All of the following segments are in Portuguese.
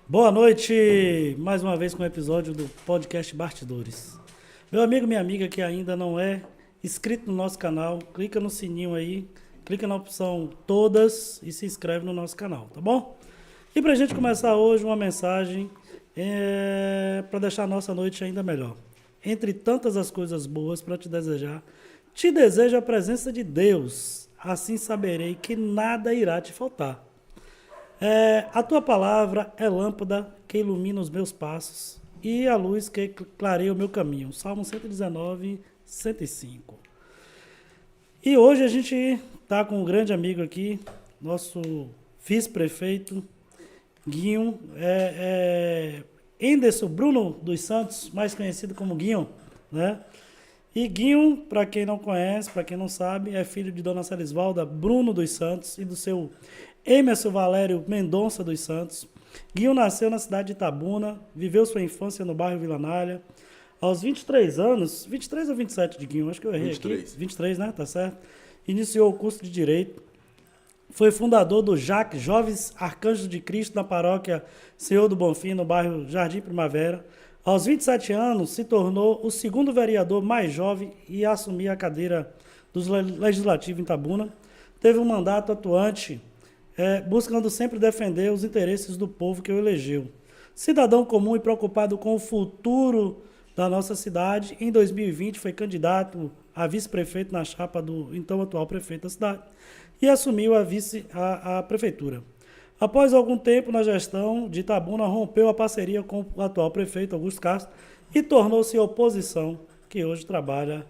Boa noite, mais uma vez com o episódio do podcast Bastidores. Meu amigo, minha amiga que ainda não é inscrito no nosso canal, clica no sininho aí, clica na opção todas e se inscreve no nosso canal, tá bom? E pra gente começar hoje uma mensagem para deixar a nossa noite ainda melhor. Entre tantas as coisas boas para te desejo a presença de Deus, assim saberei que nada irá te faltar. A tua palavra é lâmpada que ilumina os meus passos e a luz que clareia o meu caminho. Salmo 119, 105. E hoje a gente está com um grande amigo aqui, nosso vice-prefeito, Guinho, Enderson Bruno dos Santos, mais conhecido como Guinho, né? E Guinho, para quem não conhece, para quem não sabe, é filho de Dona Celisvalda Bruno dos Santos e do seu Emerson Valério Mendonça dos Santos. Guinho nasceu na cidade de Itabuna, viveu sua infância no bairro Vila Nália. Aos 23 anos, 23 ou 27 de Guinho, acho que eu errei 23. aqui. 23, né? Tá certo. Iniciou o curso de Direito. Foi fundador do JAC, Jovens Arcanjos de Cristo, na paróquia Senhor do Bonfim, no bairro Jardim Primavera. Aos 27 anos, se tornou o segundo vereador mais jovem e assumiu a cadeira do Legislativo em Itabuna. Teve um mandato atuante, buscando sempre defender os interesses do povo que o elegeu. Cidadão comum e preocupado com o futuro da nossa cidade, em 2020 foi candidato a vice-prefeito na chapa do então atual prefeito da cidade e assumiu a prefeitura. Após algum tempo na gestão de Itabuna, rompeu a parceria com o atual prefeito Augusto Castro e tornou-se oposição, que hoje trabalha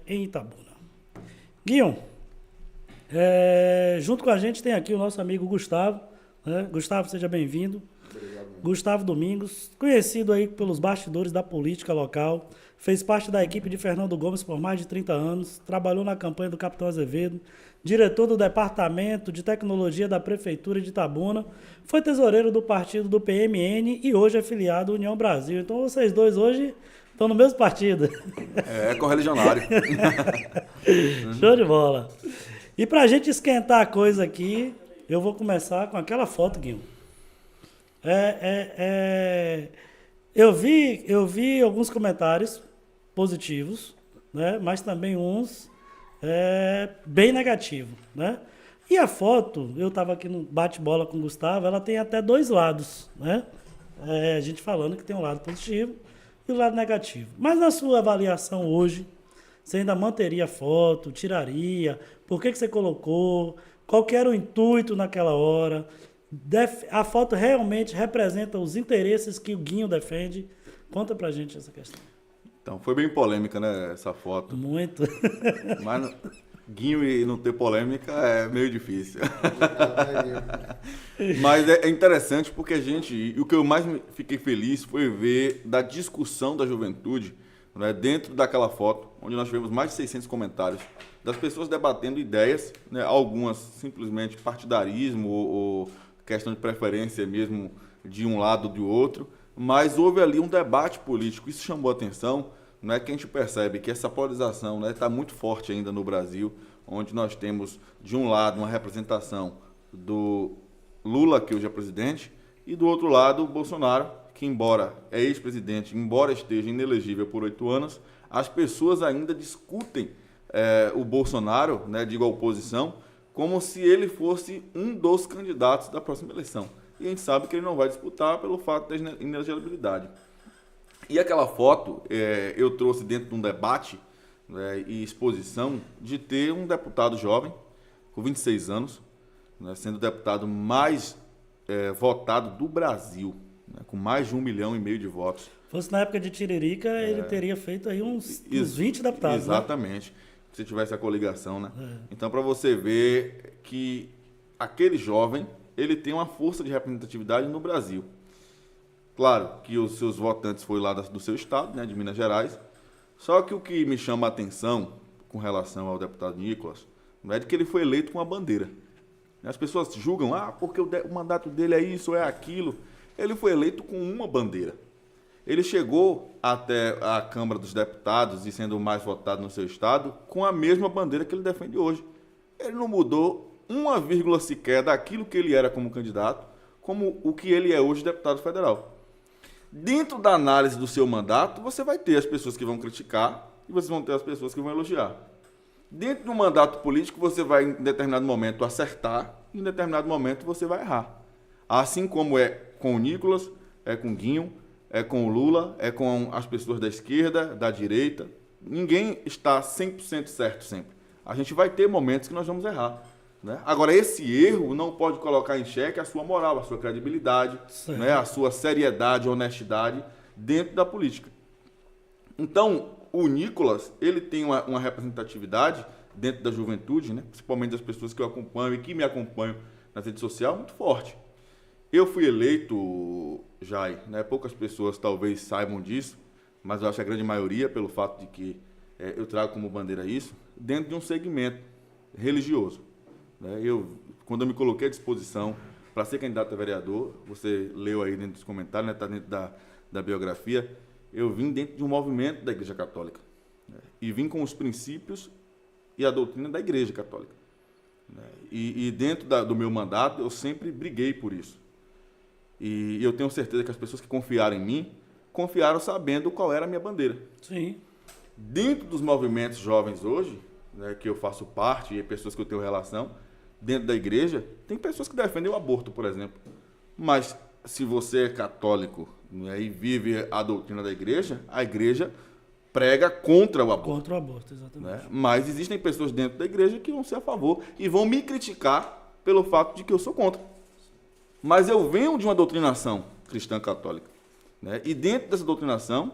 em Itabuna. Guion, junto com a gente tem aqui o nosso amigo Gustavo. Né? Gustavo, seja bem-vindo. Obrigado. Gustavo Domingos, conhecido aí pelos bastidores da política local, fez parte da equipe de Fernando Gomes por mais de 30 anos, trabalhou na campanha do Capitão Azevedo, diretor do Departamento de Tecnologia da Prefeitura de Itabuna, foi tesoureiro do partido do PMN e hoje é filiado à União Brasil. Então vocês dois hoje estão no mesmo partido. É correligionário. Show de bola. E pra gente esquentar a coisa aqui, eu vou começar com aquela foto, Guilherme. Eu vi alguns comentários positivos, né? Mas também uns bem negativos, né? E a foto, eu estava aqui no bate-bola com o Gustavo, ela tem até dois lados, né? A gente falando que tem um lado positivo e o lado negativo. Mas na sua avaliação hoje, você ainda manteria a foto, tiraria? Por que você colocou? Qual que era o intuito naquela hora? A foto realmente representa os interesses que o Guinho defende? Conta pra gente essa questão. Então, foi bem polêmica, né, essa foto. Muito. Mas Guinho e não ter polêmica é meio difícil. Mas é interessante porque e o que eu mais fiquei feliz foi ver da discussão da juventude, né, dentro daquela foto, onde nós tivemos mais de 600 comentários, das pessoas debatendo ideias, né, algumas simplesmente partidarismo ou questão de preferência mesmo de um lado ou do outro, mas houve ali um debate político, isso chamou a atenção, né, que a gente percebe que essa polarização está muito forte ainda no Brasil, onde nós temos, de um lado, uma representação do Lula, que hoje é presidente, e do outro lado, o Bolsonaro, que embora é ex-presidente, embora esteja inelegível por 8 anos, as pessoas ainda discutem o Bolsonaro, né, digo a oposição, como se ele fosse um dos candidatos da próxima eleição. E a gente sabe que ele não vai disputar pelo fato da inelegibilidade. E aquela foto eu trouxe dentro de um debate, né, e exposição de ter um deputado jovem, com 26 anos, né, sendo o deputado mais votado do Brasil, né, com mais de 1,5 milhão de votos. Fosse na época de Tiririca, ele teria feito aí uns 20 deputados. Exatamente. Né? Se tivesse a coligação, né? Então, para você ver que aquele jovem, ele tem uma força de representatividade no Brasil. Claro que os seus votantes foram lá do seu estado, né, de Minas Gerais. Só que o que me chama a atenção com relação ao deputado Nicolas, não é de que ele foi eleito com uma bandeira. As pessoas julgam, porque o mandato dele é isso ou é aquilo. Ele foi eleito com uma bandeira. Ele chegou até a Câmara dos Deputados e sendo o mais votado no seu estado com a mesma bandeira que ele defende hoje. Ele não mudou uma vírgula sequer daquilo que ele era como candidato como o que ele é hoje, deputado federal. Dentro da análise do seu mandato, você vai ter as pessoas que vão criticar e você vão ter as pessoas que vão elogiar. Dentro do mandato político, você vai, em determinado momento, acertar e, em determinado momento, você vai errar. Assim como é com o Nicolas, é com o Guinho, é com o Lula, é com as pessoas da esquerda, da direita. Ninguém está 100% certo sempre. A gente vai ter momentos que nós vamos errar. Né? Agora, esse erro não pode colocar em xeque a sua moral, a sua credibilidade, né? A sua seriedade, honestidade dentro da política. Então, o Nicolas, ele tem uma representatividade dentro da juventude, né? Principalmente das pessoas que eu acompanho e que me acompanham nas redes sociais, muito forte. Eu fui eleito, Jai, né? Poucas pessoas talvez saibam disso, mas eu acho que a grande maioria, pelo fato de que eu trago como bandeira isso, dentro de um segmento religioso. Né? Quando eu me coloquei à disposição para ser candidato a vereador, você leu aí dentro dos comentários, está, né? Dentro da biografia, eu vim dentro de um movimento da Igreja Católica. Né? E vim com os princípios e a doutrina da Igreja Católica. Né? E dentro do meu mandato, eu sempre briguei por isso. E eu tenho certeza que as pessoas que confiaram em mim, confiaram sabendo qual era a minha bandeira. Sim. Dentro dos movimentos jovens hoje, né, que eu faço parte, e pessoas que eu tenho relação, dentro da igreja, tem pessoas que defendem o aborto, por exemplo. Mas se você é católico, né, e vive a doutrina da igreja, a igreja prega contra o aborto. Contra o aborto, exatamente. Né? Mas existem pessoas dentro da igreja que vão ser a favor e vão me criticar pelo fato de que eu sou contra. Mas eu venho de uma doutrinação cristã católica. Né? E dentro dessa doutrinação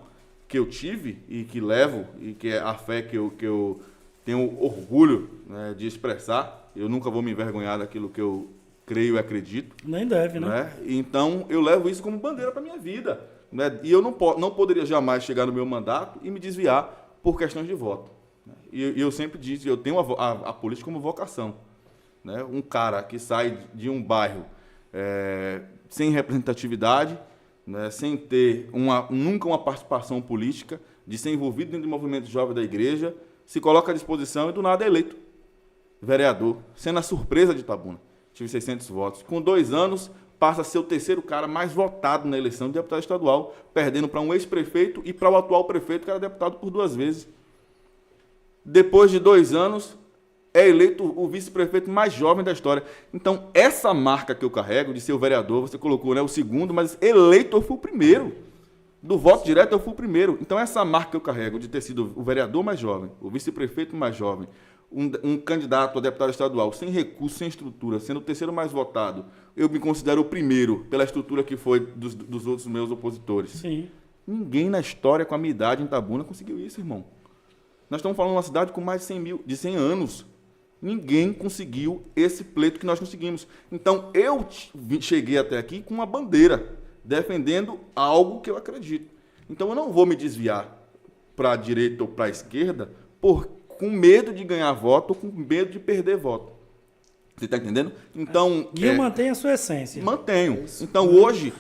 que eu tive e que levo, e que é a fé que eu tenho orgulho, né, de expressar, eu nunca vou me envergonhar daquilo que eu creio e acredito. Nem deve, né? Então, eu levo isso como bandeira para a minha vida. Né? E eu não poderia jamais chegar no meu mandato e me desviar por questões de voto. E eu sempre disse, eu tenho a política como vocação. Né? Um cara que sai de um bairro sem representatividade, né? Sem ter nunca uma participação política, de ser envolvido dentro do movimento jovem da igreja, se coloca à disposição e do nada é eleito vereador, sendo a surpresa de Itabuna. Tive 600 votos. Com 2 anos, passa a ser o terceiro cara mais votado na eleição de deputado estadual, perdendo para um ex-prefeito e para o atual prefeito, que era deputado por 2 vezes. Depois de 2 anos, é eleito o vice-prefeito mais jovem da história. Então, essa marca que eu carrego de ser o vereador, você colocou, né, o segundo, mas eleito eu fui o primeiro. Do voto direto eu fui o primeiro. Então, essa marca que eu carrego de ter sido o vereador mais jovem, o vice-prefeito mais jovem, um candidato a deputado estadual sem recurso, sem estrutura, sendo o terceiro mais votado, eu me considero o primeiro pela estrutura que foi dos outros meus opositores. Sim. Ninguém na história com a minha idade em Itabuna conseguiu isso, irmão. Nós estamos falando de uma cidade com mais de 100 anos. Ninguém conseguiu esse pleito que nós conseguimos. Então, eu cheguei até aqui com uma bandeira, defendendo algo que eu acredito. Então, eu não vou me desviar para a direita ou para a esquerda com medo de ganhar voto ou com medo de perder voto. Você está entendendo? Então, Guinho mantém a sua essência. Mantenho. Então, hoje,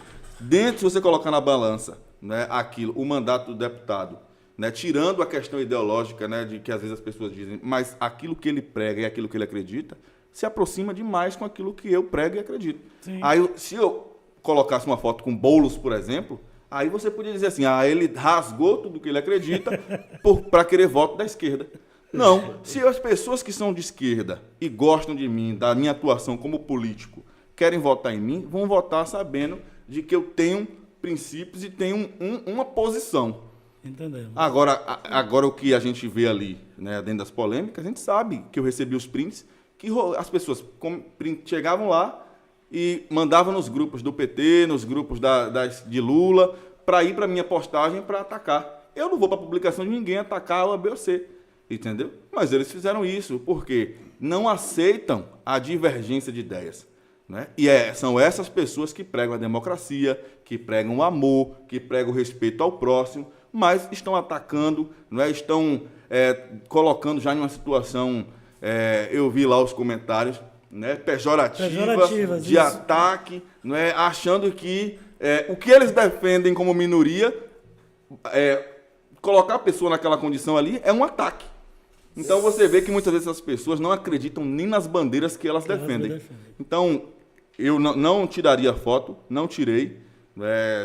se você colocar na balança, né, o mandato do deputado, né, tirando a questão ideológica, né, de que às vezes as pessoas dizem, mas aquilo que ele prega e aquilo que ele acredita se aproxima demais com aquilo que eu prego e acredito. Sim. Aí, se eu colocasse uma foto com Boulos, por exemplo, aí você podia dizer assim, ele rasgou tudo que ele acredita para querer voto da esquerda. Não, se as pessoas que são de esquerda e gostam de mim, da minha atuação como político, querem votar em mim, vão votar sabendo de que eu tenho princípios e tenho uma posição. Entendemos. Agora o que a gente vê ali, né, dentro das polêmicas, a gente sabe que eu recebi os prints, que as pessoas chegavam lá e mandavam nos grupos do PT, nos grupos de Lula, para ir para a minha postagem para atacar. Eu não vou para a publicação de ninguém atacar a B ou C. Entendeu? Mas eles fizeram isso porque não aceitam a divergência de ideias. Né? E são essas pessoas que pregam a democracia, que pregam o amor, que pregam o respeito ao próximo, mas estão atacando, não é? Estão colocando já em uma situação, eu vi lá os comentários, né? pejorativas de ataque, não é? Achando que o que eles defendem como minoria, colocar a pessoa naquela condição ali é um ataque. Então você vê que muitas vezes essas pessoas não acreditam nem nas bandeiras que elas defendem. Então, eu não tiraria foto, não tirei.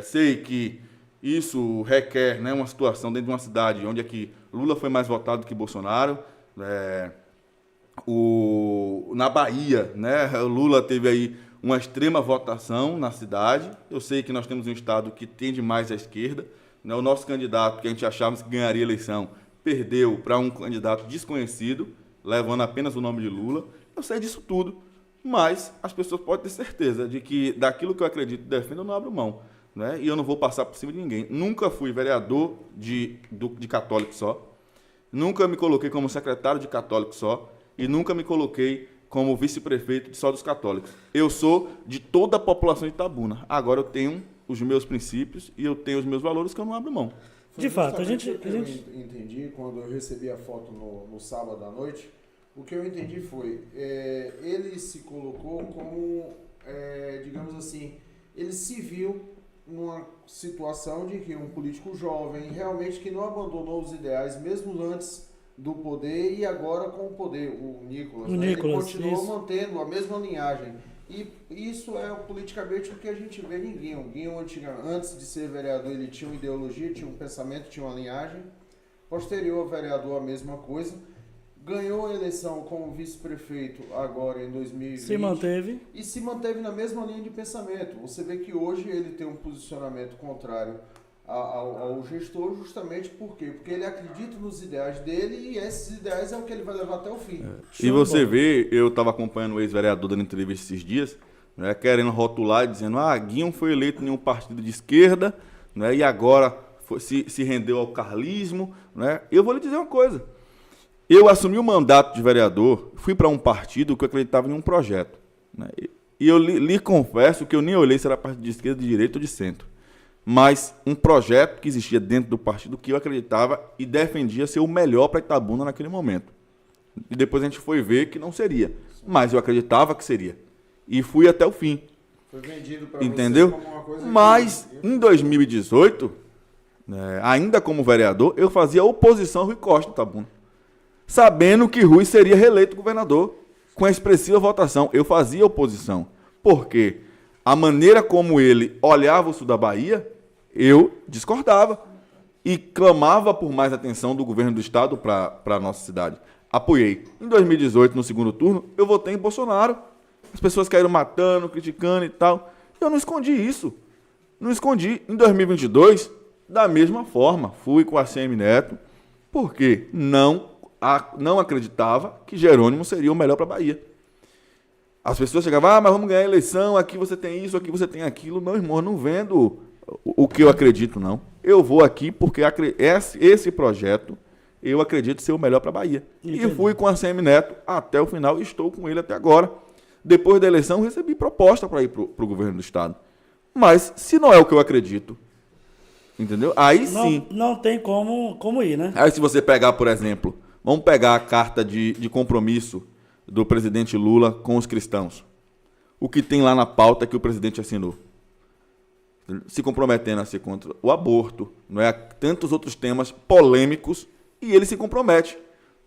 Sei que isso requer, né, uma situação dentro de uma cidade onde é que Lula foi mais votado que Bolsonaro. Na Bahia, né, o Lula teve aí uma extrema votação na cidade. Eu sei que nós temos um estado que tende mais à esquerda. Né, o nosso candidato, que a gente achava que ganharia a eleição, perdeu para um candidato desconhecido, levando apenas o nome de Lula. Eu sei disso tudo, mas as pessoas podem ter certeza de que daquilo que eu acredito e defendo, eu não abro mão. Né? E eu não vou passar por cima de ninguém. Nunca fui vereador de católico só, nunca me coloquei como secretário de católico só e nunca me coloquei como vice-prefeito de só dos católicos. Eu sou de toda a população de Itabuna. Agora eu tenho os meus princípios e eu tenho os meus valores que eu não abro mão. De fato, eu entendi quando eu recebi a foto no sábado à noite. O que eu entendi foi, ele se colocou como, digamos assim, ele se viu numa situação de que um político jovem, realmente que não abandonou os ideais, mesmo antes do poder e agora com o poder. O Nicolas, né? Ele continuou mantendo a mesma linhagem. E isso é politicamente o que a gente vê em Guinho. Guinho, antes de ser vereador, ele tinha uma ideologia, tinha um pensamento, tinha uma linhagem. Posterior ao vereador, a mesma coisa. Ganhou a eleição como vice-prefeito agora em 2020. Se manteve. E se manteve na mesma linha de pensamento. Você vê que hoje ele tem um posicionamento contrário ao gestor, justamente por quê? Porque ele acredita nos ideais dele e esses ideais é o que ele vai levar até o fim. E você vê, eu estava acompanhando o ex-vereador dando entrevista esses dias, né, querendo rotular e dizendo, Guinho foi eleito em um partido de esquerda, né, e agora se rendeu ao carlismo. Né? Eu vou lhe dizer uma coisa. Eu assumi o mandato de vereador, fui para um partido que eu acreditava em um projeto. Né? E eu lhe confesso que eu nem olhei se era partido de esquerda, de direita ou de centro. Mas um projeto que existia dentro do partido que eu acreditava e defendia ser o melhor para Itabuna naquele momento. E depois a gente foi ver que não seria. Mas eu acreditava que seria. E fui até o fim. Foi vendido para entendeu? Você como uma coisa. Mas em 2018, ainda como vereador, eu fazia oposição ao Rui Costa em Itabuna. Sabendo que Rui seria reeleito governador com a expressiva votação. Eu fazia oposição. Por quê? A maneira como ele olhava o sul da Bahia, eu discordava e clamava por mais atenção do governo do estado para a nossa cidade. Apoiei. Em 2018, no segundo turno, eu votei em Bolsonaro. As pessoas caíram matando, criticando e tal. Eu não escondi isso. Não escondi. Em 2022, da mesma forma, fui com a ACM Neto, porque não acreditava que Jerônimo seria o melhor para a Bahia. As pessoas chegavam, mas vamos ganhar a eleição, aqui você tem isso, aqui você tem aquilo. Não, irmão, eu não vendo o que eu acredito, não. Eu vou aqui porque esse projeto eu acredito ser o melhor para a Bahia. Entendi. E fui com a ACM Neto até o final e estou com ele até agora. Depois da eleição, recebi proposta para ir para o governo do estado. Mas, se não é o que eu acredito, entendeu? Aí sim. Não tem como ir, né? Aí se você pegar, por exemplo, vamos pegar a carta de compromisso do presidente Lula com os cristãos. O que tem lá na pauta que o presidente assinou? Se comprometendo a ser contra o aborto, não é? Tantos outros temas polêmicos, e ele se compromete.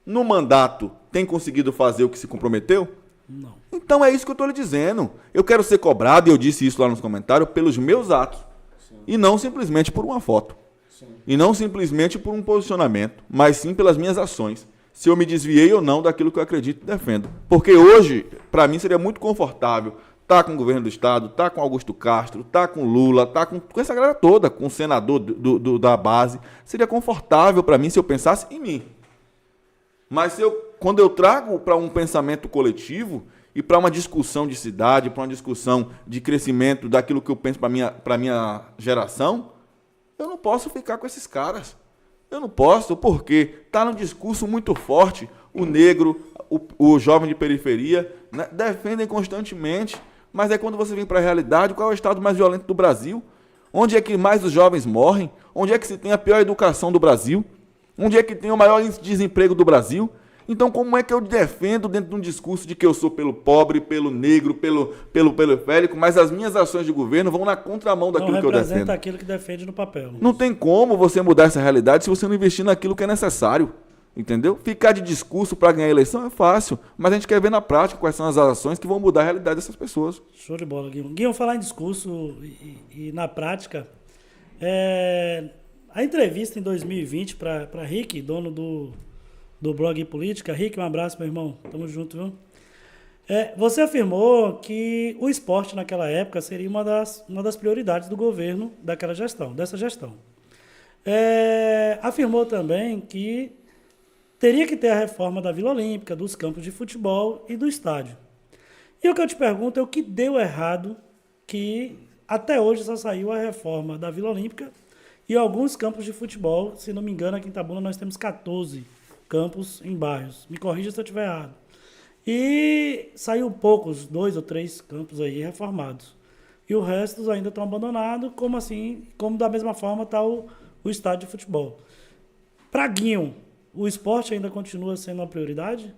No mandato, tem conseguido fazer o que se comprometeu? Não. Então é isso que eu estou lhe dizendo. Eu quero ser cobrado, e eu disse isso lá nos comentários, pelos meus atos. Sim. E não simplesmente por uma foto. Sim. E não simplesmente por um posicionamento, mas sim pelas minhas ações. Se eu me desviei ou não daquilo que eu acredito e defendo. Porque hoje, para mim, seria muito confortável estar com o governo do estado, estar com Augusto Castro, estar com Lula, estar com essa galera toda, com o senador da base. Seria confortável para mim se eu pensasse em mim. Mas quando eu trago para um pensamento coletivo e para uma discussão de cidade, para uma discussão de crescimento daquilo que eu penso para a minha geração, eu não posso ficar com esses caras. Eu não posso, porque está num discurso muito forte. O negro, o jovem de periferia, né, defendem constantemente. Mas é quando você vem para a realidade, qual é o estado mais violento do Brasil? Onde é que mais os jovens morrem? Onde é que se tem a pior educação do Brasil? Onde é que tem o maior índice de desemprego do Brasil? Então, como é que eu defendo dentro de um discurso de que eu sou pelo pobre, pelo negro, pelo periférico, mas as minhas ações de governo vão na contramão daquilo que eu defendo? Não representa aquilo que defende no papel. Não tem como você mudar essa realidade se você não investir naquilo que é necessário. Entendeu? Ficar de discurso para ganhar a eleição é fácil, mas a gente quer ver na prática quais são as ações que vão mudar a realidade dessas pessoas. Show de bola, Guilherme. Guilherme, falar em discurso e na prática, a entrevista em 2020 para Rick, dono do blog Política. Rick, um abraço, meu irmão. Tamo junto, viu? Você afirmou que o esporte naquela época seria uma das prioridades do governo dessa gestão. Afirmou também que teria que ter a reforma da Vila Olímpica, dos campos de futebol e do estádio. E o que eu te pergunto é o que deu errado, que até hoje só saiu a reforma da Vila Olímpica e alguns campos de futebol. Se não me engano, aqui em Itabuna nós temos 14 campos em bairros. Me corrija se eu estiver errado. E saiu poucos, 2 ou 3 campos aí reformados. E os restos ainda estão abandonados, como da mesma forma está o estádio de futebol. Para Guinho, o esporte ainda continua sendo uma prioridade?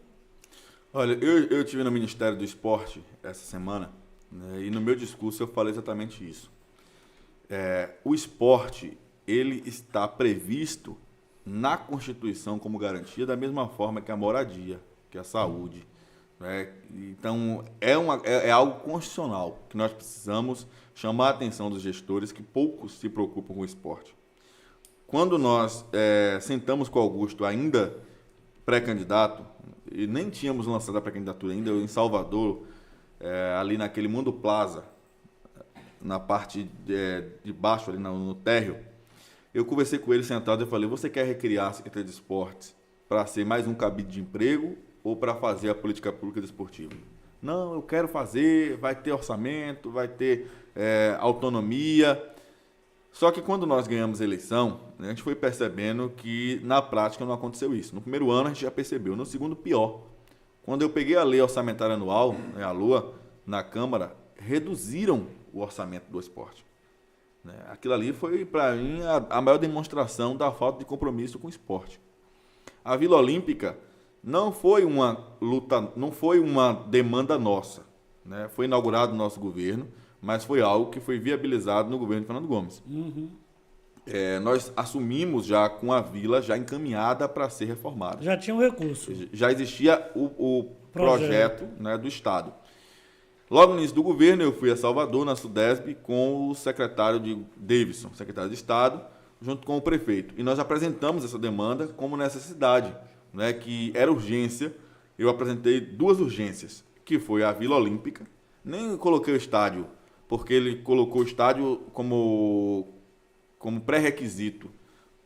Olha, eu estive no Ministério do Esporte essa semana, né, e no meu discurso eu falei exatamente isso. O esporte, ele está previsto na Constituição como garantia da mesma forma que a moradia, que a saúde. Né? Então, é algo constitucional que nós precisamos chamar a atenção dos gestores que poucos se preocupam com o esporte. Quando nós sentamos com o Augusto, ainda pré-candidato, e nem tínhamos lançado a pré-candidatura ainda, em Salvador, ali naquele Mundo Plaza, na parte de baixo, ali no térreo, eu conversei com ele sentado e falei: você quer recriar a Secretaria de Esportes para ser mais um cabide de emprego ou para fazer a política pública desportiva? Não, eu quero fazer, vai ter orçamento, vai ter autonomia. Só que quando nós ganhamos a eleição, a gente foi percebendo que na prática não aconteceu isso. No primeiro ano a gente já percebeu, no segundo pior. Quando eu peguei a lei orçamentária anual, a LOA, na Câmara, reduziram o orçamento do esporte. Aquilo ali foi, para mim, a maior demonstração da falta de compromisso com o esporte. A Vila Olímpica não foi uma luta, não foi uma demanda nossa. Foi inaugurado no nosso governo, mas foi algo que foi viabilizado no governo de Fernando Gomes. Uhum. Nós assumimos já com a vila já encaminhada para ser reformada. Já tinha um recurso. Já existia o projeto, do Estado. Logo no início do governo, eu fui a Salvador, na Sudesb, com o secretário Davidson, secretário de Estado, junto com o prefeito. E nós apresentamos essa demanda como necessidade, que era urgência. Eu apresentei 2 urgências, que foi a Vila Olímpica. Nem coloquei o estádio, porque ele colocou o estádio como pré-requisito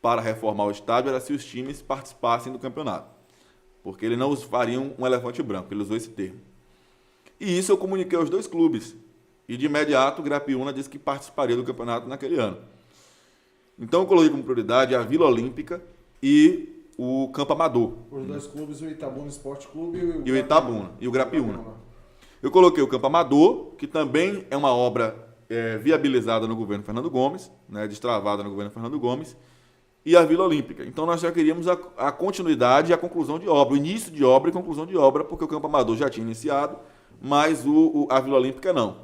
para reformar o estádio, era se os times participassem do campeonato. Porque ele não faria um elefante branco, ele usou esse termo. E isso eu comuniquei aos 2 clubes. E de imediato o Grapiúna disse que participaria do campeonato naquele ano. Então eu coloquei como prioridade a Vila Olímpica e o Campo Amador. Os 2 clubes, o Itabuna Esporte Clube e o Itabuna e o Grapiúna. Eu coloquei o Campo Amador, que também é uma obra viabilizada no governo Fernando Gomes, destravada no governo Fernando Gomes, e a Vila Olímpica. Então nós já queríamos a continuidade e a conclusão de obra, o início de obra e conclusão de obra, porque o Campo Amador já tinha iniciado, mas a Vila Olímpica não.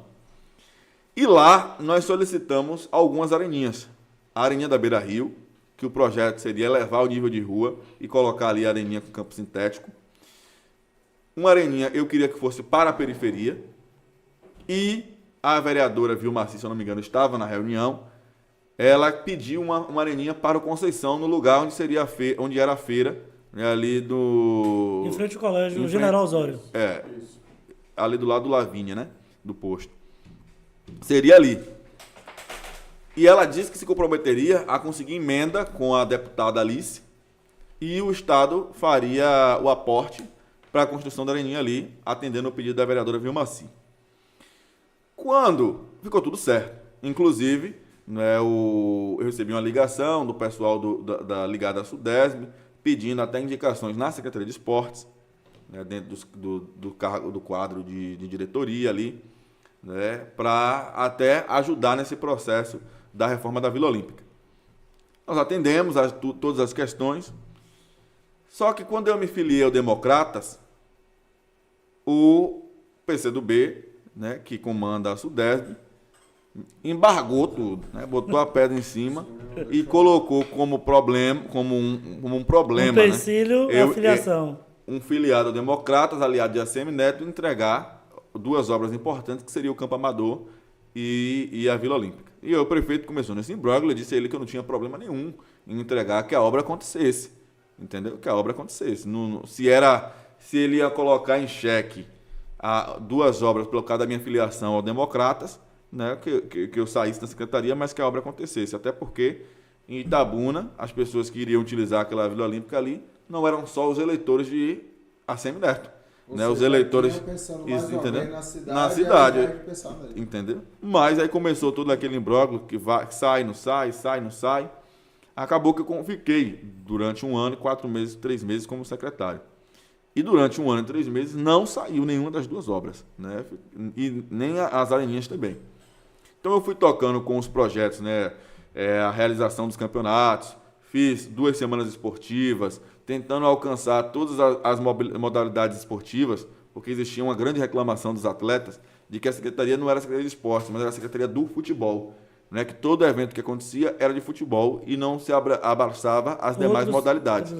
E lá nós solicitamos algumas areninhas. A areninha da Beira Rio, que o projeto seria elevar o nível de rua e colocar ali a areninha com campo sintético. Uma areninha eu queria que fosse para a periferia. E a vereadora Vilmaci, se eu não me engano, estava na reunião. Ela pediu uma areninha para o Conceição, no lugar onde era a feira, ali do... Em frente ao colégio, General Osório. Ali do lado do Lavínia, do posto. Seria ali. E ela disse que se comprometeria a conseguir emenda com a deputada Alice e o Estado faria o aporte para a construção da areninha ali, atendendo o pedido da vereadora Vilmaci. Quando ficou tudo certo, inclusive, eu recebi uma ligação do pessoal da ligada à Sudesb, pedindo até indicações na Secretaria de Esportes, dentro do quadro de diretoria ali, para até ajudar nesse processo da reforma da Vila Olímpica. Nós atendemos todas as questões, só que quando eu me filiei ao Democratas, o PCdoB, que comanda a Sudesb, embargou tudo, né? Botou a pedra em cima e colocou como problema, como um problema, Um empecilho né? à filiação. Um filiado a Democratas, aliado de ACM Neto, entregar duas obras importantes, que seria o Campo Amador e a Vila Olímpica. E o prefeito começou nesse imbróglio, disse a ele que eu não tinha problema nenhum em entregar, que a obra acontecesse. Entendeu? Que a obra acontecesse. Se ele ia colocar em xeque duas obras pelo causa da minha filiação ao Democratas, né, que eu saísse da secretaria, mas que a obra acontecesse. Até porque em Itabuna, as pessoas que iriam utilizar aquela Vila Olímpica ali não eram só os eleitores de ACM Neto. Né, os eleitores entendeu? Na cidade, entendeu? Mas aí começou todo aquele imbróglio que sai, não sai, sai, não sai. Acabou que eu fiquei durante 1 ano e 4 meses, 3 meses como secretário. E durante 1 ano e 3 meses não saiu nenhuma das duas obras, né? E nem as areninhas também. Então eu fui tocando com os projetos, né? A realização dos campeonatos, fiz 2 semanas esportivas, tentando alcançar todas as modalidades esportivas, porque existia uma grande reclamação dos atletas de que a secretaria não era a secretaria de esporte, mas era a secretaria do futebol. Né, que todo evento que acontecia era de futebol e não se abraçava as demais modalidades.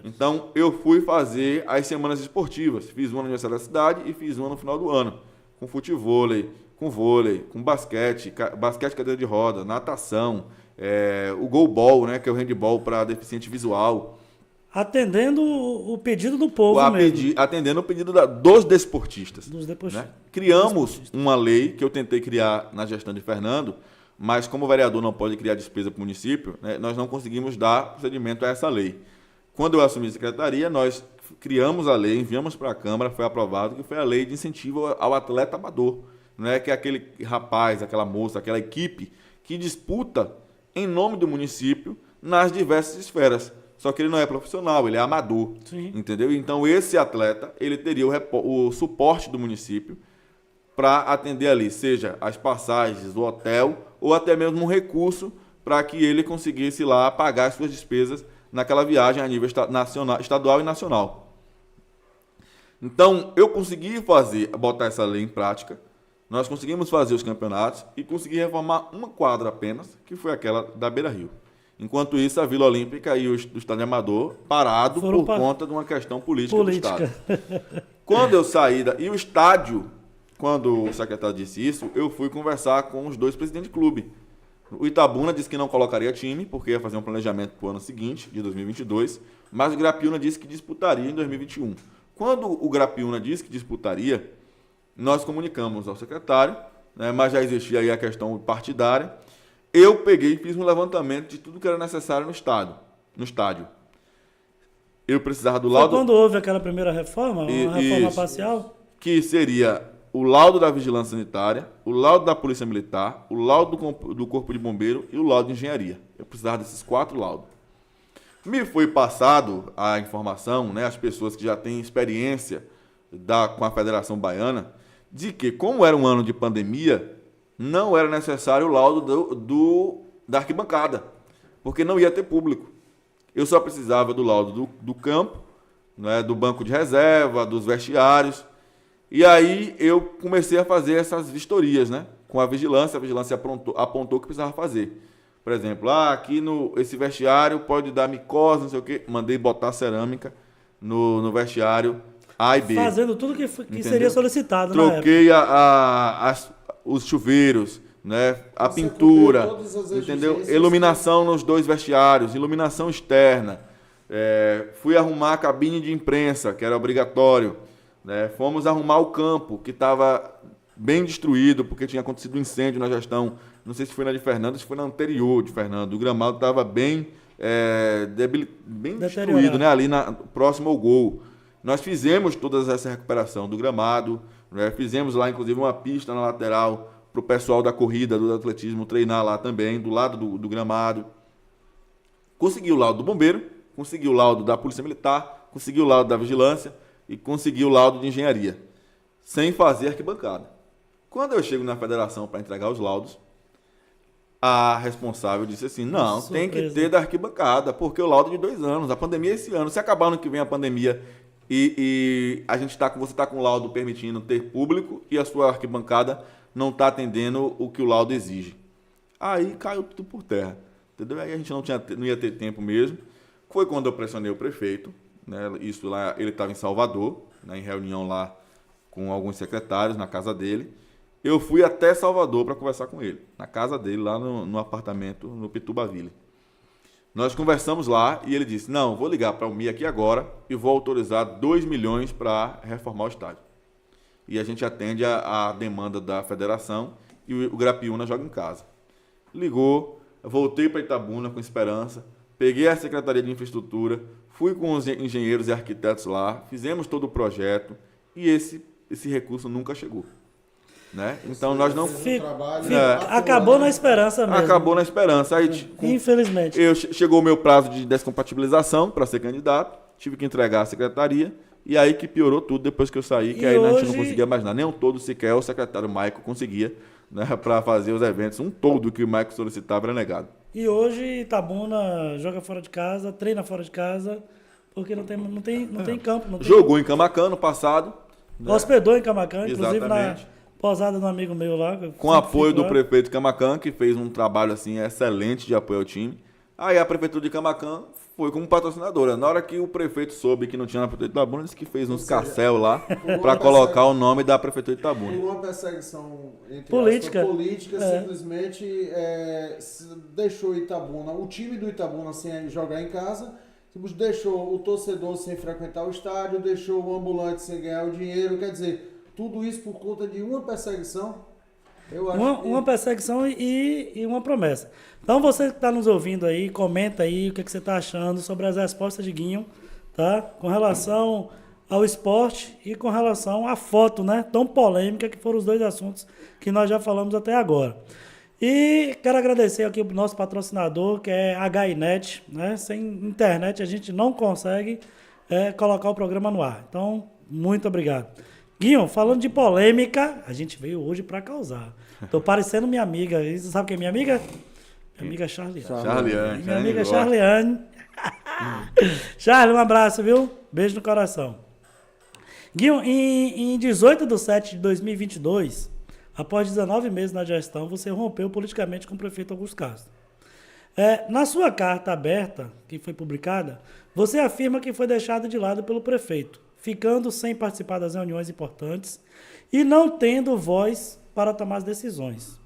Então, eu fui fazer as semanas esportivas. Fiz uma no aniversário da cidade e fiz uma no final do ano. Com futevôlei, com vôlei, com basquete cadeira de roda, natação, o goalball, né, que é o handball para deficiente visual. Atendendo o pedido do povo mesmo. Atendendo o pedido dos desportistas. Dos desportistas. Né? Criamos uma lei que eu tentei criar na gestão de Fernando, mas como o vereador não pode criar despesa para o município, né, nós não conseguimos dar procedimento a essa lei. Quando eu assumi a secretaria, nós criamos a lei, enviamos para a Câmara, foi aprovado, que foi a lei de incentivo ao atleta amador, né, que é aquele rapaz, aquela moça, aquela equipe que disputa em nome do município nas diversas esferas. Só que ele não é profissional, ele é amador. Sim. Entendeu? Então esse atleta, ele teria o suporte do município para atender ali, seja as passagens do hotel ou até mesmo um recurso para que ele conseguisse lá pagar as suas despesas naquela viagem a nível estadual e nacional. Então, eu consegui botar essa lei em prática, nós conseguimos fazer os campeonatos e consegui reformar uma quadra apenas, que foi aquela da Beira-Rio. Enquanto isso, a Vila Olímpica e o Estádio Amador parado por conta de uma questão política. Do Estado. Quando eu saí e o estádio, quando o secretário disse isso, eu fui conversar com os 2 presidentes de clube. O Itabuna disse que não colocaria time, porque ia fazer um planejamento para o ano seguinte, de 2022, mas o Grapiúna disse que disputaria em 2021. Quando o Grapiúna disse que disputaria, nós comunicamos ao secretário, né, mas já existia aí a questão partidária. Eu peguei e fiz um levantamento de tudo que era necessário no estádio. Eu precisava do laudo... Foi quando houve aquela primeira reforma, uma reforma parcial? Que seria o laudo da Vigilância Sanitária, o laudo da Polícia Militar, o laudo do Corpo de Bombeiro e o laudo de Engenharia. Eu precisava desses 4 laudos. Me foi passado a informação, né, as pessoas que já têm experiência com a Federação Baiana, de que, como era um ano de pandemia, não era necessário o laudo da arquibancada, porque não ia ter público. Eu só precisava do laudo do campo, né, do banco de reserva, dos vestiários. E aí eu comecei a fazer essas vistorias, né, com a vigilância apontou que precisava fazer. Por exemplo, aqui esse vestiário pode dar micose, não sei o quê. Mandei botar cerâmica no vestiário A e B. Fazendo tudo que seria solicitado. Troquei os chuveiros, né, a pintura, entendeu? Iluminação nos 2 vestiários, iluminação externa. Fui arrumar a cabine de imprensa, que era obrigatório. Né? Fomos arrumar o campo, que estava bem destruído, porque tinha acontecido um incêndio na gestão. Não sei se foi na de Fernando, se foi na anterior de Fernando. O gramado estava bem destruído, né? Ali próximo ao gol. Nós fizemos toda essa recuperação do gramado, né? Fizemos lá, inclusive, uma pista na lateral para o pessoal da corrida, do atletismo, treinar lá também, do lado do gramado. Consegui o laudo do bombeiro, consegui o laudo da Polícia Militar, consegui o laudo da Vigilância e consegui o laudo de Engenharia, sem fazer arquibancada. Quando eu chego na federação para entregar os laudos, a responsável disse assim, não, tem que ter da arquibancada, porque o laudo é de 2 anos, a pandemia é esse ano. Se acabar ano que vem a pandemia e você está com o laudo permitindo ter público e a sua arquibancada não está atendendo o que o laudo exige. Aí caiu tudo por terra, entendeu? Aí a gente não ia ter tempo mesmo. Foi quando eu pressionei o prefeito, né? Isso lá, ele estava em Salvador, né? Em reunião lá com alguns secretários na casa dele. Eu fui até Salvador para conversar com ele, na casa dele, lá no apartamento, no Pitubaville. Nós conversamos lá e ele disse, não, vou ligar para o MI aqui agora e vou autorizar 2 milhões para reformar o estádio. E a gente atende a demanda da federação e o Grapiúna joga em casa. Ligou, voltei para Itabuna com esperança, peguei a Secretaria de Infraestrutura, fui com os engenheiros e arquitetos lá, fizemos todo o projeto e esse recurso nunca chegou. Né? Então nós não... Acabou na esperança mesmo. Acabou na esperança. Aí, infelizmente. Chegou o meu prazo de descompatibilização para ser candidato, tive que entregar à secretaria, e aí que piorou tudo depois que eu saí, que aí a gente não conseguia mais nada. Nem um todo sequer o secretário Maico conseguia, né, para fazer os eventos. Um todo que o Maico solicitava era negado. E hoje Itabuna joga fora de casa, treina fora de casa, porque não tem campo. Não tem... Jogou em Camacan no passado. Né? Hospedou em Camacan, inclusive Exatamente. na posada do amigo meu lá. Com apoio do prefeito de Camacan, que fez um trabalho assim excelente de apoio ao time. Aí a prefeitura de Camacan foi como patrocinadora. Na hora que o prefeito soube que não tinha na prefeitura de Itabuna, disse que fez uns carcel lá para colocar o nome da prefeitura de Itabuna. Por uma perseguição política, simplesmente deixou Itabuna, o time do Itabuna sem jogar em casa, deixou o torcedor sem frequentar o estádio, deixou o ambulante sem ganhar o dinheiro, quer dizer... Tudo isso por conta de uma perseguição? Eu acho uma perseguição e uma promessa. Então, você que está nos ouvindo aí, comenta aí o que você está achando sobre as respostas de Guinho, tá? Com relação ao esporte e com relação à foto, né? Tão polêmica que foram os dois assuntos que nós já falamos até agora. E quero agradecer aqui o nosso patrocinador, que é HINet, né? Sem internet a gente não consegue colocar o programa no ar. Então, muito obrigado. Guinho, falando de polêmica, a gente veio hoje para causar. Tô parecendo minha amiga. Você sabe quem é minha amiga? Minha amiga Charliane. Minha amiga Charliane. Charlie, um abraço, viu? Beijo no coração. Guinho, em 18/7/2022, após 19 meses na gestão, você rompeu politicamente com o prefeito Augusto Castro. Na sua carta aberta, que foi publicada, você afirma que foi deixado de lado pelo prefeito, ficando sem participar das reuniões importantes e não tendo voz para tomar as decisões.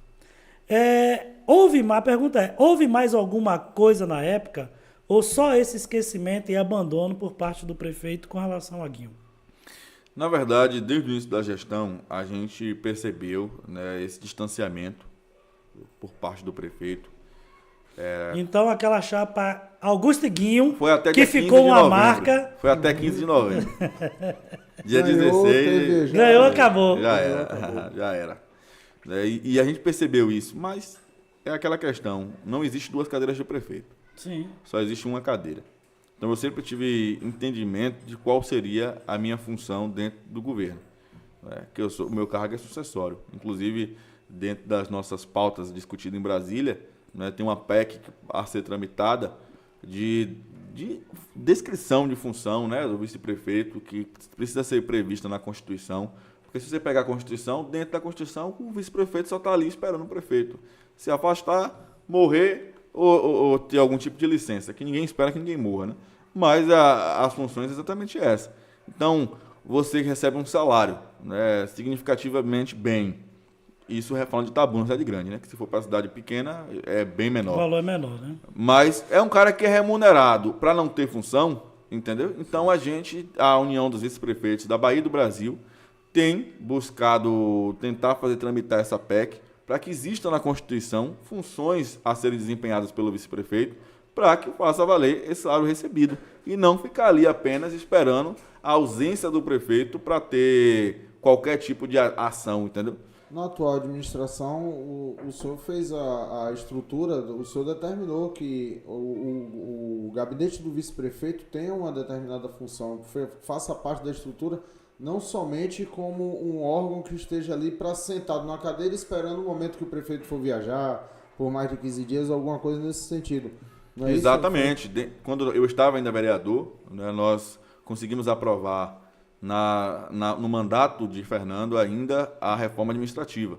A pergunta é, houve mais alguma coisa na época ou só esse esquecimento e abandono por parte do prefeito com relação a Guinho? Na verdade, desde o início da gestão, a gente percebeu, né, esse distanciamento por parte do prefeito. Então, aquela chapa Augusto e Guinho, foi até que ficou uma marca... Foi até 15 de novembro. Dia 16... Ganhou, acabou. Já era. E a gente percebeu isso, mas é aquela questão, não existe 2 cadeiras de prefeito. Sim. Só existe uma cadeira. Então, eu sempre tive entendimento de qual seria a minha função dentro do governo. Que o meu cargo é sucessório. Inclusive, dentro das nossas pautas discutidas em Brasília, né, tem uma PEC a ser tramitada de descrição de função, né, do vice-prefeito, que precisa ser prevista na Constituição. Porque se você pegar a Constituição, dentro da Constituição, o vice-prefeito só está ali esperando o prefeito se afastar, morrer ou ter algum tipo de licença, que ninguém espera que ninguém morra, né? Mas as funções é exatamente essa. Então, você recebe um salário, né, significativamente bem. Isso falando de Itabuna, cidade grande, né? Que se for para cidade pequena, é bem menor. O valor é menor, né? Mas é um cara que é remunerado para não ter função, entendeu? Então a União dos Vice-Prefeitos da Bahia e do Brasil tem buscado tentar fazer tramitar essa PEC para que exista na Constituição funções a serem desempenhadas pelo vice-prefeito para que faça valer esse salário recebido e não ficar ali apenas esperando a ausência do prefeito para ter qualquer tipo de ação, entendeu? Na atual administração, o senhor fez a estrutura, o senhor determinou que o gabinete do vice-prefeito tenha uma determinada função, faça parte da estrutura, não somente como um órgão que esteja ali sentado na cadeira esperando o momento que o prefeito for viajar, por mais de 15 dias, alguma coisa nesse sentido. Não é exatamente. Isso? Quando eu estava ainda vereador, né, nós conseguimos aprovar no mandato de Fernando ainda a reforma administrativa,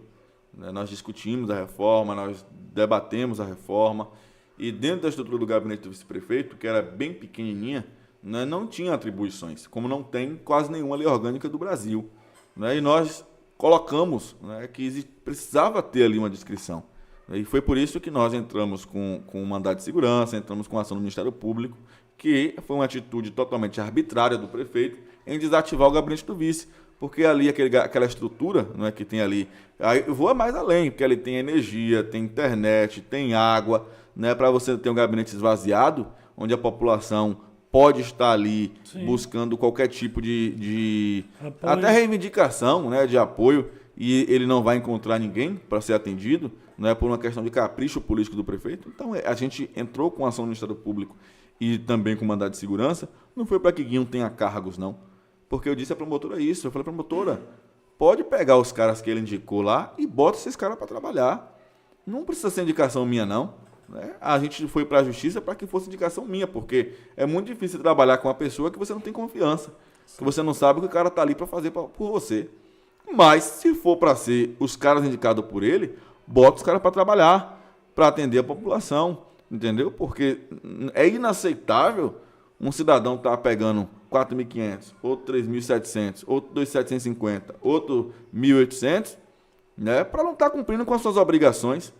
né? Nós discutimos a reforma, nós debatemos a reforma, e dentro da estrutura do gabinete do vice-prefeito, que era bem pequenininha, né, não tinha atribuições, como não tem quase nenhuma lei orgânica do Brasil, né? E nós colocamos, né, que precisava ter ali uma descrição. E foi por isso que nós entramos com um mandado de segurança, entramos com a ação do Ministério Público, que foi uma atitude totalmente arbitrária do prefeito em desativar o gabinete do vice, porque ali aquela estrutura, não é, que tem ali, aí voa mais além, porque ali tem energia, tem internet, tem água, né, para você ter um gabinete esvaziado, onde a população pode estar ali, sim, buscando qualquer tipo de até reivindicação, né, de apoio, e ele não vai encontrar ninguém para ser atendido, não é por uma questão de capricho político do prefeito. Então a gente entrou com a ação do Ministério Público e também com mandado de segurança, não foi para que Guinho tenha cargos, não. Porque eu disse à promotora isso, eu falei, promotora, pode pegar os caras que ele indicou lá e bota esses caras para trabalhar. Não precisa ser indicação minha, não. Né? A gente foi para a justiça para que fosse indicação minha, porque é muito difícil trabalhar com uma pessoa que você não tem confiança, que você não sabe o que o cara está ali para fazer por você. Mas, se for para ser os caras indicados por ele, bota os caras para trabalhar, para atender a população, entendeu? Porque é inaceitável um cidadão estar pegando 4.500, outro 3.700, outro 2.750, outro 1.800, né, para não estar cumprindo com as suas obrigações,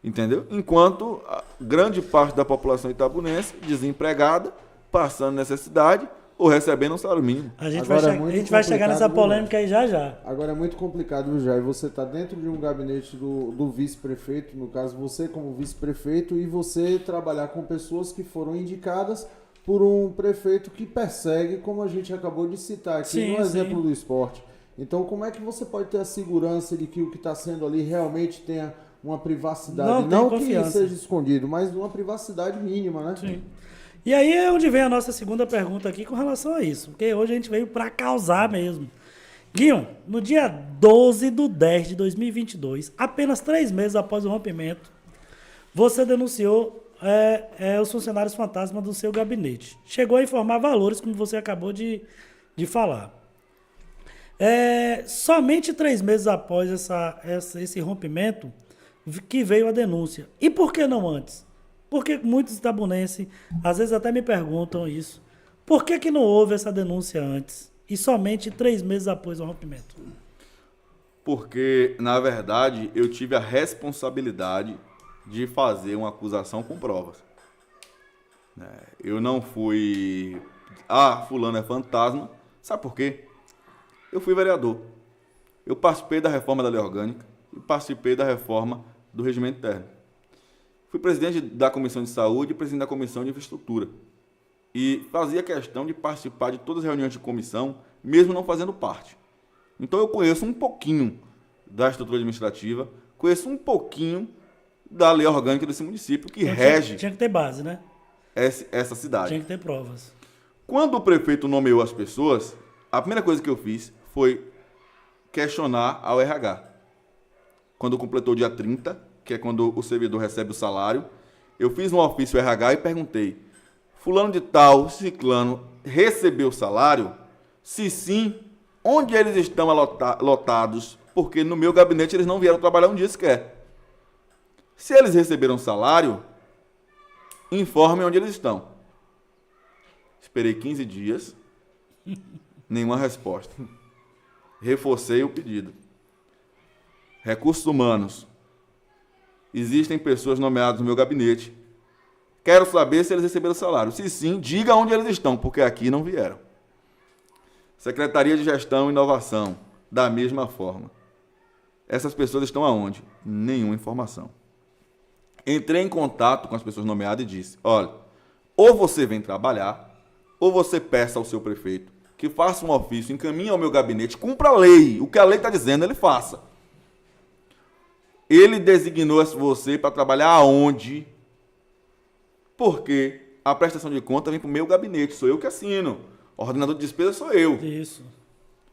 entendeu? Enquanto a grande parte da população itabunense, desempregada, passando necessidade, ou recebendo um salário mínimo. A gente vai chegar nessa polêmica aí já. Agora é muito complicado, já. E você está dentro de um gabinete do vice-prefeito, no caso você como vice-prefeito, e você trabalhar com pessoas que foram indicadas por um prefeito que persegue, como a gente acabou de citar aqui, sim, no exemplo, sim, do esporte. Então, como é que você pode ter a segurança de que o que está sendo ali realmente tenha uma privacidade? Não que seja escondido, mas uma privacidade mínima, né? Sim. E aí é onde vem a nossa segunda pergunta aqui com relação a isso, porque hoje a gente veio para causar mesmo. Guinho, no dia 12/10/2022, apenas 3 meses após o rompimento, você denunciou os funcionários fantasma do seu gabinete. Chegou a informar valores, como você acabou de falar. Somente 3 meses após esse rompimento que veio a denúncia. E por que não antes? Porque muitos itabunenses, às vezes até me perguntam isso. Por que não houve essa denúncia antes? E somente 3 meses após o rompimento? Porque, na verdade, eu tive a responsabilidade de fazer uma acusação com provas. Eu não fui... fulano é fantasma. Sabe por quê? Eu fui vereador. Eu participei da reforma da lei orgânica e participei da reforma do regimento interno. Fui presidente da Comissão de Saúde e presidente da Comissão de Infraestrutura. E fazia questão de participar de todas as reuniões de comissão, mesmo não fazendo parte. Então eu conheço um pouquinho da estrutura administrativa, conheço um pouquinho da lei orgânica desse município, que então, rege... Tinha que ter base, né? Essa cidade. Tinha que ter provas. Quando o prefeito nomeou as pessoas, a primeira coisa que eu fiz foi questionar ao RH. Quando completou o dia 30... que é quando o servidor recebe o salário, eu fiz um ofício RH e perguntei, fulano de tal, ciclano, recebeu o salário? Se sim, onde eles estão lotados? Porque no meu gabinete eles não vieram trabalhar um dia sequer. Se eles receberam salário, informem onde eles estão. Esperei 15 dias, nenhuma resposta. Reforcei o pedido. Recursos humanos. Existem pessoas nomeadas no meu gabinete. Quero saber se eles receberam salário. Se sim, diga onde eles estão, porque aqui não vieram. Secretaria de Gestão e Inovação, da mesma forma. Essas pessoas estão aonde? Nenhuma informação. Entrei em contato com as pessoas nomeadas e disse, olha, ou você vem trabalhar, ou você peça ao seu prefeito que faça um ofício, encaminhe ao meu gabinete, cumpra a lei. O que a lei está dizendo, ele faça. Ele designou você para trabalhar aonde? Porque a prestação de conta vem para o meu gabinete, sou eu que assino. O ordenador de despesa sou eu. Isso.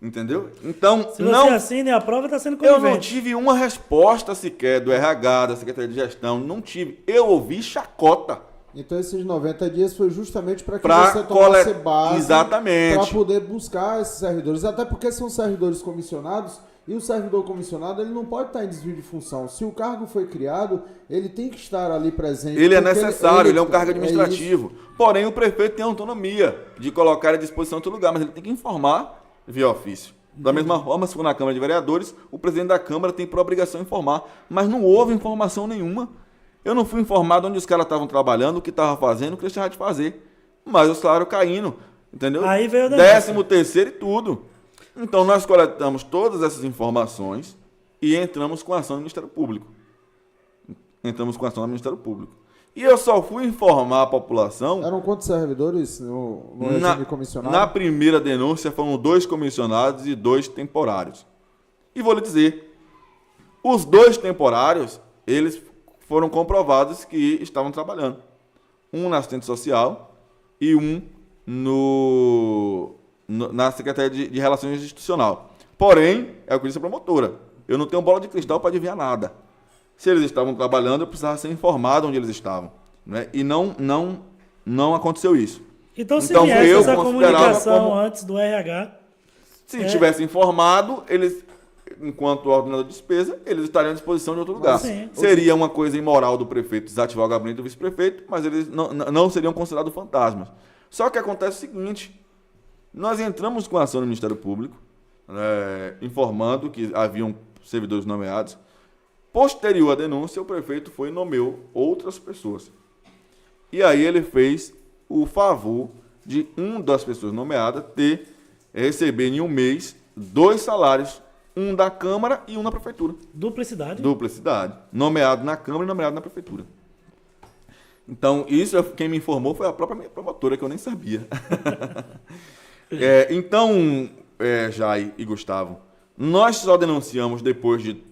Entendeu? Então, se você assina e a prova está sendo conivente. Eu não tive uma resposta sequer do RH, da Secretaria de Gestão, não tive. Eu ouvi chacota. Então esses 90 dias foi justamente para que você tomasse base para poder buscar esses servidores. Até porque são servidores comissionados E o servidor comissionado, ele não pode estar em desvio de função. Se o cargo foi criado, ele tem que estar ali presente. Ele é necessário, ele é um cargo é administrativo. Porém, o prefeito tem autonomia de colocar à disposição em outro lugar, mas ele tem que informar via ofício. Da mesma forma, se for na Câmara de Vereadores, o presidente da Câmara tem por obrigação informar, mas não houve informação nenhuma. Eu não fui informado onde os caras estavam trabalhando, o que estavam fazendo, o que eles tinham de fazer. Mas o salário caindo, entendeu? Aí veio a denúncia. 13º e tudo. Então, nós coletamos todas essas informações e entramos com ação no Ministério Público. E eu só fui informar a população... Eram quantos servidores no regime comissionado? Na primeira denúncia foram 2 comissionados e 2 temporários. E vou lhe dizer, os 2 temporários, eles foram comprovados que estavam trabalhando. Um na assistente social e um na Secretaria de Relações Institucional. Porém, é o que disse a promotora, eu não tenho bola de cristal para adivinhar nada. Se eles estavam trabalhando, eu precisava ser informado onde eles estavam. Né? E não aconteceu isso. Então, se viesse eu essa comunicação como... antes do RH... Se tivesse informado, eles, enquanto ordenador de despesa, eles estariam à disposição de outro lugar. Sim. Seria uma coisa imoral do prefeito desativar o gabinete do vice-prefeito, mas eles não seriam considerados fantasmas. Só que acontece o seguinte, nós entramos com a ação no Ministério Público, informando que haviam servidores nomeados. Posterior à denúncia, o prefeito foi e nomeou outras pessoas. E aí ele fez o favor de uma das pessoas nomeadas receber em um mês 2 salários, um da Câmara e um na Prefeitura. Duplicidade. Nomeado na Câmara e nomeado na Prefeitura. Então, isso quem me informou foi a própria minha promotora, que eu nem sabia. Então, Jai e Gustavo, nós só denunciamos depois de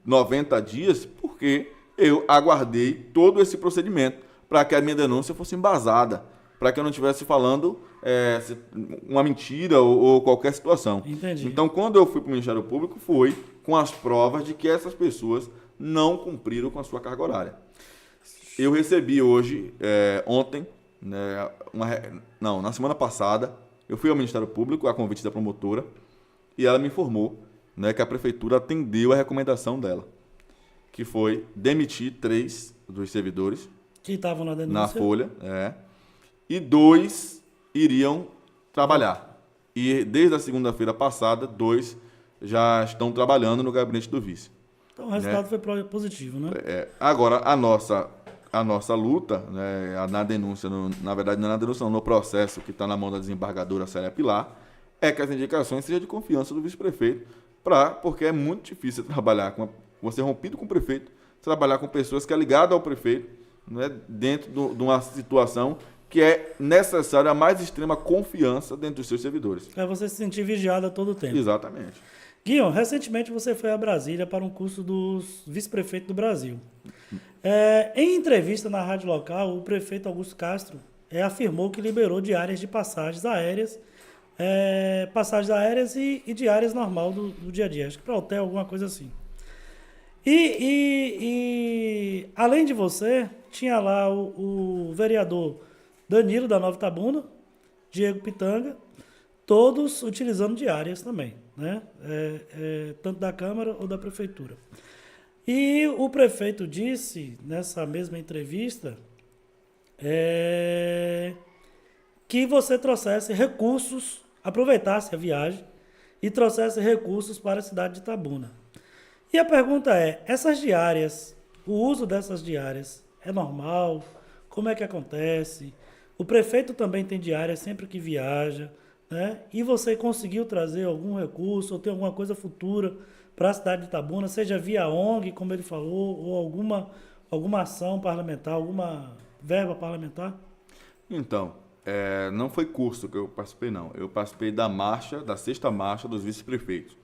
90 dias porque eu aguardei todo esse procedimento para que a minha denúncia fosse embasada, para que eu não estivesse falando uma mentira ou qualquer situação. Entendi. Então, quando eu fui para o Ministério Público, foi com as provas de que essas pessoas não cumpriram com a sua carga horária. Eu recebi hoje, ontem, na semana passada, eu fui ao Ministério Público a convite da promotora e ela me informou, que a Prefeitura atendeu a recomendação dela, que foi demitir 3 dos servidores que estavam na denúncia. Na folha, e 2 iriam trabalhar. E desde a segunda-feira passada, 2 já estão trabalhando no gabinete do vice. Então o resultado foi positivo, né? Agora, a nossa luta, na denúncia, na verdade não é na denúncia, não, no processo que está na mão da desembargadora Célia Pilar, é que as indicações sejam de confiança do vice-prefeito, porque é muito difícil trabalhar você rompido com o prefeito, trabalhar com pessoas que é ligado ao prefeito, dentro de uma situação que é necessária a mais extrema confiança dentro dos seus servidores. É você se sentir vigiado a todo tempo. Exatamente. Guilherme, recentemente você foi a Brasília para um curso dos vice-prefeitos do Brasil. Em entrevista na rádio local, o prefeito Augusto Castro afirmou que liberou diárias de passagens aéreas e diárias normal do dia a dia. Acho que para hotel, alguma coisa assim. E além de você, tinha lá o vereador Danilo, da Nova Itabuna, Diego Pitanga, todos utilizando diárias também, tanto da Câmara ou da Prefeitura. E o prefeito disse, nessa mesma entrevista, que você trouxesse recursos, aproveitasse a viagem e trouxesse recursos para a cidade de Itabuna. E a pergunta essas diárias, o uso dessas diárias é normal? Como é que acontece? O prefeito também tem diária sempre que viaja, E você conseguiu trazer algum recurso ou tem alguma coisa futura para a cidade de Itabuna, seja via ONG, como ele falou, ou alguma ação parlamentar, alguma verba parlamentar? Então, não foi curso que eu participei, não. Eu participei da 6ª marcha dos vice-prefeitos,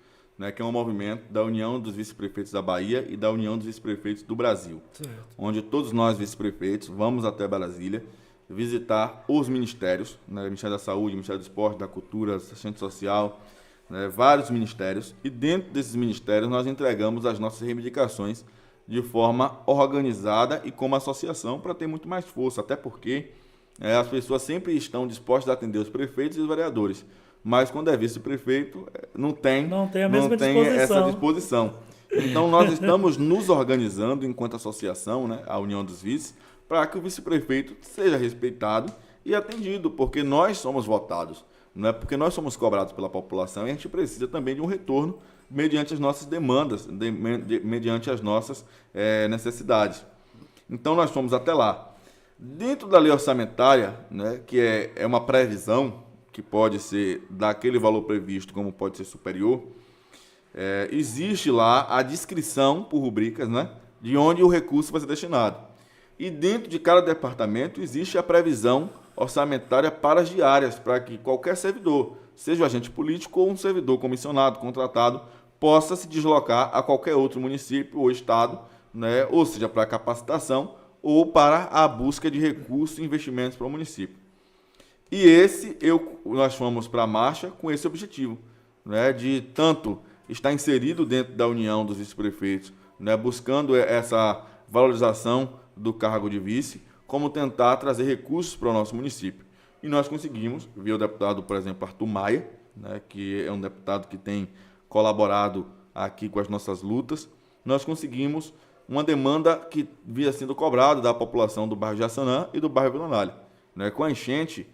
que é um movimento da União dos Vice-Prefeitos da Bahia e da União dos Vice-Prefeitos do Brasil, certo. Onde todos nós, vice-prefeitos, vamos até Brasília visitar os ministérios, Ministério da Saúde, Ministério do Esporte, da Cultura, Assistente Social, vários ministérios, e dentro desses ministérios nós entregamos as nossas reivindicações de forma organizada e como associação para ter muito mais força, até porque as pessoas sempre estão dispostas a atender os prefeitos e os vereadores. mas quando é vice-prefeito, não tem a mesma essa disposição. Então, nós estamos nos organizando enquanto associação, né, a União dos Vices, para que o vice-prefeito seja respeitado e atendido, porque nós somos votados, não é porque nós somos cobrados pela população e a gente precisa também de um retorno mediante as nossas demandas, mediante as nossas necessidades. Então, nós fomos até lá. Dentro da lei orçamentária, né, que é uma previsão, que pode ser daquele valor previsto como pode ser superior, existe lá a descrição por rubricas, né, de onde o recurso vai ser destinado. E dentro de cada departamento existe a previsão orçamentária para as diárias, para que qualquer servidor, seja um agente político ou um servidor comissionado, contratado, possa se deslocar a qualquer outro município ou estado, né, ou seja, para capacitação ou para a busca de recursos e investimentos para o município. E nós fomos para a marcha com esse objetivo, né, de tanto estar inserido dentro da união dos vice-prefeitos, né, buscando essa valorização do cargo de vice, como tentar trazer recursos para o nosso município. E nós conseguimos, via o deputado, por exemplo, Arthur Maia, né, que é um deputado que tem colaborado aqui com as nossas lutas, nós conseguimos uma demanda que vinha sendo cobrada da população do bairro Jaçanã e do bairro Vila Anália. Né, com a enchente,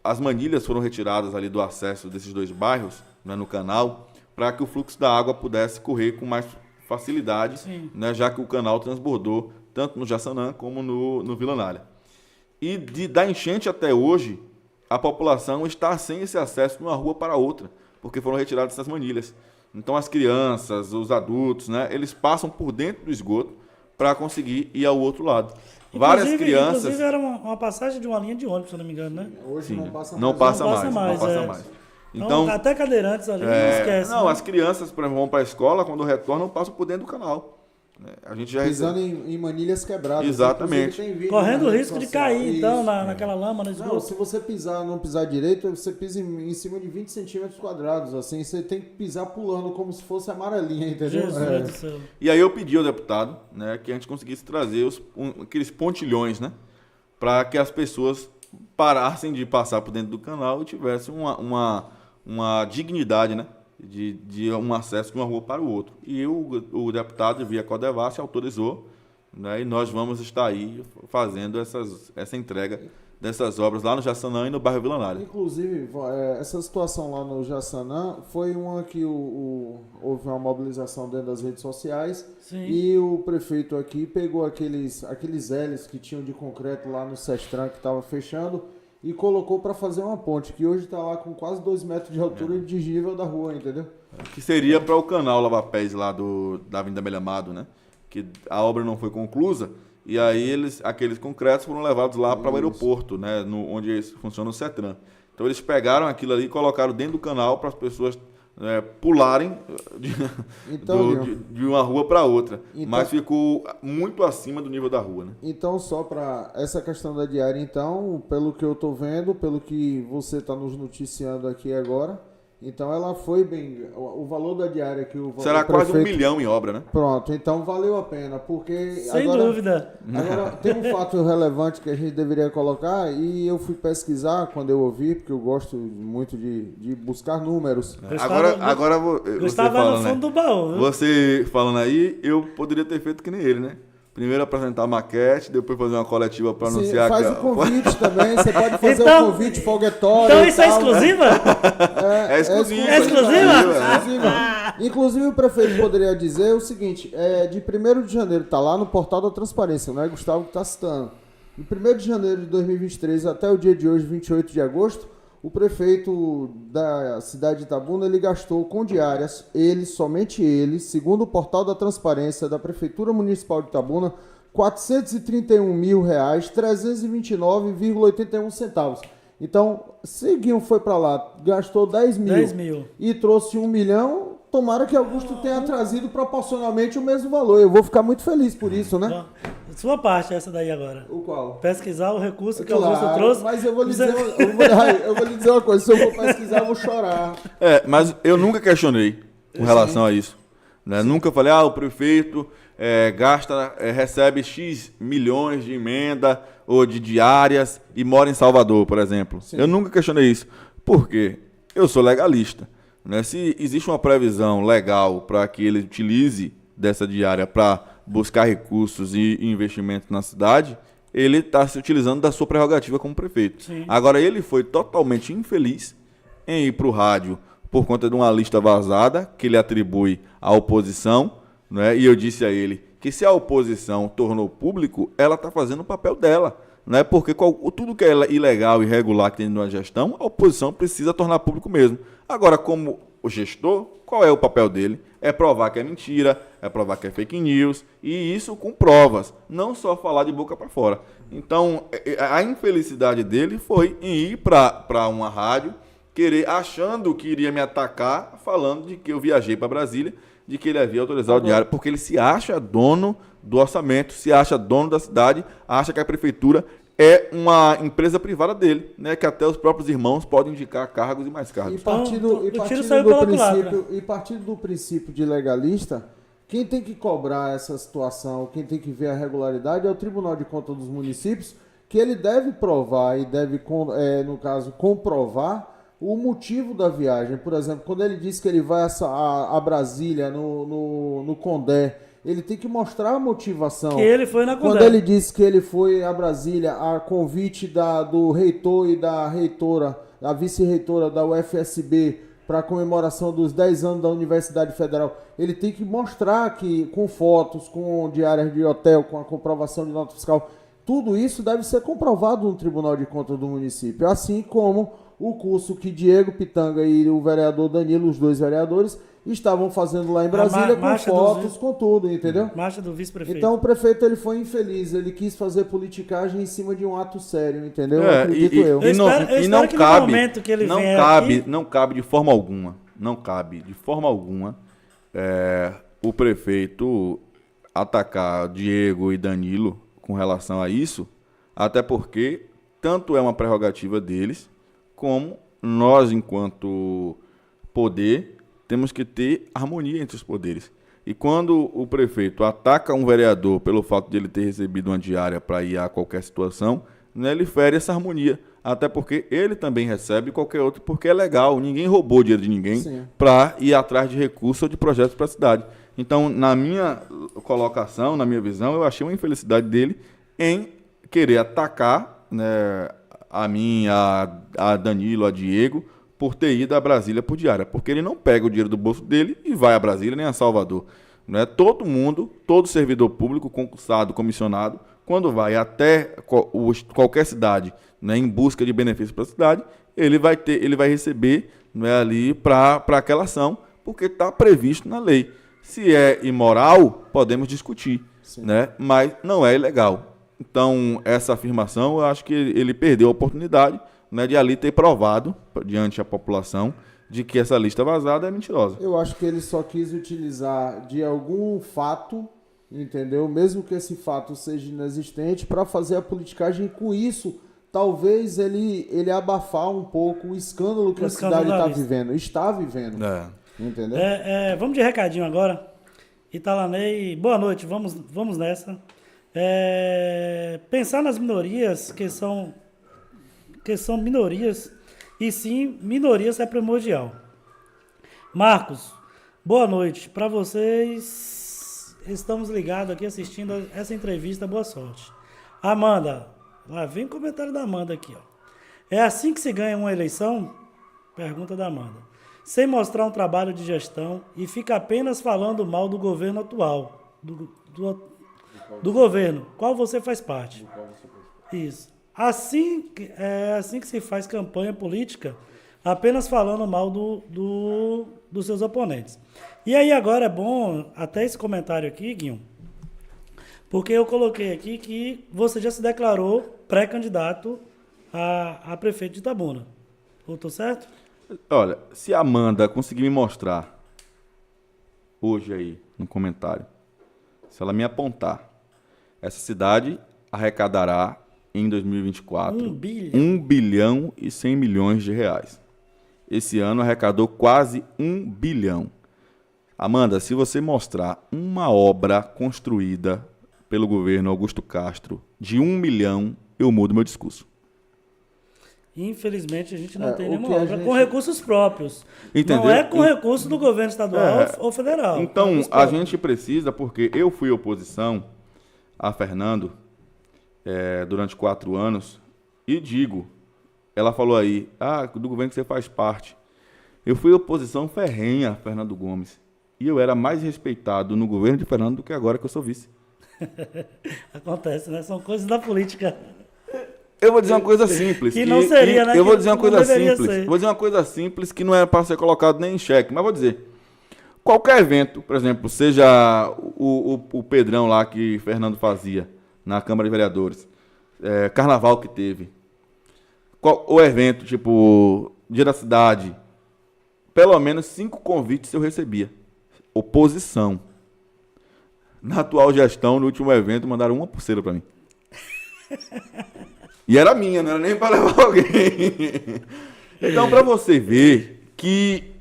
as manilhas foram retiradas ali do acesso desses dois bairros, né, no canal, para que o fluxo da água pudesse correr com mais facilidade, né, já que o canal transbordou tanto no Jaçanã como no Vila Anália. E da enchente até hoje, a população está sem esse acesso de uma rua para outra, porque foram retiradas essas manilhas. Então as crianças, os adultos, né, eles passam por dentro do esgoto para conseguir ir ao outro lado. Várias crianças... Inclusive era uma passagem de uma linha de ônibus, se eu não me engano, né? Hoje Sim, não passa mais. Não passa mais. Então, até cadeirantes ali, não esquece. Não, né? as crianças, por exemplo, vão para a escola, quando retornam, passam por dentro do canal. A gente já pisando em manilhas quebradas. Exatamente. Correndo o risco de cair, então, naquela lama, no esgoto. Não, se você não pisar direito, você pisa em cima de 20 centímetros quadrados. Assim, você tem que pisar pulando como se fosse amarelinha, entendeu? Jesus do céu. E aí eu pedi ao deputado, né, que a gente conseguisse trazer aqueles pontilhões, né, para que as pessoas parassem de passar por dentro do canal e tivessem uma dignidade, né, de um acesso de uma rua para o outro. E o deputado, via Codevasf, autorizou, né, e nós vamos estar aí fazendo essa entrega dessas obras lá no Jaçanã e no bairro Vila Anália. Inclusive, essa situação lá no Jaçanã foi uma que houve uma mobilização dentro das redes sociais. Sim. E o prefeito aqui pegou aqueles L's que tinham de concreto lá no Sestran que estava fechando e colocou para fazer uma ponte, que hoje está lá com quase 2 metros de altura de nível da rua, entendeu? Que seria para o canal Lava Pés lá da Avenida Amélia Amado, né? Que a obra não foi conclusa, e aí aqueles concretos foram levados lá para o aeroporto, né? Onde funciona o CETRAN. Então eles pegaram aquilo ali e colocaram dentro do canal para as pessoas pularem de uma rua para outra. Então, mas ficou muito acima do nível da rua, né? Então, só para essa questão da diária, então, pelo que eu estou vendo, pelo que você está nos noticiando aqui agora, então ela foi bem... O valor da diária que o será prefeito, quase 1 milhão em obra, né? Pronto, então valeu a pena, porque... Sem dúvida. Agora, tem um fato relevante que a gente deveria colocar, e eu fui pesquisar quando eu ouvi, porque eu gosto muito de buscar números. Agora você falando, no fundo do baú, viu? Você falando aí, eu poderia ter feito que nem ele, né? Primeiro apresentar a maquete, depois fazer uma coletiva para anunciar. Faz o convite também, você pode fazer um convite folguetório. Então isso é exclusiva? É exclusiva. É exclusiva? Inclusive o prefeito poderia dizer o seguinte, de 1º de janeiro, está lá no portal da transparência, não é Gustavo que está citando. De 1º de janeiro de 2023 até o dia de hoje, 28 de agosto, o prefeito da cidade de Itabuna, ele gastou com diárias, somente ele, segundo o portal da transparência da Prefeitura Municipal de Itabuna, R$ 431.000, 329,81 centavos. Então, Seguinho foi para lá, gastou 10 mil e trouxe 1 milhão. Tomara que Augusto tenha trazido proporcionalmente o mesmo valor. Eu vou ficar muito feliz por isso, né? Sua parte essa daí agora. O qual? Pesquisar o recurso que Augusto trouxe. Mas eu vou lhe dizer uma coisa. Se eu for pesquisar, eu vou chorar. Mas eu nunca questionei com relação a isso. Né? Nunca falei, o prefeito recebe X milhões de emenda ou de diárias e mora em Salvador, por exemplo. Sim. Eu nunca questionei isso. Por quê? Eu sou legalista. Né? Se existe uma previsão legal para que ele utilize dessa diária para buscar recursos e investimentos na cidade, ele está se utilizando da sua prerrogativa como prefeito. Sim. Agora, ele foi totalmente infeliz em ir para o rádio por conta de uma lista vazada que ele atribui à oposição, né? E eu disse a ele que se a oposição tornou público, ela está fazendo o papel dela. Né? Porque tudo que é ilegal e irregular que tem numa gestão, a oposição precisa tornar público mesmo. Agora, como o gestor, qual é o papel dele? É provar que é mentira, é provar que é fake news, e isso com provas, não só falar de boca para fora. Então, a infelicidade dele foi em ir para uma rádio, achando que iria me atacar, falando de que eu viajei para Brasília, de que ele havia autorizado o diário, porque ele se acha dono do orçamento, se acha dono da cidade, acha que a prefeitura é uma empresa privada dele, né, que até os próprios irmãos podem indicar cargos e mais cargos. E partindo do princípio de legalista, quem tem que cobrar essa situação, quem tem que ver a regularidade é o Tribunal de Contas dos Municípios, que ele deve provar e deve, no caso, comprovar o motivo da viagem. Por exemplo, quando ele diz que ele vai a Brasília, no Condé, ele tem que mostrar a motivação. Que ele foi na Condé. Quando ele diz que ele foi a Brasília a convite do reitor e da reitora, a vice-reitora da UFSB, para a comemoração dos 10 anos da Universidade Federal, ele tem que mostrar que, com fotos, com diárias de hotel, com a comprovação de nota fiscal, tudo isso deve ser comprovado no Tribunal de Contas do município, assim como o curso que Diego Pitanga e o vereador Danilo, os dois vereadores, estavam fazendo lá em Brasília, com fotos, com tudo, entendeu? Marcha do vice-prefeito. Então o prefeito ele foi infeliz, ele quis fazer politicagem em cima de um ato sério, entendeu? Acredito eu. E não cabe, que ele não cabe de forma alguma, o prefeito atacar Diego e Danilo com relação a isso, até porque tanto é uma prerrogativa deles, como nós, enquanto poder, temos que ter harmonia entre os poderes. E quando o prefeito ataca um vereador pelo fato de ele ter recebido uma diária para ir a qualquer situação, né, ele fere essa harmonia. Até porque ele também recebe qualquer outro, porque é legal. Ninguém roubou dinheiro de ninguém para ir atrás de recursos ou de projetos para a cidade. Então, na minha colocação, na minha visão, eu achei uma infelicidade dele em querer atacar, né, a mim, a Danilo, a Diego, por ter ido a Brasília por diária, porque ele não pega o dinheiro do bolso dele e vai a Brasília nem a Salvador. Né? Todo mundo, todo servidor público, concursado, comissionado, quando vai até qualquer cidade, né, em busca de benefícios para a cidade, ele vai receber, né, ali para aquela ação, porque está previsto na lei. Se é imoral, podemos discutir, né? Mas não é ilegal. Então, essa afirmação, eu acho que ele perdeu a oportunidade, né, de ali ter provado, diante da população, de que essa lista vazada é mentirosa. Eu acho que ele só quis utilizar de algum fato, entendeu? Mesmo que esse fato seja inexistente, para fazer a politicagem. Com isso, talvez ele abafar um pouco o escândalo que a cidade está vivendo. Entendeu? Vamos de recadinho agora. Italanei, boa noite, vamos nessa. Pensar nas minorias, que são minorias, e sim, minorias é primordial. Marcos, boa noite. Para vocês, estamos ligados aqui assistindo essa entrevista, boa sorte. Amanda, lá vem o comentário da Amanda aqui, ó. É assim que se ganha uma eleição? Pergunta da Amanda. Sem mostrar um trabalho de gestão e fica apenas falando mal do governo atual, do governo, qual você faz parte. Isso. Assim que se faz campanha política, apenas falando mal dos seus oponentes. E aí agora é bom, até esse comentário aqui, Guinho, porque eu coloquei aqui que você já se declarou pré-candidato a prefeito de Itabuna. Estou certo? Olha, se a Amanda conseguir me mostrar hoje aí no comentário, se ela me apontar, essa cidade arrecadará em 2024 1 bilhão e 100 milhões de reais. Esse ano arrecadou quase 1 bilhão. Amanda, se você mostrar uma obra construída pelo governo Augusto Castro de 1 milhão, eu mudo meu discurso. Infelizmente, a gente não tem o nenhuma que a obra gente- com recursos próprios. Entendeu? Não é com recurso do governo estadual ou federal. Então, Recursos a próprios. gente precisa, porque eu fui oposição a Fernando durante 4 anos, e digo, ela falou aí, do governo que você faz parte. Eu fui oposição ferrenha a Fernando Gomes. E eu era mais respeitado no governo de Fernando do que agora que eu sou vice. Acontece, né? São coisas da política. Eu vou dizer uma coisa simples. Que não seria, né? Eu vou Que dizer uma não coisa deveria simples. ser. Vou dizer uma coisa simples que não é para ser colocado nem em xeque, mas vou dizer. Qualquer evento, por exemplo, seja o Pedrão lá que Fernando fazia na Câmara de Vereadores, carnaval que teve, o evento, tipo, Dia da Cidade, pelo menos 5 convites eu recebia. Oposição. Na atual gestão, no último evento, mandaram uma pulseira para mim. E era minha, não era nem para levar alguém. Então, para você ver que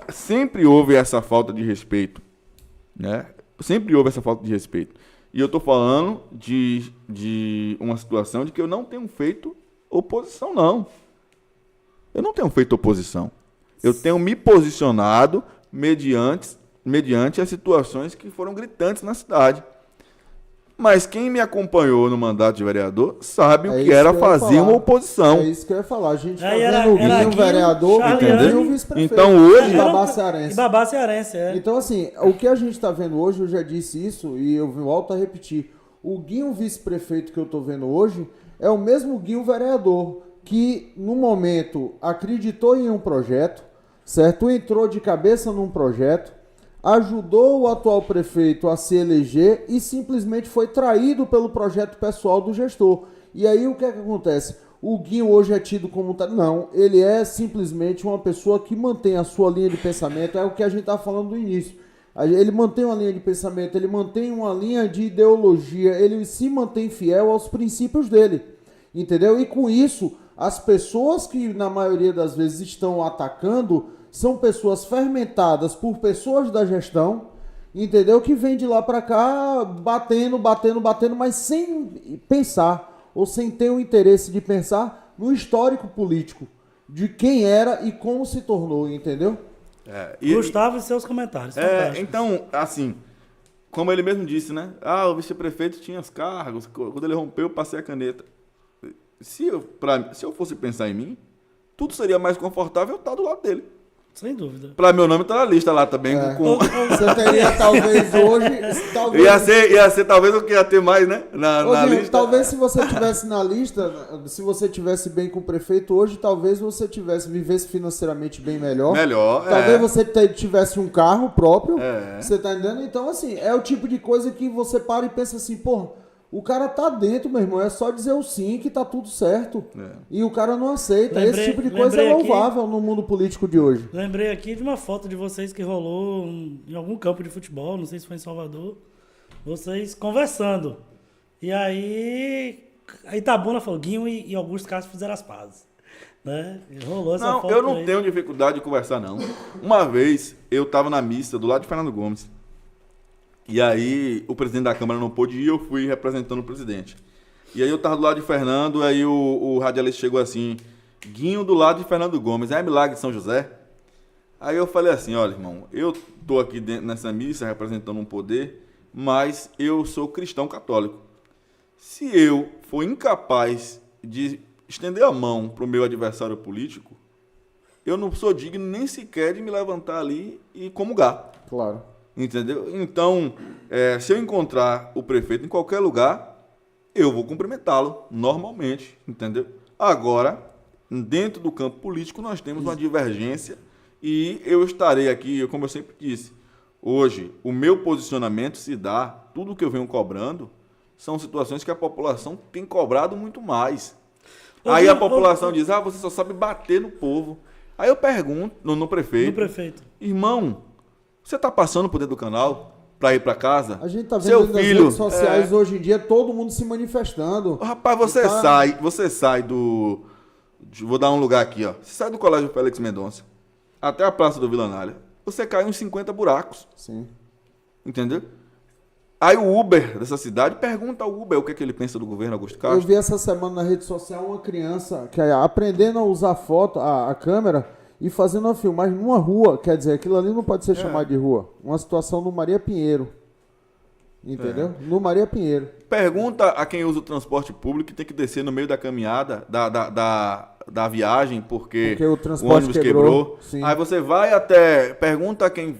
sempre houve essa falta de respeito, né? Sempre houve essa falta de respeito. E eu estou falando de uma situação de que eu não tenho feito oposição, não. Eu não tenho feito oposição. Eu tenho me posicionado mediante as situações que foram gritantes na cidade. Mas quem me acompanhou no mandato de vereador sabe o que era fazer uma oposição. É isso que eu ia falar. A gente tá Aí vendo o Guinho, vereador, Charliane, e o vice-prefeito. Então, hoje- E Babá Cearense. E Babá Cearense, é. Então, assim, o que a gente está vendo hoje, eu já disse isso e eu volto a repetir. O Guinho vice-prefeito que eu estou vendo hoje é o mesmo Guinho vereador que, no momento, acreditou em um projeto, certo? Entrou de cabeça num projeto, ajudou o atual prefeito a se eleger e simplesmente foi traído pelo projeto pessoal do gestor. E aí o que é que acontece? O Guinho hoje é tido como... Não, ele é simplesmente uma pessoa que mantém a sua linha de pensamento, é o que a gente está falando do início. Ele mantém uma linha de pensamento, ele mantém uma linha de ideologia, ele se mantém fiel aos princípios dele, entendeu? E com isso, as pessoas que na maioria das vezes estão atacando são pessoas fermentadas por pessoas da gestão, entendeu? Que vem de lá para cá batendo, mas sem pensar, ou sem ter o interesse de pensar no histórico político, de quem era e como se tornou, entendeu? Gustavo e seus comentários. fantásticos. Então, assim, como ele mesmo disse, né? O vice-prefeito tinha os cargos, quando ele rompeu, eu passei a caneta. Se eu fosse pensar em mim, tudo seria mais confortável eu estar do lado dele. Sem dúvida. Pra meu nome tá na lista lá também. Você teria talvez hoje... Ia ser talvez o que ia ter mais, né? Na Guinho, lista. talvez se você tivesse na lista, se você tivesse bem com o prefeito hoje, talvez você vivesse financeiramente bem melhor. Talvez você tivesse um carro próprio. Você tá entendendo? Então, assim, é o tipo de coisa que você para e pensa assim, porra, o cara tá dentro, meu irmão, é só dizer o sim que tá tudo certo. E o cara não aceita. Esse tipo de coisa é louvável no mundo político de hoje. Lembrei aqui de uma foto de vocês que rolou em algum campo de futebol, não sei se foi em Salvador, vocês conversando. E aí a Itabuna falou, Guinho e Augusto Castro fizeram as pazes. Né? E rolou essa foto. Eu não aí. tenho dificuldade de conversar, não. Uma vez, eu tava na missa do lado de Fernando Gomes. E aí, o presidente da Câmara não pôde ir, eu fui representando o presidente. E aí, eu tava do lado de Fernando, aí o radialista chegou assim, Guinho do lado de Fernando Gomes, é milagre de São José? Aí eu falei assim, olha, irmão, eu tô aqui nessa missa representando um poder, mas eu sou cristão católico. Se eu for incapaz de estender a mão pro meu adversário político, eu não sou digno nem sequer de me levantar ali e comungar. Claro. Entendeu? Então, se eu encontrar o prefeito em qualquer lugar, eu vou cumprimentá-lo normalmente, entendeu? Agora, dentro do campo político, nós temos uma divergência e eu estarei aqui, como eu sempre disse, hoje, o meu posicionamento se dá, tudo que eu venho cobrando, são situações que a população tem cobrado muito mais. Aí a população diz, você só sabe bater no povo. Aí eu pergunto no prefeito, irmão, você está passando por dentro do canal para ir para casa? A gente tá vendo seu nas filho, redes sociais hoje em dia todo mundo se manifestando. Rapaz, você sai vou dar um lugar aqui, ó. Você sai do Colégio Félix Mendonça até a Praça do Vila Nália. você cai uns 50 buracos. Sim. Entendeu? Aí o Uber dessa cidade pergunta ao Uber o que é que ele pensa do governo Augusto Eu Castro. vi essa semana na rede social uma criança que aprendendo a usar a câmera e fazendo uma filmagem numa rua. Quer dizer, aquilo ali não pode ser chamado de rua. Uma situação no Maria Pinheiro. Entendeu? No Maria Pinheiro. Pergunta a quem usa o transporte público que tem que descer no meio da caminhada, da viagem, porque o transporte ônibus quebrou. Sim. Aí você vai até... Pergunta a quem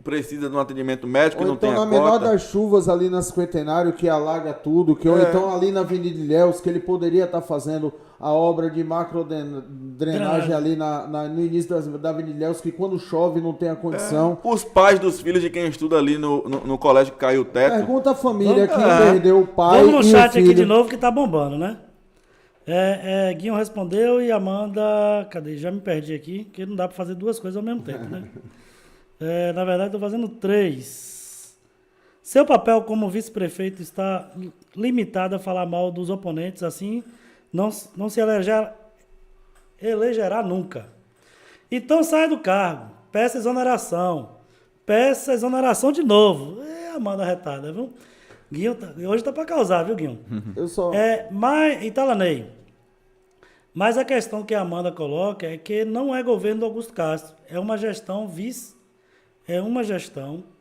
precisa de um atendimento médico Ou e não então tem a na menor cota. das chuvas ali na Cinquentenário que alaga tudo, ou então ali na Avenida Ilhéus que ele poderia estar fazendo a obra de macro-drenagem ali no início da Avenida Ilhéus, que quando chove não tem a condição. Os pais dos filhos de quem estuda ali no colégio que caiu o teto. Pergunta a família Vamos- quem perdeu o pai Vamos no e chat o filho. aqui de novo que tá bombando, né? Guinho respondeu e Amanda... Cadê? Já me perdi aqui, porque não dá para fazer duas coisas ao mesmo tempo, né? Na verdade, estou fazendo 3. Seu papel como vice-prefeito está limitado a falar mal dos oponentes, assim não se elegerá nunca. Então saia do cargo, peça exoneração de novo. Amanda retada, viu? Guinho, hoje tá para causar, viu, Guinho? Eu só... Italanei. Mas a questão que a Amanda coloca é que não é governo do Augusto Castro, é uma gestão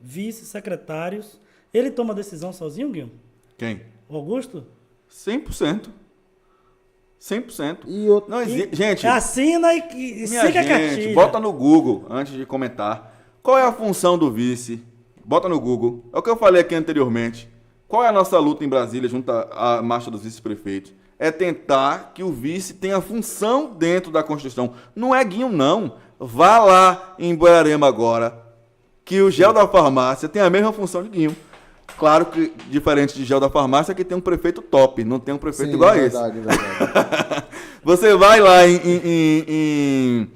vice-secretários. Ele toma decisão sozinho, Guilherme? Quem? O Augusto? 100%. 100%. E outro... Não existe. Gente, assina e minha siga a gente, cartilha. bota no Google, antes de comentar, qual é a função do vice? Bota no Google. É o que eu falei aqui anteriormente. Qual é a nossa luta em Brasília junto à marcha dos vice-prefeitos? É tentar que o vice tenha função dentro da Constituição. Não é Guinho, não. Vá lá em Boiarema agora, que o gel da farmácia tem a mesma função de Guinho. Claro que, diferente de gel da farmácia, que tem um prefeito top, não tem um prefeito igual a esse. Verdade. Você vai lá em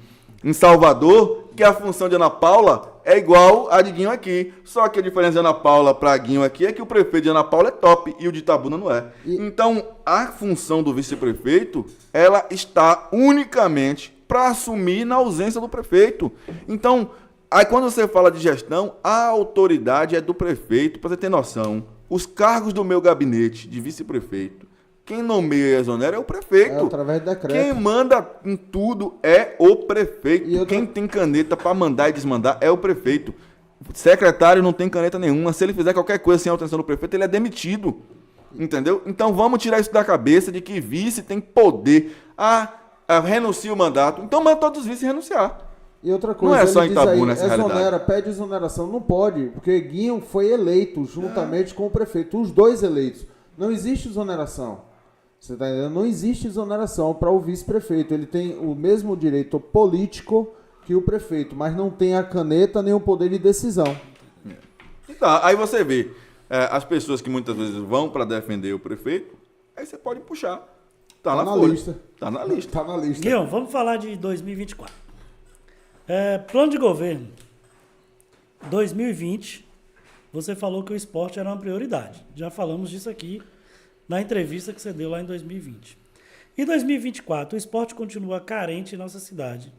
Salvador, que a função de Ana Paula é igual a de Guinho aqui. Só que a diferença de Ana Paula para Guinho aqui é que o prefeito de Ana Paula é top e o de Itabuna não é. Então, a função do vice-prefeito, ela está unicamente para assumir na ausência do prefeito. Então, aí quando você fala de gestão, a autoridade é do prefeito, para você ter noção. Os cargos do meu gabinete de vice-prefeito, quem nomeia e exonera é o prefeito. É através de decreto. Quem manda em tudo é o prefeito. Quem tem caneta para mandar e desmandar é o prefeito. O secretário não tem caneta nenhuma. Se ele fizer qualquer coisa sem autorização do prefeito, ele é demitido. Entendeu? Então vamos tirar isso da cabeça de que vice tem poder. Renuncia o mandato. Então manda todos os vices renunciar. E outra coisa, não é só ele em diz Itabuna essa realidade. pede exoneração. Não pode, porque Guinho foi eleito juntamente com o prefeito. Os dois eleitos. Não existe exoneração. Você está entendendo? Não existe exoneração para o vice-prefeito. Ele tem o mesmo direito político que o prefeito, mas não tem a caneta nem o poder de decisão. Tá, aí você vê as pessoas que muitas vezes vão para defender o prefeito, aí você pode puxar. Tá na lista. Tá na lista. Tá na lista. Guilherme, vamos falar de 2024. Plano de governo. 2020, você falou que o esporte era uma prioridade. Já falamos disso aqui na entrevista que você deu lá em 2020. Em 2024, o esporte continua carente em nossa cidade.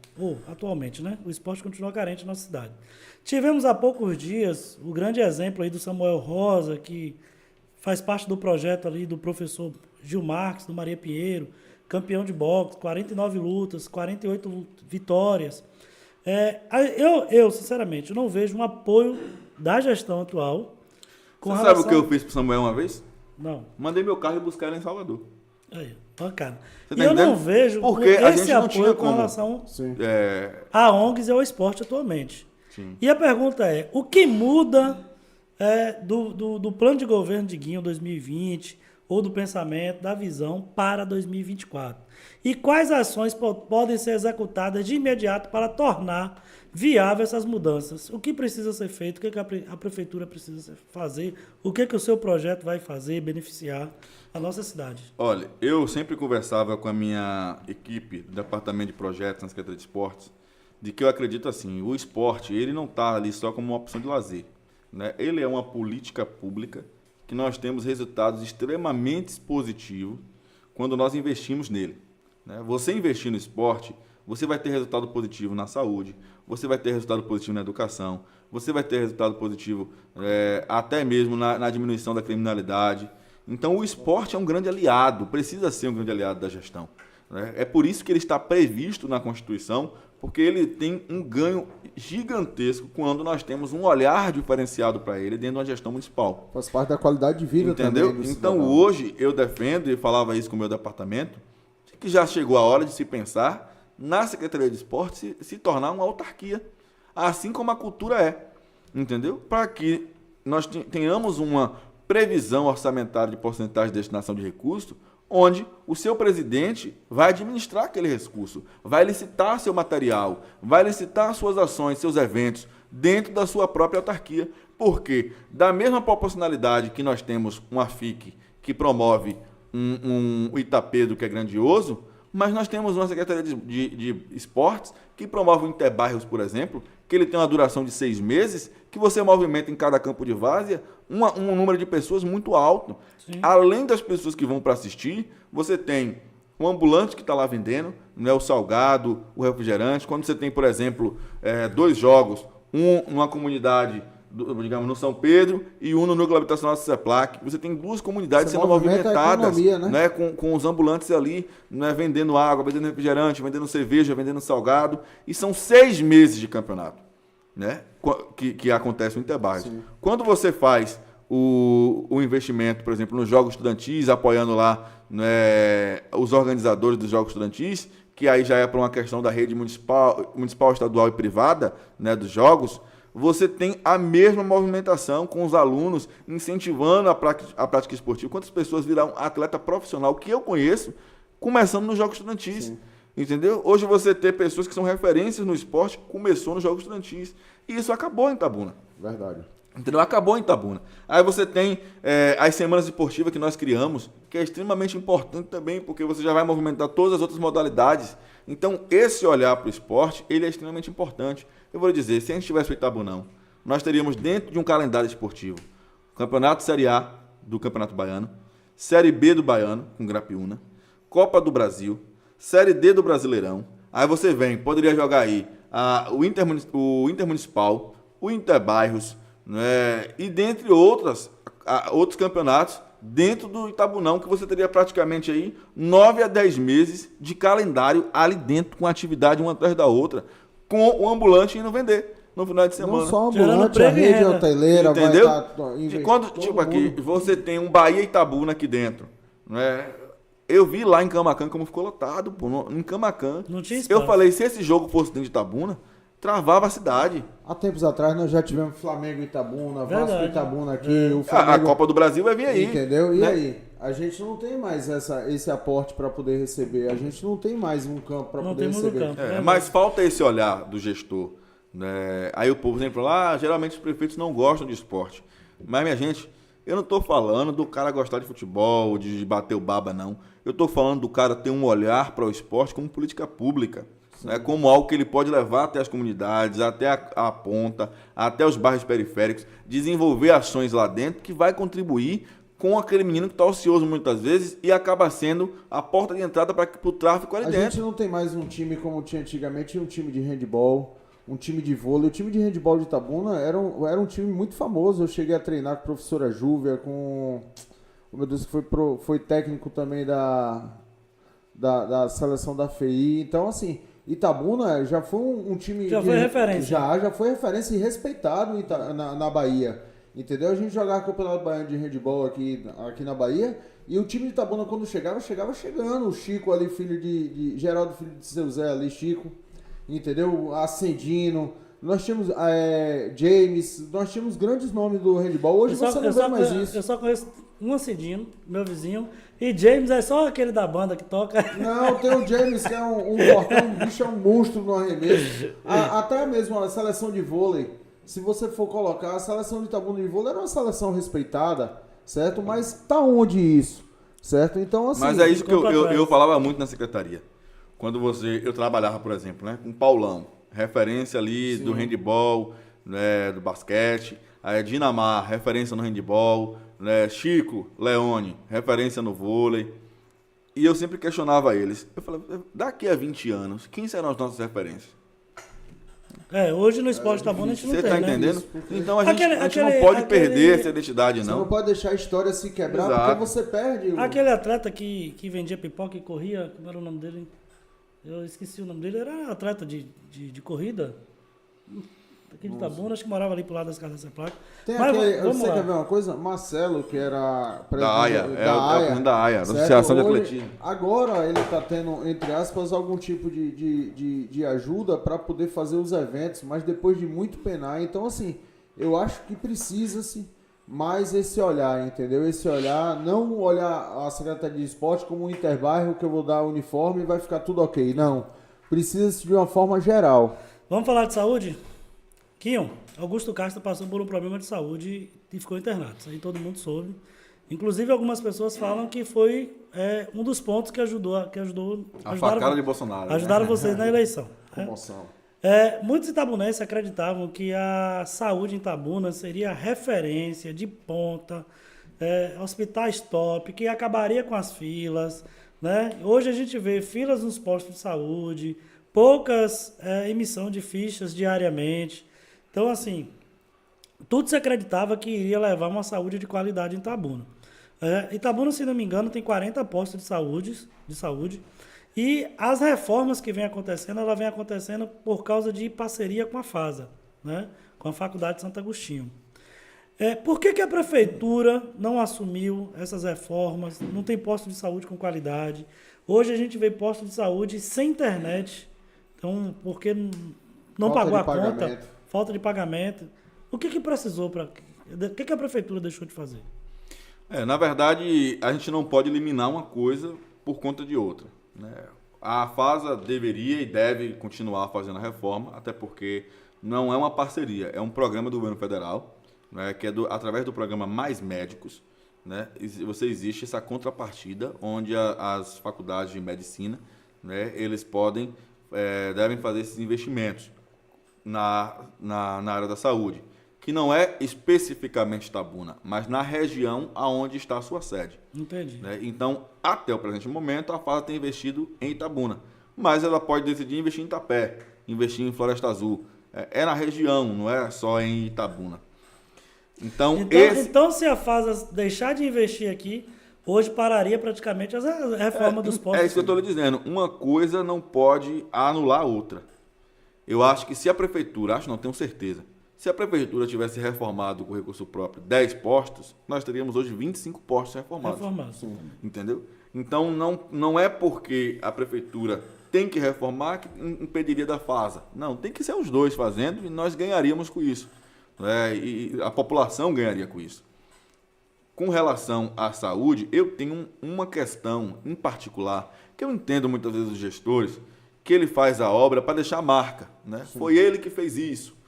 Atualmente, né? O esporte continua carente em nossa cidade. Tivemos há poucos dias o grande exemplo aí do Samuel Rosa, que faz parte do projeto ali do professor Gil Marques, do Maria Pinheiro, campeão de boxe, 49 lutas, 48 vitórias. Eu, sinceramente, não vejo um apoio da gestão atual. Você sabe o que eu fiz pro Samuel uma vez? Não. Mandei meu carro e buscar ele em Salvador. Aí, bacana. Você tá E eu não entendendo? vejo Porque a esse gente não apoio tinha com como. relação Sim. a ONGs e ao esporte atualmente. Sim. E a pergunta é, o que muda do plano de governo de Guinho 2020 ou do pensamento, da visão para 2024? E quais ações podem ser executadas de imediato para tornar viável essas mudanças? O que precisa ser feito? O que a prefeitura precisa fazer? O que o seu projeto vai fazer, beneficiar a nossa cidade? Olha, eu sempre conversava com a minha equipe do Departamento de Projetos na Secretaria de Esportes, de que eu acredito assim, o esporte, ele não está ali só como uma opção de lazer, né? Ele é uma política pública que nós temos resultados extremamente positivos quando nós investimos nele, né? Você investir no esporte, você vai ter resultado positivo na saúde, você vai ter resultado positivo na educação, você vai ter resultado positivo até mesmo na diminuição da criminalidade. Então, o esporte é um grande aliado, precisa ser um grande aliado da gestão. Né? É por isso que ele está previsto na Constituição, porque ele tem um ganho gigantesco quando nós temos um olhar diferenciado para ele dentro de uma gestão municipal. Faz parte da qualidade de vida Entendeu? também. Então, hoje, eu defendo, e falava isso com o meu departamento, que já chegou a hora de se pensar na Secretaria de Esporte se tornar uma autarquia, assim como a cultura é. Entendeu? Para que nós tenhamos uma previsão orçamentária de porcentagem de destinação de recursos, onde o seu presidente vai administrar aquele recurso, vai licitar seu material, vai licitar suas ações, seus eventos, dentro da sua própria autarquia. Porque, da mesma proporcionalidade que nós temos uma FIC que promove um Itapedro que é grandioso, mas nós temos uma Secretaria de Esportes que promove o Interbairros, por exemplo, que ele tem uma duração de 6 meses, que você movimenta em cada campo de várzea um número de pessoas muito alto. Sim. Além das pessoas que vão para assistir, você tem um ambulante que está lá vendendo, né, o salgado, o refrigerante. Quando você tem, por exemplo, 2 jogos, um numa comunidade, digamos, no São Pedro e um no núcleo habitacional do CEPLAC, você tem 2 comunidades sendo movimentadas, né, com os ambulantes ali, né, vendendo água, vendendo refrigerante, vendendo cerveja, vendendo salgado, e são 6 meses de campeonato, né, que acontece no Interbairros. Quando você faz o investimento, por exemplo, nos jogos estudantis, apoiando lá, né, os organizadores dos jogos estudantis, que aí já é para uma questão da rede municipal, estadual e privada, né, dos jogos, você tem a mesma movimentação com os alunos, incentivando a prática esportiva. Quantas pessoas viram atleta profissional que eu conheço, começando nos jogos estudantis? Sim. Entendeu? Hoje você ter pessoas que são referências no esporte, começou nos jogos estudantis. E isso acabou em Itabuna. Verdade. Entendeu? Acabou em Itabuna. Aí você tem as semanas esportivas que nós criamos, que é extremamente importante também, porque você já vai movimentar todas as outras modalidades. Então, esse olhar para o esporte, ele é extremamente importante. Eu vou lhe dizer, se a gente tivesse feito Itabunão, nós teríamos dentro de um calendário esportivo Campeonato Série A do Campeonato Baiano, Série B do Baiano, com Grapiúna, Copa do Brasil, Série D do Brasileirão. Aí você poderia jogar aí o Intermunicipal, o Interbairros, né, e dentre outros campeonatos dentro do Itabunão, que você teria praticamente aí 9 a 10 meses de calendário ali dentro, com atividade uma atrás da outra, com o ambulante indo vender no final de semana. Não só ambulante, a rede hoteleira, entendeu? Vai tipo aqui, você tem um Bahia Itabuna aqui dentro, né? Eu vi lá em Camaquã como ficou lotado, pô, em Camaquã. Não tinha espaço. Eu falei, se esse jogo fosse dentro de Itabuna, travava a cidade. Há tempos atrás nós já tivemos Flamengo e Itabuna, Vasco e Itabuna aqui. O Flamengo, a Copa do Brasil vai vir aí. Entendeu? E né? aí? A gente não tem mais esse aporte para poder receber. A gente não tem mais um campo para poder receber. Mas falta esse olhar do gestor. Né? Aí o povo sempre fala, geralmente os prefeitos não gostam de esporte. Mas, minha gente, eu não estou falando do cara gostar de futebol, de bater o baba, não. Eu estou falando do cara ter um olhar para o esporte como política pública. Né, como algo que ele pode levar até as comunidades, até a ponta, até os bairros periféricos, desenvolver ações lá dentro que vai contribuir com aquele menino que está ocioso muitas vezes e acaba sendo a porta de entrada para o tráfico ali dentro. A gente não tem mais um time como tinha antigamente, um time de handebol, um time de vôlei. O time de handebol de Itabuna era um time muito famoso. Eu cheguei a treinar com a professora Júvia, com... Oh, meu Deus, foi técnico também da seleção da FEI. Então, assim... Itabuna já foi um time... foi referência. Já foi referência e respeitado na Bahia. Entendeu? A gente jogava Campeonato Baiano de Handball aqui na Bahia, e o time de Itabuna, quando chegava chegando. O Chico ali, filho de Geraldo, filho de seu Zé ali, Chico. Entendeu? Ascendino. Nós tínhamos James, nós tínhamos grandes nomes do handball. Hoje você não vê mais isso. Eu só conheço um Ascendino, meu vizinho, e James é só aquele da banda que toca. Não, tem o James, que é um portão, um bicho, é um monstro no arremesso. Até mesmo a seleção de vôlei, se você for colocar, a seleção de Itabuna de vôlei era uma seleção respeitada, certo? Mas tá onde isso, certo? Então, assim... Mas é isso que eu falava muito na secretaria. Quando eu trabalhava, por exemplo, né, com o Paulão, referência ali do handball, né, do basquete, a Dinamar, referência no handball, né, Chico Leone, referência no vôlei. E eu sempre questionava eles. Eu falava, daqui a 20 anos, quem serão as nossas referências? Hoje no esporte Itabuna a gente não Você tem, tá né? entendendo? Então a gente não Aquele- pode perder essa identidade, Você não. não pode deixar a história se quebrar, Exato. porque você perde. Aquele atleta que vendia pipoca e corria, como era o nome dele? Eu esqueci o nome dele, era atleta de corrida. Aqui de Itabuna, acho que morava ali pro lado das casas da placa. Tem Mas aquele, vamos você lá. quer ver uma coisa? Marcelo, que era Da AIA, é o presidente da AIA, da certo? Associação de Hoje, Atletismo. Agora ele está tendo, entre aspas, algum tipo de ajuda para poder fazer os eventos, mas depois de muito penar. Então, assim, eu acho que precisa-se mais esse olhar, entendeu? Esse olhar, não olhar a Secretaria de Esporte como um interbairro que eu vou dar uniforme e vai ficar tudo ok. Não. Precisa-se de uma forma geral. Vamos falar de saúde? Quinho, Augusto Castro passou por um problema de saúde e ficou internado. Isso aí todo mundo soube. Inclusive, algumas pessoas falam que foi um dos pontos que ajudou A facada de Bolsonaro. né? ajudaram vocês na eleição. né? Comoção. Muitos itabunenses acreditavam que a saúde em Itabuna seria referência de ponta, hospitais top, que acabaria com as filas. Né? Hoje a gente vê filas nos postos de saúde, poucas emissão de fichas diariamente. Então, assim, tudo se acreditava que iria levar uma saúde de qualidade em Itabuna. Itabuna, se não me engano, tem 40 postos de saúde. E as reformas que vem acontecendo, ela vem acontecendo por causa de parceria com a FASA, né? Com a Faculdade de Santo Agostinho. Por que a prefeitura não assumiu essas reformas? Não tem posto de saúde com qualidade. Hoje a gente vê posto de saúde sem internet. Então, porque não Falta pagou de a conta, pagamento. falta de pagamento. O que precisou para... O que a prefeitura deixou de fazer? Na verdade, a gente não pode eliminar uma coisa por conta de outra. Né? A FASA deveria e deve continuar fazendo a reforma, até porque não é uma parceria, é um programa do governo federal, né, que é através do programa Mais Médicos. Né, existe essa contrapartida, onde as faculdades de medicina, né, eles devem fazer esses investimentos na área da saúde, que não é especificamente Itabuna, mas na região aonde está a sua sede. Entendi. Né? Então, até o presente momento, a FASA tem investido em Itabuna, mas ela pode decidir investir em Itapé, investir em Floresta Azul. É na região, não é só em Itabuna. Então, se a FASA deixar de investir aqui, hoje pararia praticamente a reforma dos postos. É isso que eu estou lhe dizendo. Uma coisa não pode anular a outra. Eu acho que se a prefeitura, não tenho certeza, se a prefeitura tivesse reformado com recurso próprio 10 postos, nós teríamos hoje 25 postos reformados. Entendeu? Então, não é porque a prefeitura tem que reformar que impediria da FASA. Não, tem que ser os dois fazendo e nós ganharíamos com isso. E a população ganharia com isso. Com relação à saúde, eu tenho uma questão em particular, que eu entendo muitas vezes os gestores, que ele faz a obra para deixar marca. Né? Foi ele que fez isso.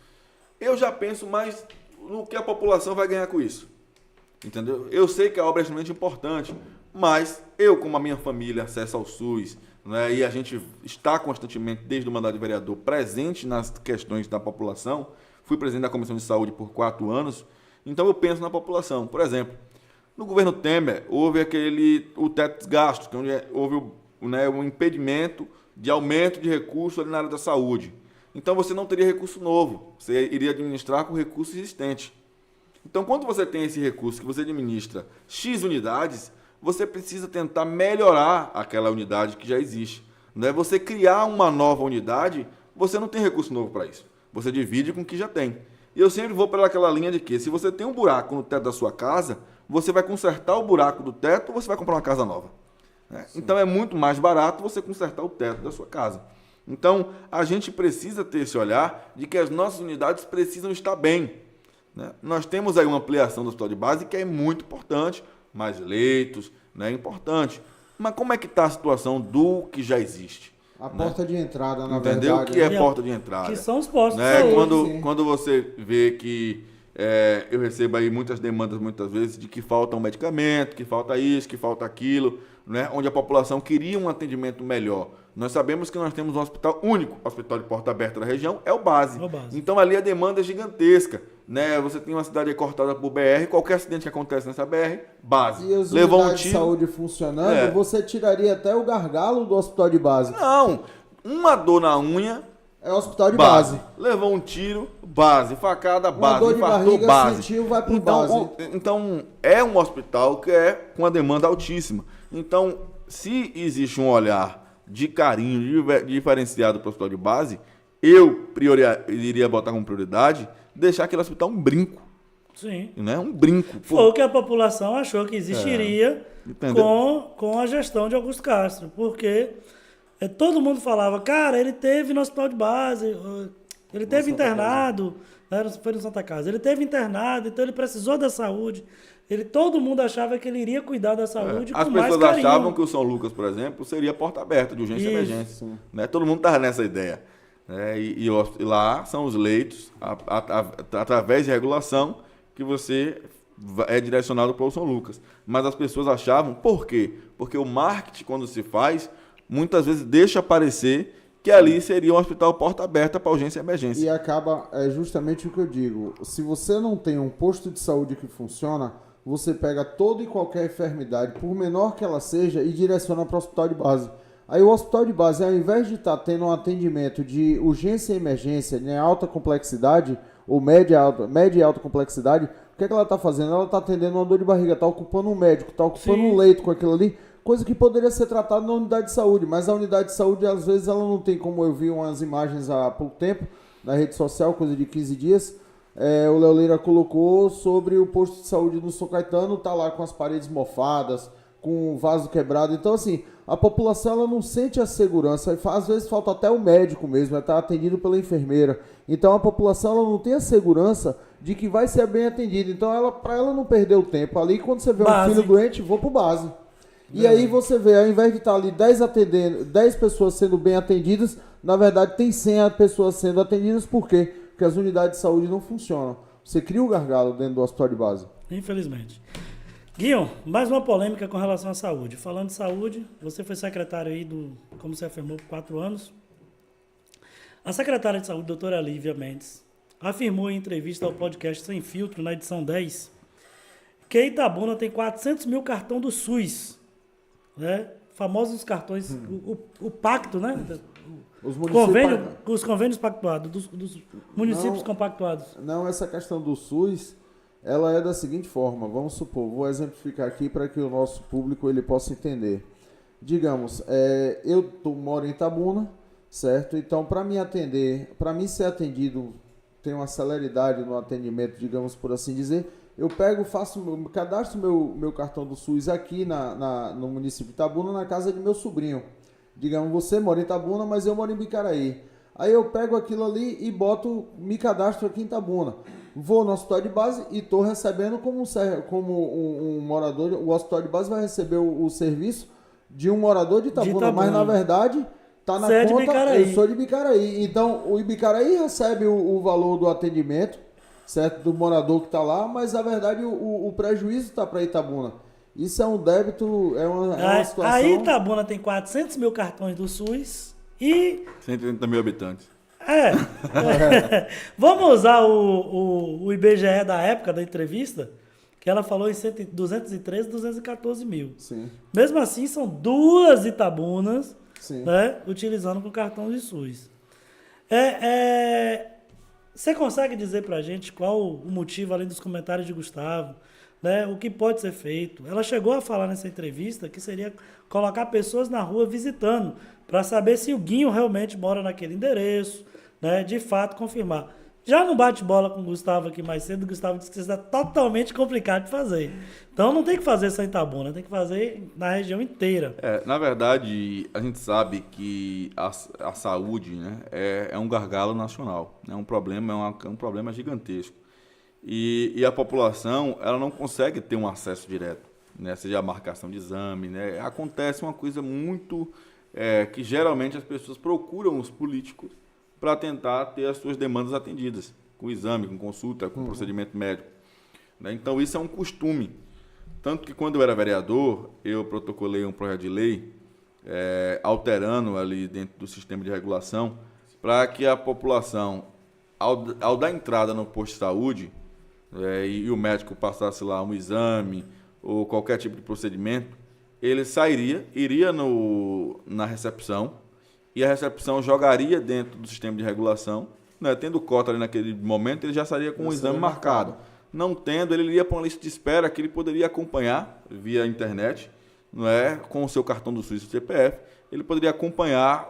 Eu já penso mais no que a população vai ganhar com isso. Entendeu? Eu sei que a obra é extremamente importante, mas eu, como a minha família acessa ao SUS, né, e a gente está constantemente, desde o mandato de vereador, presente nas questões da população, fui presidente da Comissão de Saúde por 4 anos, então eu penso na população. Por exemplo, no governo Temer, houve o teto dos gastos, onde houve um impedimento de aumento de recursos ali na área da saúde. Então você não teria recurso novo, você iria administrar com recurso existente. Então, quando você tem esse recurso que você administra X unidades, você precisa tentar melhorar aquela unidade que já existe. Não é você criar uma nova unidade, você não tem recurso novo para isso. Você divide com o que já tem. E eu sempre vou para aquela linha de que, se você tem um buraco no teto da sua casa, você vai consertar o buraco do teto ou você vai comprar uma casa nova. Né? Então, é muito mais barato você consertar o teto da sua casa. Então, a gente precisa ter esse olhar de que as nossas unidades precisam estar bem. Né? Nós temos aí uma ampliação do hospital de base que é muito importante, mais leitos, né? É importante. Mas como é que está a situação do que já existe? A porta de entrada, na Entendeu? verdade. O que é porta de entrada? Que são os postos Né? de saúde. Quando você vê que eu recebo aí muitas demandas, muitas vezes, de que falta um medicamento, que falta isso, que falta aquilo, né? Onde a população queria um atendimento melhor. Nós sabemos que nós temos um hospital único, o hospital de porta aberta da região, é o base. É o base. Então ali a demanda é gigantesca. né? Você tem uma cidade cortada por BR, qualquer acidente que acontece nessa BR, base. E as Levou um unidades de tiro. saúde funcionando, você tiraria até o gargalo do hospital de base. Não, uma dor na unha, É o hospital de base. Levou um tiro, base. Facada, Uma base. dor de Infartou, barriga, base. sentiu, vai pro Então, base. então, é um hospital que é com a demanda altíssima. Então, se existe um olhar de carinho diferenciado para o hospital de base, eu iria botar como prioridade deixar aquele hospital um brinco. Sim. Né? Um brinco. Foi o que a população achou que existiria com a gestão de Augusto Castro. Porque todo mundo falava, cara, ele teve no hospital de base, ele teve internado, foi no Santa Casa, ele teve internado, então ele precisou da saúde. Todo mundo achava que ele iria cuidar da saúde com mais carinho. As pessoas achavam que o São Lucas, por exemplo, seria porta aberta de urgência e emergência. Né? Todo mundo estava nessa ideia. E lá são os leitos, através de regulação, que você é direcionado para o São Lucas. Mas as pessoas achavam, por quê? Porque o marketing, quando se faz, muitas vezes deixa parecer que ali seria um hospital porta aberta para urgência e emergência. E acaba, é justamente o que eu digo, se você não tem um posto de saúde que funciona, você pega toda e qualquer enfermidade, por menor que ela seja, e direciona para o hospital de base. Aí o hospital de base, ao invés de estar tendo um atendimento de urgência e emergência em alta complexidade, ou média e alta complexidade, o que ela está fazendo? Ela está atendendo uma dor de barriga, está ocupando um médico, está ocupando um leito com aquilo ali, coisa que poderia ser tratada na unidade de saúde, mas a unidade de saúde, às vezes, ela não tem, como eu vi umas imagens há pouco tempo, na rede social, coisa de 15 dias, o Léo Lira colocou sobre o posto de saúde do São Caetano, tá lá com as paredes mofadas, com o vaso quebrado. Então, assim, a população ela não sente a segurança. Às vezes falta até o médico mesmo, está atendido pela enfermeira. Então, a população ela não tem a segurança de que vai ser bem atendida. Então, para ela não perder o tempo ali, quando você vê um filho doente, vou pro base. E aí você vê, ao invés de estar ali 10 pessoas sendo bem atendidas, na verdade tem 100 pessoas sendo atendidas. Por quê? Porque as unidades de saúde não funcionam. Você cria um gargalo dentro do hospital de base. Infelizmente. Guion, mais uma polêmica com relação à saúde. Falando de saúde, você foi secretário aí como você afirmou, por 4 anos. A secretária de saúde, doutora Lívia Mendes, afirmou em entrevista ao podcast Sem Filtro, na edição 10, que Itabuna tem 400 mil cartão do SUS. Né? Famosos cartões, o pacto, né? Os convênios pactuados, dos municípios compactuados. Não, essa questão do SUS, ela é da seguinte forma, vamos supor, vou exemplificar aqui para que o nosso público ele possa entender. Digamos, eu moro em Itabuna, certo? Então, para me atender, para mim ser atendido, tem uma celeridade no atendimento, digamos por assim dizer, eu cadastro meu cartão do SUS aqui no município de Itabuna, na casa de meu sobrinho. Digamos, você mora em Itabuna, mas eu moro em Bicaraí. Aí eu pego aquilo ali e me cadastro aqui em Itabuna. Vou no hospital de base e estou recebendo como um morador. O hospital de base vai receber o serviço de um morador de Itabuna, mas na verdade está na conta, eu sou de Bicaraí. Então o Bicaraí recebe o valor do atendimento, certo, do morador que está lá, mas na verdade o prejuízo está para Itabuna. Isso é um débito, é uma situação... Aí Itabuna tem 400 mil cartões do SUS e... 130 mil habitantes. Vamos usar o IBGE da época da entrevista, que ela falou em 213, 214 mil. Sim. Mesmo assim, são 2 Itabunas, Sim. Né, utilizando com cartão de SUS. Você consegue dizer pra gente qual o motivo, além dos comentários de Gustavo, né, o que pode ser feito? Ela chegou a falar nessa entrevista que seria colocar pessoas na rua visitando, para saber se o Guinho realmente mora naquele endereço, né, de fato confirmar. Já no bate-bola com o Gustavo aqui mais cedo, o Gustavo disse que isso é totalmente complicado de fazer. Então não tem que fazer só em Itabuna, tem que fazer na região inteira. Na verdade, a gente sabe que a saúde, né, é um gargalo nacional, é um problema gigantesco. E a população ela não consegue ter um acesso direto, né, seja a marcação de exame. Né, acontece uma coisa muito... que geralmente as pessoas procuram os políticos para tentar ter as suas demandas atendidas, com exame, com consulta, com procedimento médico. Né? Então, isso é um costume. Tanto que, quando eu era vereador, eu protocolei um projeto de lei alterando ali dentro do sistema de regulação para que a população, ao dar entrada no posto de saúde, e o médico passasse lá um exame ou qualquer tipo de procedimento, ele iria na recepção, e a recepção jogaria dentro do sistema de regulação, né? Tendo cota ali naquele momento, ele já sairia com o exame marcado. Não tendo, ele iria para uma lista de espera que ele poderia acompanhar via internet, não é? Com o seu cartão do SUS e CPF, ele poderia acompanhar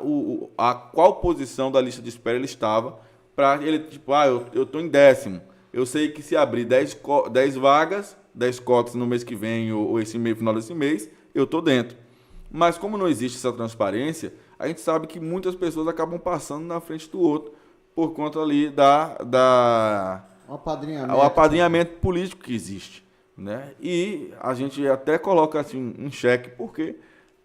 a qual posição da lista de espera ele estava, para ele, tipo, eu estou em 10º, eu sei que se abrir 10 vagas, 10 cotas no mês que vem ou esse mês, final desse mês, eu estou dentro. Mas como não existe essa transparência, a gente sabe que muitas pessoas acabam passando na frente do outro por conta ali o apadrinhamento político que existe, né? E a gente até coloca assim em xeque, porque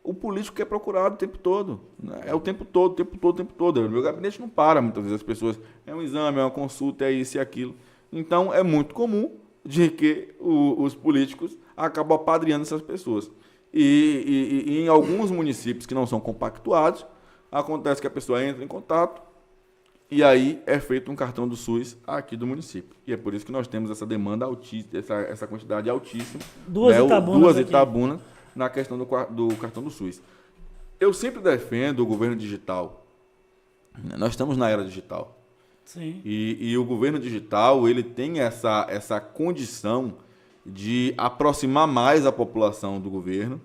o político é procurado o tempo todo, né? É o tempo todo. O meu gabinete não para, muitas vezes as pessoas, é um exame, é uma consulta, é isso e aquilo. Então é muito comum de que os políticos acabam apadrinhando essas pessoas. E em alguns municípios que não são compactuados, acontece que a pessoa entra em contato e aí é feito um cartão do SUS aqui do município. E é por isso que nós temos essa demanda altíssima, essa quantidade altíssima, duas Itabunas na questão do cartão do SUS. Eu sempre defendo o governo digital. Nós estamos na era digital. Sim. E o governo digital, ele tem essa condição de aproximar mais a população do governo,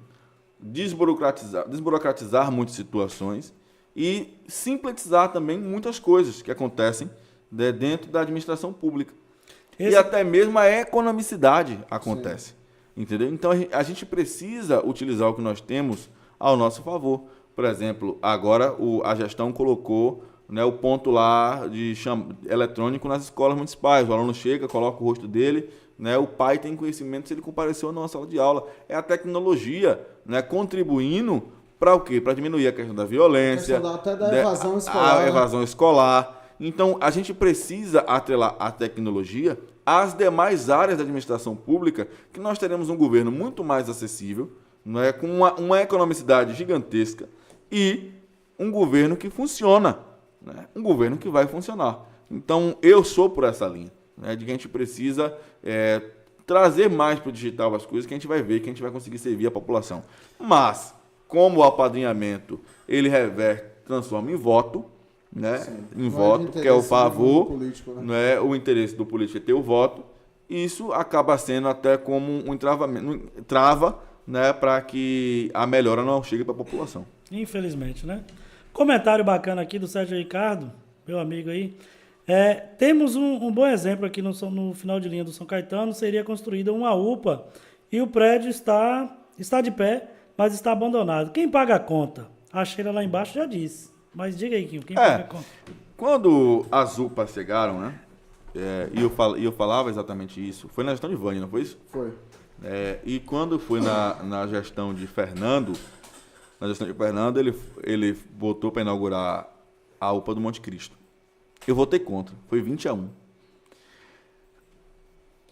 desburocratizar muitas situações e simpletizar também muitas coisas que acontecem, né, dentro da administração pública. E até mesmo a economicidade acontece. Sim. Entendeu? Então a gente precisa utilizar o que nós temos ao nosso favor. Por exemplo, agora a gestão colocou, né, o ponto lá eletrônico nas escolas municipais. O aluno chega, coloca o rosto dele, né, o pai tem conhecimento se ele compareceu ou não à sala de aula. É a tecnologia, né, contribuindo para o quê? Para diminuir a questão da violência, até da evasão escolar. A evasão escolar. Então, a gente precisa atrelar a tecnologia às demais áreas da administração pública, que nós teremos um governo muito mais acessível, não é, com uma economicidade gigantesca e um governo que funciona, né? Um governo que vai funcionar. Então, eu sou por essa linha, né, de que a gente precisa trazer mais para o digital as coisas que a gente vai ver, que a gente vai conseguir servir a população. Mas, como o apadrinhamento, ele transforma em voto, né? Sim. Em voto, que é o favor, político, né? Não é o interesse do político é ter o voto. Isso acaba sendo até como um trava, né, para que a melhora não chegue para a população. Infelizmente, né? Comentário bacana aqui do Sérgio Ricardo, meu amigo aí. Temos um bom exemplo aqui no final de linha do São Caetano. Seria construída uma UPA e o prédio está de pé, mas está abandonado. Quem paga a conta? A Sheila lá embaixo já disse. Mas diga aí, quem paga a conta? Quando as UPAs chegaram, né? E eu falava exatamente isso. Foi na gestão de Vânia, não foi isso? Foi. E quando foi na gestão de Fernando, ele botou para inaugurar a UPA do Monte Cristo. Eu votei contra. Foi 20-1.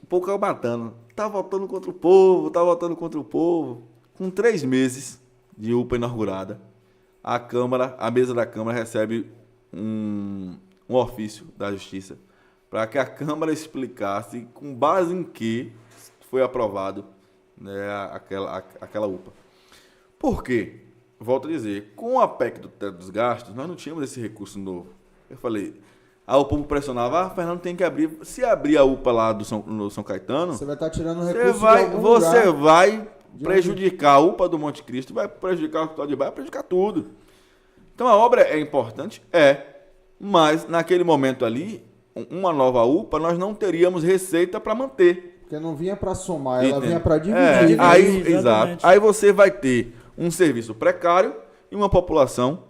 O povo caiu matando. Tá votando contra o povo. Com 3 meses de UPA inaugurada, a mesa da Câmara recebe um ofício da Justiça para que a Câmara explicasse com base em que foi aprovado, né, aquela UPA. Por quê? Volto a dizer, com a PEC do teto dos gastos, nós não tínhamos esse recurso novo. Eu falei, o povo pressionava, Fernando tem que abrir. Se abrir a UPA lá no São Caetano, você vai estar tirando o recurso você vai prejudicar a UPA do Monte Cristo, vai prejudicar o Hospital de Bairro, vai prejudicar tudo. Então a obra é importante? Mas naquele momento ali, uma nova UPA, nós não teríamos receita para manter. Porque não vinha para somar, ela vinha para dividir. Exato. Aí você vai ter um serviço precário e uma população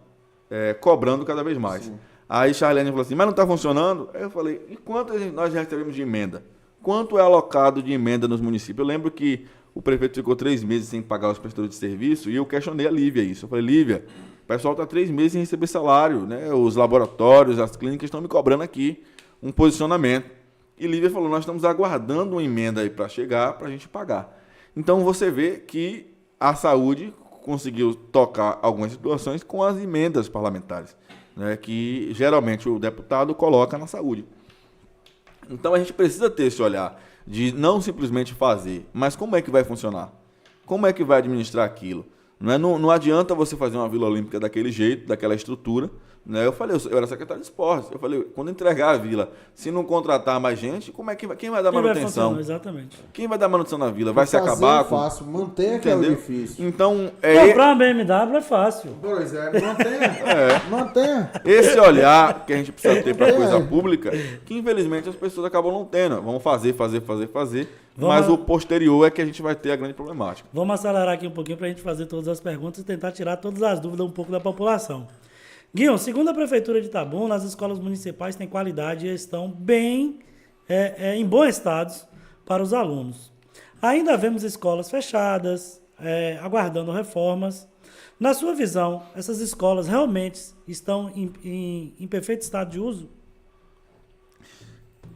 cobrando cada vez mais. Sim. Aí Charlene falou assim, mas não está funcionando? Aí eu falei, e quanto nós recebemos de emenda? Quanto é alocado de emenda nos municípios? Eu lembro que o prefeito ficou 3 meses sem pagar os prestadores de serviço e eu questionei a Lívia isso. Eu falei, Lívia, o pessoal está 3 meses sem receber salário, né? Os laboratórios, as clínicas estão me cobrando aqui um posicionamento. E Lívia falou, nós estamos aguardando uma emenda aí para chegar, para a gente pagar. Então você vê que a saúde conseguiu tocar algumas situações com as emendas parlamentares, né? Que geralmente o deputado coloca na saúde. Então a gente precisa ter esse olhar de não simplesmente fazer, mas como é que vai funcionar? Como é que vai administrar aquilo? Não adianta você fazer uma Vila Olímpica daquele jeito, daquela estrutura. Né? Eu falei, eu era secretário de esportes. Eu falei, quando entregar a vila, se não contratar mais gente, quem vai dar manutenção? Exatamente. Quem vai dar manutenção na vila? Vai se Fazer acabar é fácil, manter que é o difícil. Então, Comprar uma BMW é fácil. Pois é, mantenha. Esse olhar que a gente precisa ter para a coisa pública, que infelizmente as pessoas acabam não tendo. Vão fazer. Mas o posterior é que a gente vai ter a grande problemática. Vamos acelerar aqui um pouquinho para a gente fazer todas as perguntas e tentar tirar todas as dúvidas um pouco da população. Guilherme, segundo a Prefeitura de Itabuna, as escolas municipais têm qualidade e estão bem, em bom estado para os alunos. Ainda vemos escolas fechadas, aguardando reformas. Na sua visão, essas escolas realmente estão em perfeito estado de uso?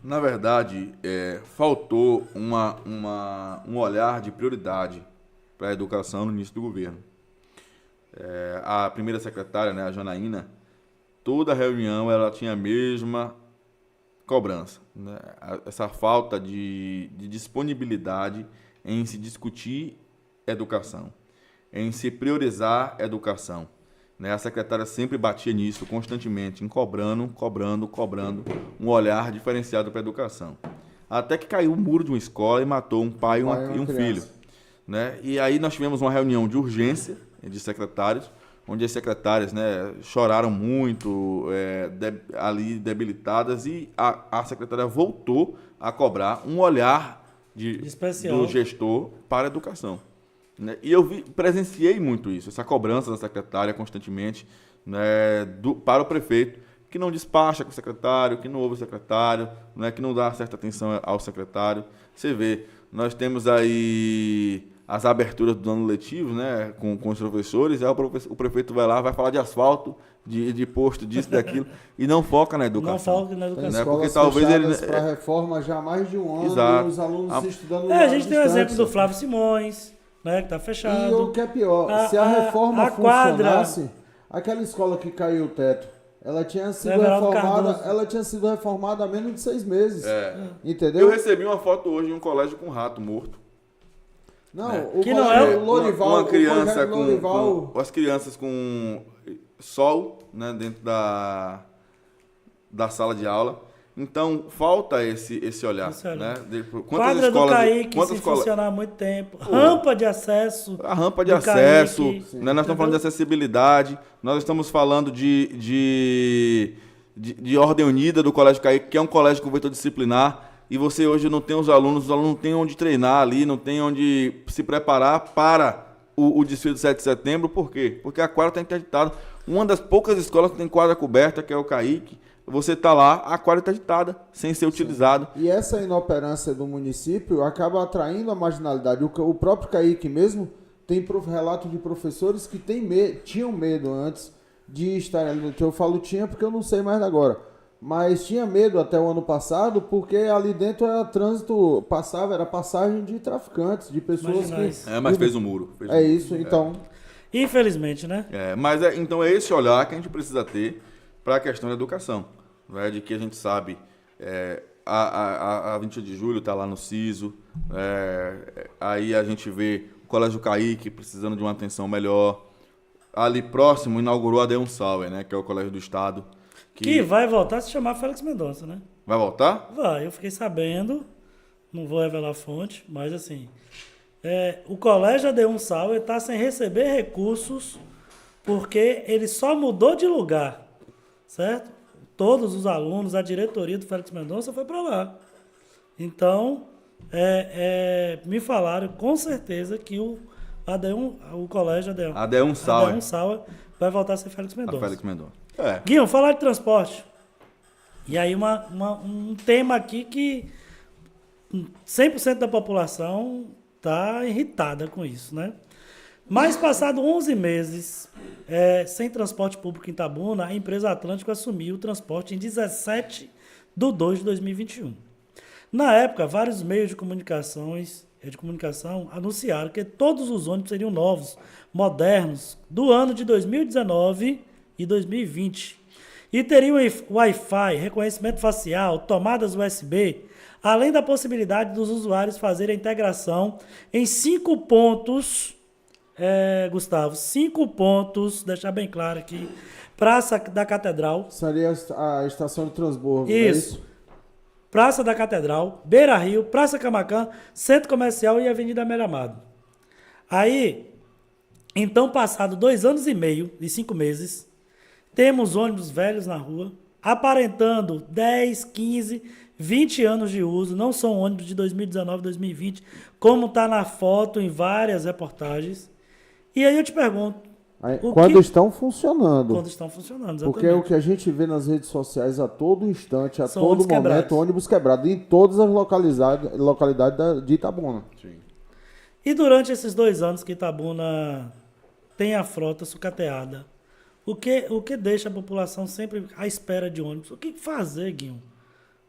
Na verdade, faltou um olhar de prioridade para a educação no início do governo. A primeira secretária, né, a Janaína, toda reunião ela tinha a mesma cobrança. Né? Essa falta de disponibilidade em se discutir educação, em se priorizar educação. Né? A secretária sempre batia nisso constantemente, em cobrando um olhar diferenciado para a educação. Até que caiu o muro de uma escola e matou um pai e um filho. Né? E aí nós tivemos uma reunião de urgência de secretários, onde as secretárias, né, choraram muito, ali debilitadas, e a secretária voltou a cobrar um olhar do gestor para a educação. Né? E eu presenciei muito isso, essa cobrança da secretária constantemente, né, para o prefeito, que não despacha com o secretário, que não ouve o secretário, né, que não dá certa atenção ao secretário. Você vê, nós temos aí as aberturas do ano letivo, né, com os professores, aí o prefeito vai lá, vai falar de asfalto, de posto, disso, daquilo, e não foca na educação. Não foca na educação. Né, porque talvez ele para reforma já há mais de um ano. Exato. E os alunos estudando a gente tem o exemplo do Flávio Simões, né, que está fechado. E o que é pior, se a reforma funcionasse, aquela escola que caiu o teto, ela tinha sido reformada há menos de 6 meses. Entendeu? Eu recebi uma foto hoje de um colégio com um rato morto. Não, que não é o Lorival, uma criança as crianças com sol, né, dentro da sala de aula. Então, falta esse olhar. Né? Quadra do Kaique, sem funcionar há muito tempo. Rampa de acesso. A rampa de acesso. Né? Nós estamos falando de acessibilidade. Nós estamos falando de ordem unida do Colégio Kaique, que é um colégio com vetor disciplinar. E você hoje não tem os alunos não têm onde treinar ali, não tem onde se preparar para o desfile do 7 de setembro. Por quê? Porque a quadra está interditada. Uma das poucas escolas que tem quadra coberta, que é o Kaique, você está lá, a quadra está interditada, sem ser utilizada. E essa inoperância do município acaba atraindo a marginalidade. O próprio Kaique mesmo tem relato de professores que tinham medo antes de estar ali. Eu falo tinha porque eu não sei mais agora. Mas tinha medo até o ano passado, porque ali dentro era trânsito, era passagem de traficantes, de pessoas mas fez um muro. Então. Infelizmente, né? Mas então é esse olhar que a gente precisa ter para a questão da educação. Né? De que a gente sabe, a 20 de julho está lá no CISO, aí a gente vê o Colégio Kaique precisando de uma atenção melhor. Ali próximo inaugurou a Deon Sauer, né? Que é o Colégio do Estado. Que vai voltar a se chamar Félix Mendonça, né? Vai voltar? Vai, eu fiquei sabendo, não vou revelar a fonte, mas assim, o Colégio Adeum Sauer está sem receber recursos porque ele só mudou de lugar, certo? Todos os alunos, a diretoria do Félix Mendonça foi para lá. Então, me falaram com certeza que o Colégio Adeum Sauer vai voltar a ser Félix Mendonça. Guilherme, falar de transporte. E aí um tema aqui que 100% da população está irritada com isso, né? Mas passado 11 meses sem transporte público em Itabuna, a empresa Atlântico assumiu o transporte em 17 de 2 de 2021. Na época, vários meios de comunicação anunciaram que todos os ônibus seriam novos, modernos, do ano de 2019 e 2020. e teria Wi-Fi, reconhecimento facial, tomadas USB, além da possibilidade dos usuários fazerem a integração em 5 pontos, Gustavo, 5 pontos, deixar bem claro aqui, Praça da Catedral. Seria a estação de transbordo, Isso. Praça da Catedral, Beira Rio, Praça Camaquã, Centro Comercial e Avenida Meramado. Aí, então, passado 2 anos e meio e 5 meses, temos ônibus velhos na rua, aparentando 10, 15, 20 anos de uso, não são ônibus de 2019, 2020, como está na foto em várias reportagens. E aí eu te pergunto, quando estão funcionando. Quando estão funcionando, exatamente. Porque é o que a gente vê nas redes sociais a todo instante, a São todo ônibus momento, quebrados. ônibus quebrado em todas as localidades de Itabuna. Sim. E durante esses 2 anos que Itabuna tem a frota sucateada, o que deixa a população sempre à espera de ônibus? O que fazer, Guinho?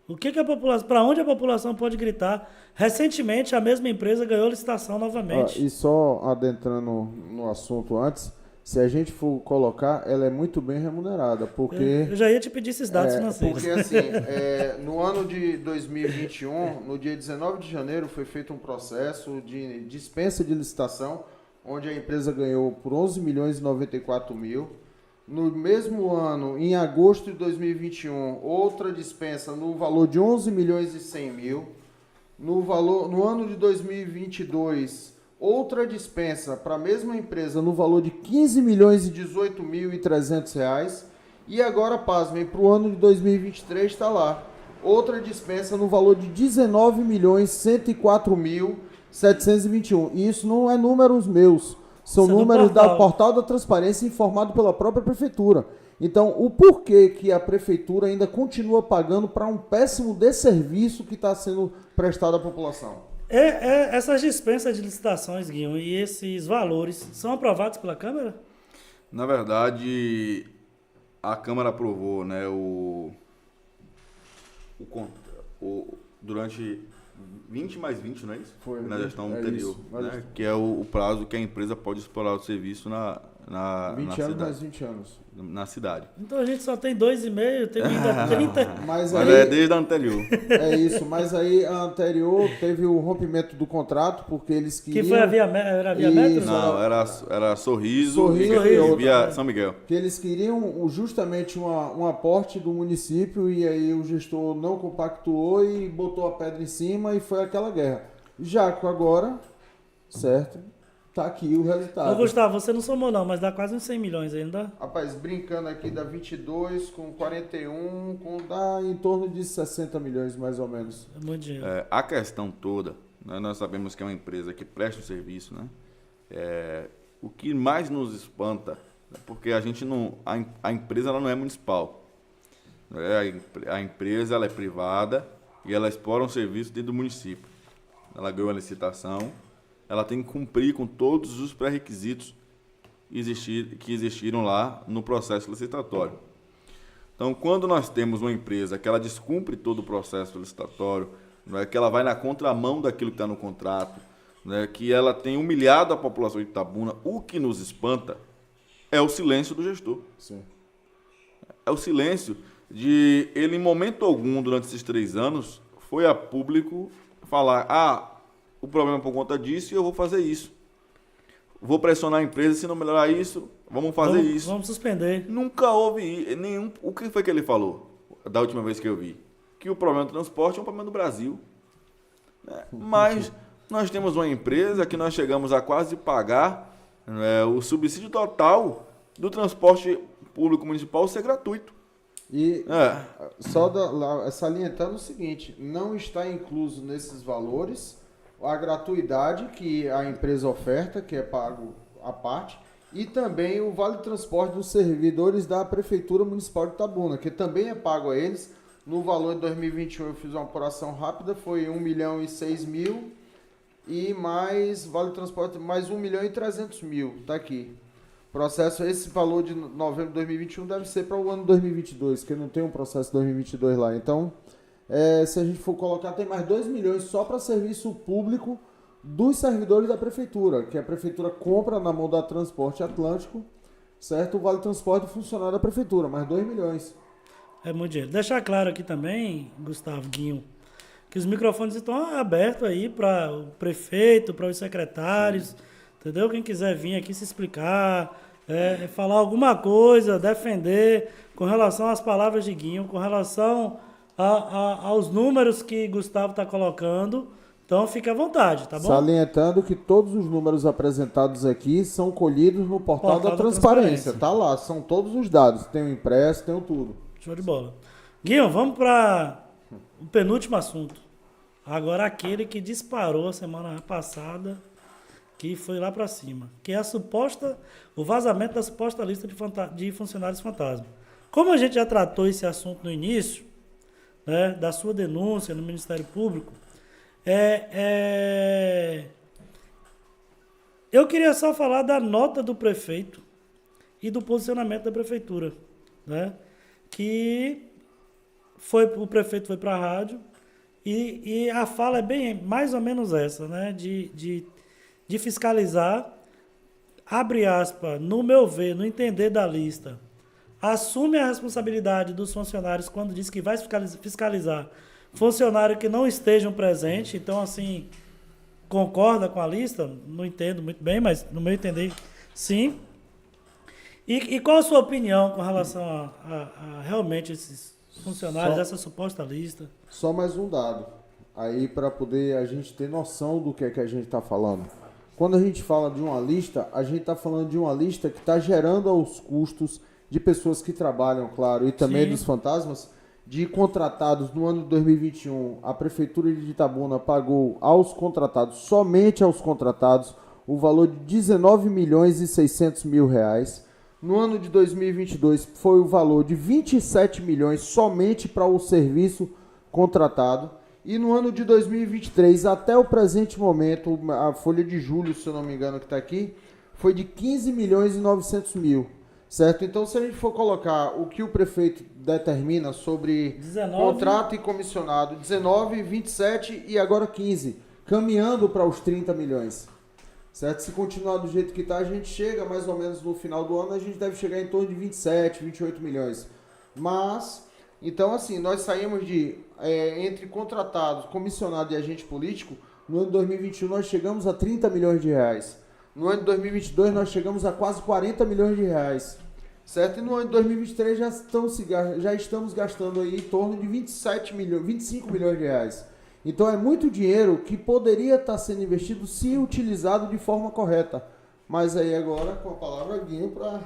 A população, para onde a população pode gritar? Recentemente, a mesma empresa ganhou licitação novamente. E só adentrando no assunto antes, se a gente for colocar, ela é muito bem remunerada, porque... Eu já ia te pedir esses dados financeiros. Porque assim, no ano de 2021, no dia 19 de janeiro, foi feito um processo de dispensa de licitação, onde a empresa ganhou por 11 milhões e 94 mil. No mesmo ano, em agosto de 2021, outra dispensa no valor de 11 milhões e 100 mil. No ano de 2022, outra dispensa para a mesma empresa no valor de 15 milhões e 18 mil e 300 reais. E agora, pasmem, para o ano de 2023 está lá. Outra dispensa no valor de 19 milhões 104 mil 721. E isso não é números meus. São Isso é do números da portal. Portal da Transparência informado pela própria Prefeitura. Então, o porquê que a Prefeitura ainda continua pagando para um péssimo desserviço que está sendo prestado à população? Essas dispensas de licitações, Guinho, e esses valores são aprovados pela Câmara? Na verdade, a Câmara aprovou, né, durante 20 mais 20, não é isso? Foi, na gestão é anterior, isso, né? Que é o prazo que a empresa pode explorar o serviço na 20 na anos cidade, mais 20 anos. na cidade. Então a gente só tem 2,5, tem ainda 30. Mas Mas aí, é desde a anterior. é isso, mas aí a anterior teve o rompimento do contrato, porque eles Que queriam... foi era a Via Isso. Metro? Não, era Sorriso, Sorriso e e outra, via né? São Miguel. Que eles queriam justamente um aporte do município e aí o gestor não compactuou e botou a pedra em cima e foi aquela guerra. Jaco agora, certo? Tá aqui o Ô, resultado. Gustavo, você não somou não, mas dá quase uns 100 milhões ainda. Rapaz, brincando aqui dá 22 com 41, dá em torno de 60 milhões mais ou menos. É muito dinheiro. A questão toda, né, nós sabemos que é uma empresa que presta um serviço, né? O que mais nos espanta, porque a gente não, a empresa ela não é municipal, né? A empresa ela é privada e ela explora um serviço dentro do município. Ela ganhou a licitação, ela tem que cumprir com todos os pré-requisitos que existiram lá no processo licitatório. Então, quando nós temos uma empresa que ela descumpre todo o processo licitatório, né, que ela vai na contramão daquilo que está no contrato, né, que ela tem humilhado a população de Itabuna, o que nos espanta é o silêncio do gestor. Sim. É o silêncio de ele, em momento algum, durante esses 3 anos, foi a público falar, o problema é por conta disso e eu vou fazer isso. Vou pressionar a empresa, se não melhorar isso, vamos fazer isso. Vamos suspender. Nunca houve nenhum... O que foi que ele falou da última vez que eu vi? Que o problema do transporte é um problema do Brasil. Mas nós temos uma empresa que nós chegamos a quase pagar o subsídio total do transporte público municipal ser gratuito. E só salientando o seguinte, não está incluso nesses valores a gratuidade que a empresa oferta, que é pago à parte, e também o vale transporte dos servidores da Prefeitura Municipal de Itabuna, que também é pago a eles. No valor de 2021 eu fiz uma apuração rápida, foi 1 milhão e 6 mil e mais vale transporte mais 1 milhão e 300 mil, tá aqui. Processo, esse valor de novembro de 2021 deve ser para o ano 2022, que não tem um processo 2022 lá. Então, se a gente for colocar, tem mais 2 milhões só para serviço público dos servidores da Prefeitura, que a Prefeitura compra na mão da Transporte Atlântico, certo? O Vale Transporte funcionário da Prefeitura, mais 2 milhões. É muito dinheiro. Deixar claro aqui também, Gustavo Guinho, que os microfones estão abertos aí para o prefeito, para os secretários, entendeu? Quem quiser vir aqui se explicar, falar alguma coisa, defender com relação às palavras de Guinho, com relação aos números que Gustavo está colocando. Então fique à vontade, tá bom? Salientando que todos os números apresentados aqui são colhidos no portal da transparência. Tá lá, são todos os dados. Tem o impresso, tem o tudo. Show de bola. Guinho, vamos para o penúltimo assunto. Agora aquele que disparou a semana passada, que foi lá para cima, que é o vazamento da suposta lista de funcionários fantasma. Como a gente já tratou esse assunto no início, né, da sua denúncia no Ministério Público, eu queria só falar da nota do prefeito e do posicionamento da prefeitura, né? Que o prefeito foi para a rádio e a fala é bem mais ou menos essa, né? De fiscalizar, abre aspas, no meu ver, no entender da lista, assume a responsabilidade dos funcionários quando diz que vai fiscalizar funcionário que não estejam presentes. Então, assim, concorda com a lista? Não entendo muito bem, mas no meu entender, sim. E qual a sua opinião com relação a realmente esses funcionários, essa suposta lista? Só mais um dado, aí para poder a gente ter noção do que é que a gente está falando. Quando a gente fala de uma lista, a gente está falando de uma lista que está gerando aos custos de pessoas que trabalham, claro, e também Sim. dos fantasmas, de contratados no ano de 2021. A Prefeitura de Itabuna pagou aos contratados, somente aos contratados, o valor de R$19.600.000. No ano de 2022 foi o valor de 27 milhões somente para o serviço contratado. E no ano de 2023, até o presente momento, a folha de julho, se eu não me engano, que está aqui, foi de 15.900.000. Certo? Então, se a gente for colocar o que o prefeito determina sobre 19. Contrato e comissionado, 19, 27 e agora 15, caminhando para os 30 milhões. Certo? Se continuar do jeito que está, a gente chega mais ou menos no final do ano, a gente deve chegar em torno de 27, 28 milhões. Mas, então assim, nós saímos de, entre contratados, comissionado e agente político, no ano de 2021 nós chegamos a 30 milhões de reais. No ano de 2022 nós chegamos a quase 40 milhões de reais. Certo? E no ano de 2023 já estamos gastando aí em torno de 25 milhões de reais. Então é muito dinheiro que poderia estar sendo investido se utilizado de forma correta. Mas aí agora, com a palavra Guinho para...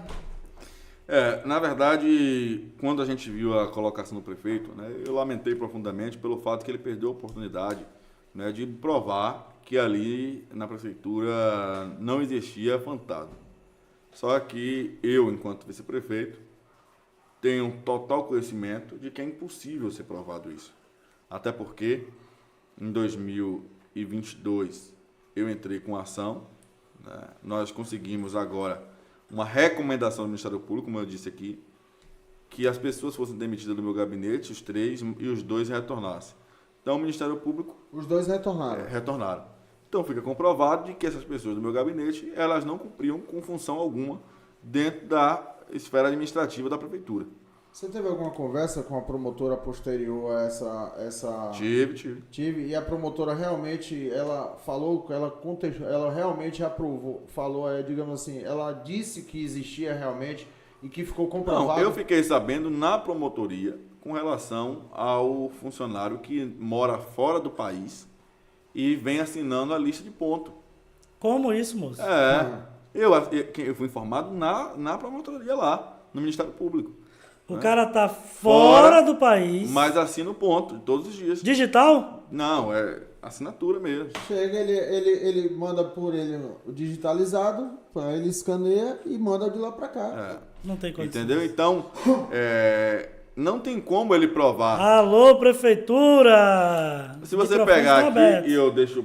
Na verdade, quando a gente viu a colocação do prefeito, né, eu lamentei profundamente pelo fato que ele perdeu a oportunidade, né, de provar que ali na prefeitura não existia fantasma. Só que eu, enquanto vice-prefeito, tenho total conhecimento de que é impossível ser provado isso. Até porque, em 2022, eu entrei com ação, né? Nós conseguimos agora uma recomendação do Ministério Público, como eu disse aqui, que as pessoas fossem demitidas do meu gabinete, os 3 e os 2 retornassem. Então, o Ministério Público... Os 2 retornaram. Retornaram. Então, fica comprovado de que essas pessoas do meu gabinete, elas não cumpriam com função alguma dentro da esfera administrativa da prefeitura. Você teve alguma conversa com a promotora posterior a essa... Tive. E a promotora realmente, ela falou, ela realmente aprovou, falou, digamos assim, ela disse que existia realmente e que ficou comprovado... Não, eu fiquei sabendo na promotoria com relação ao funcionário que mora fora do país e vem assinando a lista de ponto. Como isso, moço? Eu fui informado na promotoria lá, no Ministério Público. O cara tá fora do país. Mas assina o ponto, todos os dias. Digital? Não, é assinatura mesmo. Chega, ele manda por ele digitalizado, ele escaneia e manda de lá pra cá. Não tem condição. Entendeu? Então, não tem como ele provar. Alô, prefeitura! Se você Microfones pegar estão aqui abertos. e eu deixo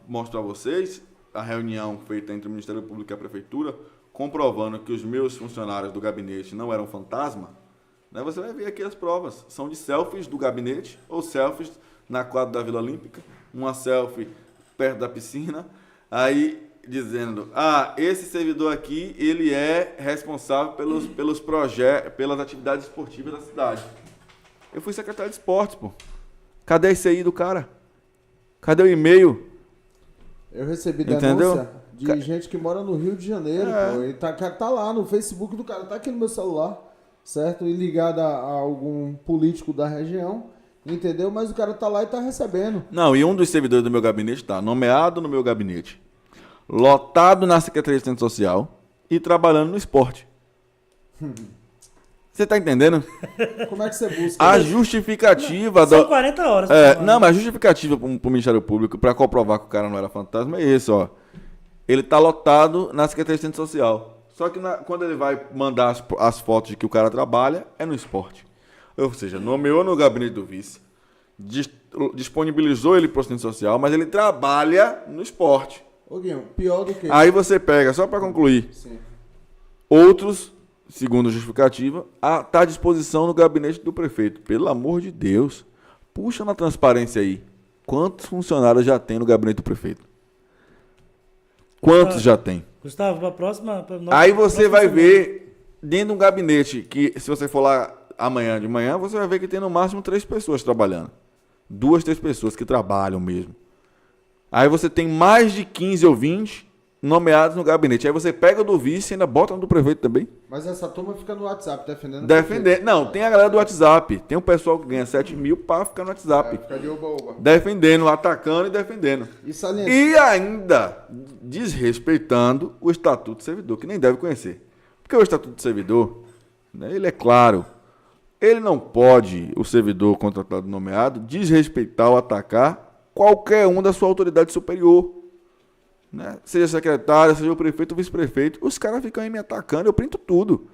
mostrar a vocês a reunião feita entre o Ministério Público e a Prefeitura, comprovando que os meus funcionários do gabinete não eram fantasma, né, você vai ver aqui as provas. São de selfies do gabinete ou selfies na quadra da Vila Olímpica, uma selfie perto da piscina, aí dizendo, esse servidor aqui, ele é responsável pelos projetos, pelas atividades esportivas da cidade. Eu fui secretário de esportes, pô. Cadê isso aí do cara? Cadê o e-mail? Eu recebi Entendeu? denúncia de gente que mora no Rio de Janeiro, pô. E tá lá no Facebook do cara, tá aqui no meu celular, certo? E ligado a algum político da região, entendeu? Mas o cara tá lá e tá recebendo. Não, e um dos servidores do meu gabinete tá nomeado no meu gabinete, lotado na Secretaria de Assistência Social e trabalhando no esporte. Você tá entendendo? Como é que você busca? A justificativa... São 40 horas. Não, mas a justificativa pro Ministério Público para comprovar que o cara não era fantasma é isso, ó. Ele tá lotado na Secretaria de Assistência Social. Só que quando ele vai mandar as fotos de que o cara trabalha, é no esporte. Ou seja, nomeou no gabinete do vice, disponibilizou ele para o assistente social, mas ele trabalha no esporte. Ô, Guinho, pior do que... Aí você pega, só para concluir, Sim. outros, segundo a justificativa, tá à disposição no gabinete do prefeito. Pelo amor de Deus, puxa na transparência aí. Quantos funcionários já tem no gabinete do prefeito? Quantos já tem? Gustavo, para a próxima... Aí você vai ver, dentro de um gabinete, que se você for lá amanhã de manhã, você vai ver que tem no máximo 3 pessoas trabalhando. 2, 3 pessoas que trabalham mesmo. Aí você tem mais de 15 ou 20 nomeados no gabinete. Aí você pega o do vice e ainda bota no do prefeito também. Mas essa turma fica no WhatsApp defendendo... Defender. Não, tem a galera do WhatsApp. Tem um pessoal que ganha 7 mil para ficar no WhatsApp. Fica de oba-oba. Defendendo, atacando e defendendo. E ainda desrespeitando o Estatuto do Servidor, que nem deve conhecer. Porque o Estatuto do Servidor, né, ele é claro. Ele não pode, o servidor contratado nomeado, desrespeitar ou atacar qualquer um da sua autoridade superior. Né? Seja secretário, seja o prefeito ou vice-prefeito. Os caras ficam aí me atacando, eu printo tudo.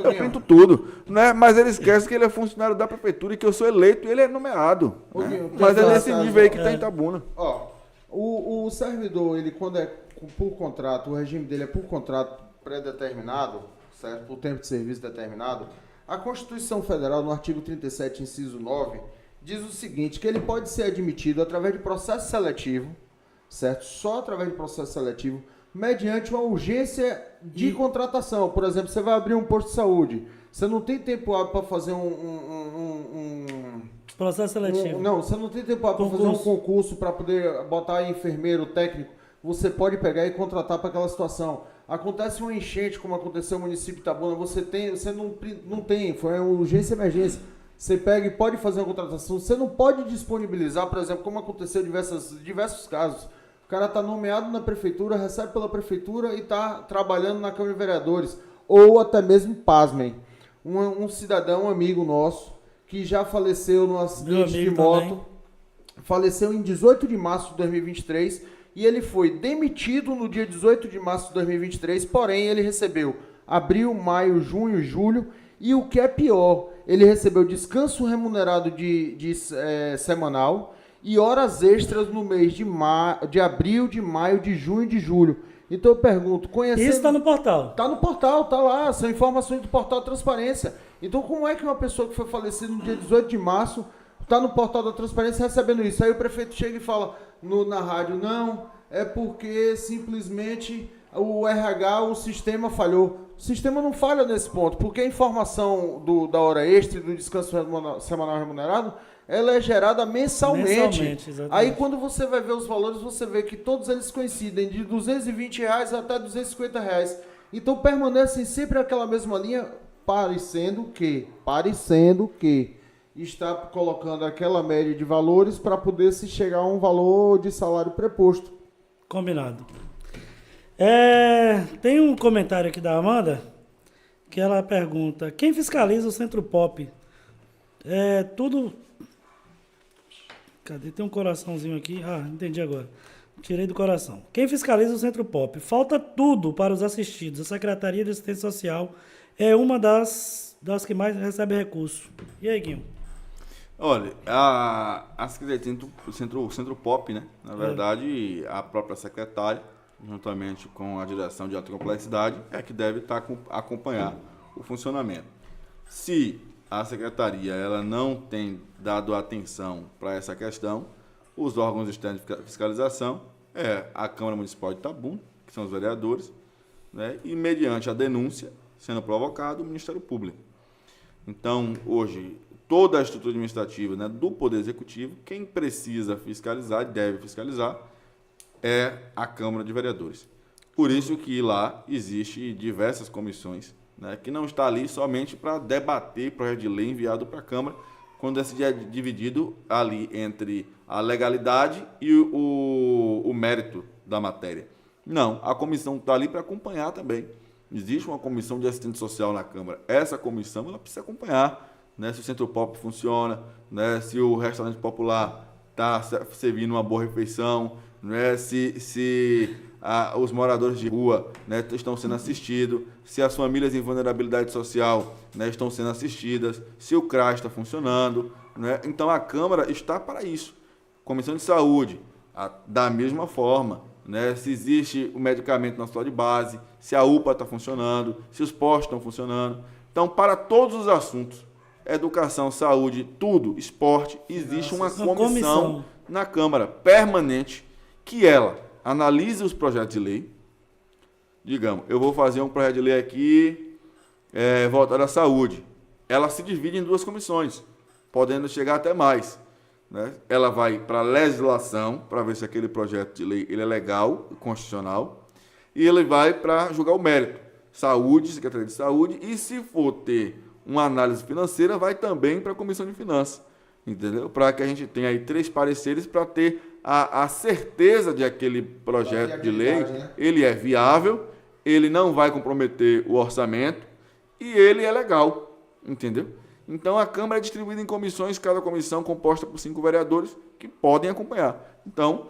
Eu printo tudo. Né? Mas ele esquece que ele é funcionário da prefeitura e que eu sou eleito e ele é nomeado. Né? Mas é nesse nível aí que está em Itabuna. Ó, o servidor, ele quando é por contrato, o regime dele é por contrato pré-determinado, certo? Por tempo de serviço determinado. A Constituição Federal, no artigo 37, inciso 9, diz o seguinte, que ele pode ser admitido através de processo seletivo, certo? Só através de processo seletivo, mediante uma urgência de contratação. Por exemplo, você vai abrir um posto de saúde, você não tem tempo hábil para fazer processo seletivo. Não, você não tem tempo hábil para fazer um concurso para poder botar enfermeiro, técnico. Você pode pegar e contratar para aquela situação. Acontece uma enchente, como aconteceu no município de Itabuna, você não tem, foi uma urgência e emergência. Você pega e pode fazer uma contratação, você não pode disponibilizar, por exemplo, como aconteceu em diversos casos. O cara está nomeado na prefeitura, recebe pela prefeitura e está trabalhando na Câmara de Vereadores. Ou até mesmo, pasmem, um cidadão, um amigo nosso, que já faleceu num acidente de moto, também. Faleceu em 18 de março de 2023, e ele foi demitido no dia 18 de março de 2023, porém ele recebeu abril, maio, junho, julho, e o que é pior, ele recebeu descanso remunerado semanal e horas extras no mês de abril, de maio, de junho e de julho. Então eu pergunto, conhecendo... Isso está no portal. Está no portal, está lá, são informações do portal Transparência. Então como é que uma pessoa que foi falecida no dia 18 de março está no portal da Transparência recebendo isso? Aí o prefeito chega e fala na rádio, não, é porque simplesmente o RH, o sistema falhou. O sistema não falha nesse ponto, porque a informação da hora extra e do descanso semanal remunerado, ela é gerada mensalmente. Aí quando você vai ver os valores, você vê que todos eles coincidem de R$220 até R$250. Então permanecem sempre aquela mesma linha, parecendo que está colocando aquela média de valores para poder se chegar a um valor de salário preposto. Combinado. Tem um comentário aqui da Amanda, que ela pergunta, quem fiscaliza o Centro Pop? Tudo... Cadê? Tem um coraçãozinho aqui. Entendi agora. Tirei do coração. Quem fiscaliza o Centro Pop? Falta tudo para os assistidos. A Secretaria de Assistência Social é uma das que mais recebe recurso. E aí, Guinho? Olha, a Secretaria o Centro Pop, né? Na verdade, a própria secretária, juntamente com a direção de alta complexidade, é que deve acompanhar o funcionamento. Se a secretaria ela não tem dado atenção para essa questão, os órgãos externos de fiscalização a Câmara Municipal de Itabuna, que são os vereadores, né? E mediante a denúncia sendo provocado, o Ministério Público. Então, hoje, toda a estrutura administrativa, né, do Poder Executivo, quem precisa fiscalizar e deve fiscalizar é a Câmara de Vereadores. Por isso que lá existe diversas comissões, né, que não está ali somente para debater projeto de lei enviado para a Câmara, quando esse é dividido ali entre a legalidade e o mérito da matéria. Não, a comissão está ali para acompanhar também. Existe uma comissão de assistente social na Câmara. Essa comissão ela precisa acompanhar, né, se o Centro Pop funciona, né, se o restaurante popular está servindo uma boa refeição, né, se os moradores de rua, né, estão sendo assistidos, se as famílias em vulnerabilidade social, né, estão sendo assistidas, se o CRAS está funcionando. Né? Então, a Câmara está para isso. Comissão de Saúde, da mesma forma. Né? Se existe o medicamento na sua de base, se a UPA está funcionando, se os postos estão funcionando. Então, para todos os assuntos, educação, saúde, tudo, esporte, existe uma comissão na Câmara permanente que ela analisa os projetos de lei. Digamos, eu vou fazer um projeto de lei aqui voltado à saúde. Ela se divide em 2 comissões, podendo chegar até mais. Né? Ela vai para a legislação, para ver se aquele projeto de lei ele é legal, constitucional, e ele vai para julgar o mérito. Saúde, Secretaria de Saúde, e se for ter uma análise financeira, vai também para a Comissão de Finanças. Entendeu? Para que a gente tenha aí 3 pareceres para ter a certeza de aquele projeto de lei, né? Ele é viável, ele não vai comprometer o orçamento e ele é legal, entendeu? Então a Câmara é distribuída em comissões, cada comissão composta por 5 vereadores que podem acompanhar. Então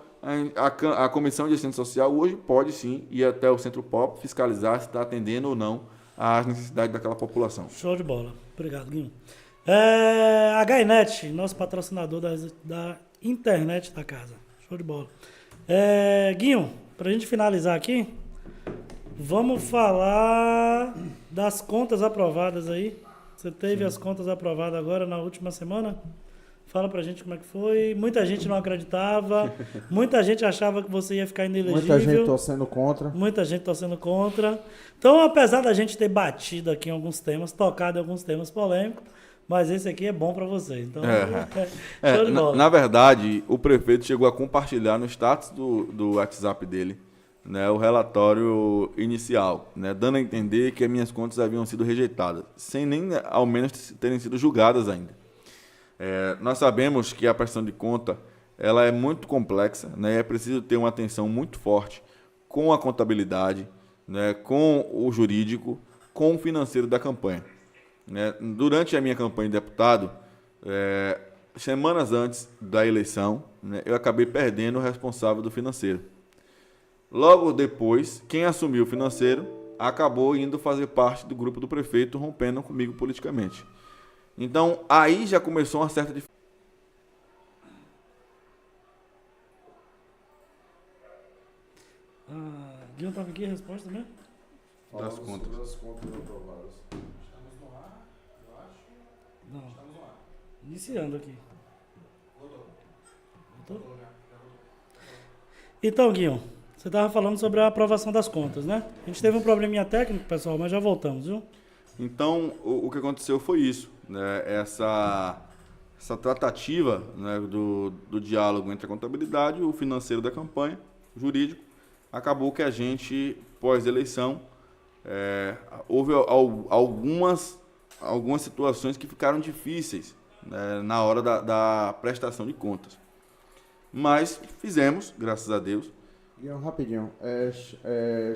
a Comissão de Assistência Social hoje pode sim ir até o Centro Pop fiscalizar se está atendendo ou não às necessidades daquela população. Show de bola. Obrigado, Guinho. A HNet, nosso patrocinador da internet da casa. Show de bola. Guinho, para a gente finalizar aqui, vamos falar das contas aprovadas aí. Você teve as contas aprovadas agora na última semana? Fala pra gente como é que foi. Muita gente não acreditava, muita gente achava que você ia ficar inelegível. Muita gente torcendo contra. Muita gente torcendo contra. Então, apesar da gente ter batido aqui em alguns temas, tocado em alguns temas polêmicos, mas esse aqui é bom para você. Então, show de bola. Na verdade, o prefeito chegou a compartilhar no status do WhatsApp dele, né, o relatório inicial, né, dando a entender que as minhas contas haviam sido rejeitadas, sem nem ao menos terem sido julgadas ainda. Nós sabemos que a prestação de conta ela é muito complexa, né, é preciso ter uma atenção muito forte com a contabilidade, né, com o jurídico, com o financeiro da campanha. Durante a minha campanha de deputado, semanas antes da eleição, né, eu acabei perdendo o responsável do financeiro. Logo depois, quem assumiu o financeiro acabou indo fazer parte do grupo do prefeito, rompendo comigo politicamente. Então, aí já começou uma certa dificuldade. Guilherme estava aqui a resposta mesmo? Das contas. Das contas aprovadas. Estamos no ar, eu acho. Não. Estamos no ar. Iniciando aqui. Voltou. Voltou? Então, Guilherme, você estava falando sobre a aprovação das contas, né? A gente teve um probleminha técnico, pessoal, mas já voltamos, viu? Então, o que aconteceu foi isso, né? Essa tratativa, né, do diálogo entre a contabilidade, o financeiro da campanha, o jurídico, acabou que a gente, pós-eleição, houve algumas situações que ficaram difíceis, né, na hora da prestação de contas. Mas fizemos, graças a Deus. Guilherme, rapidinho.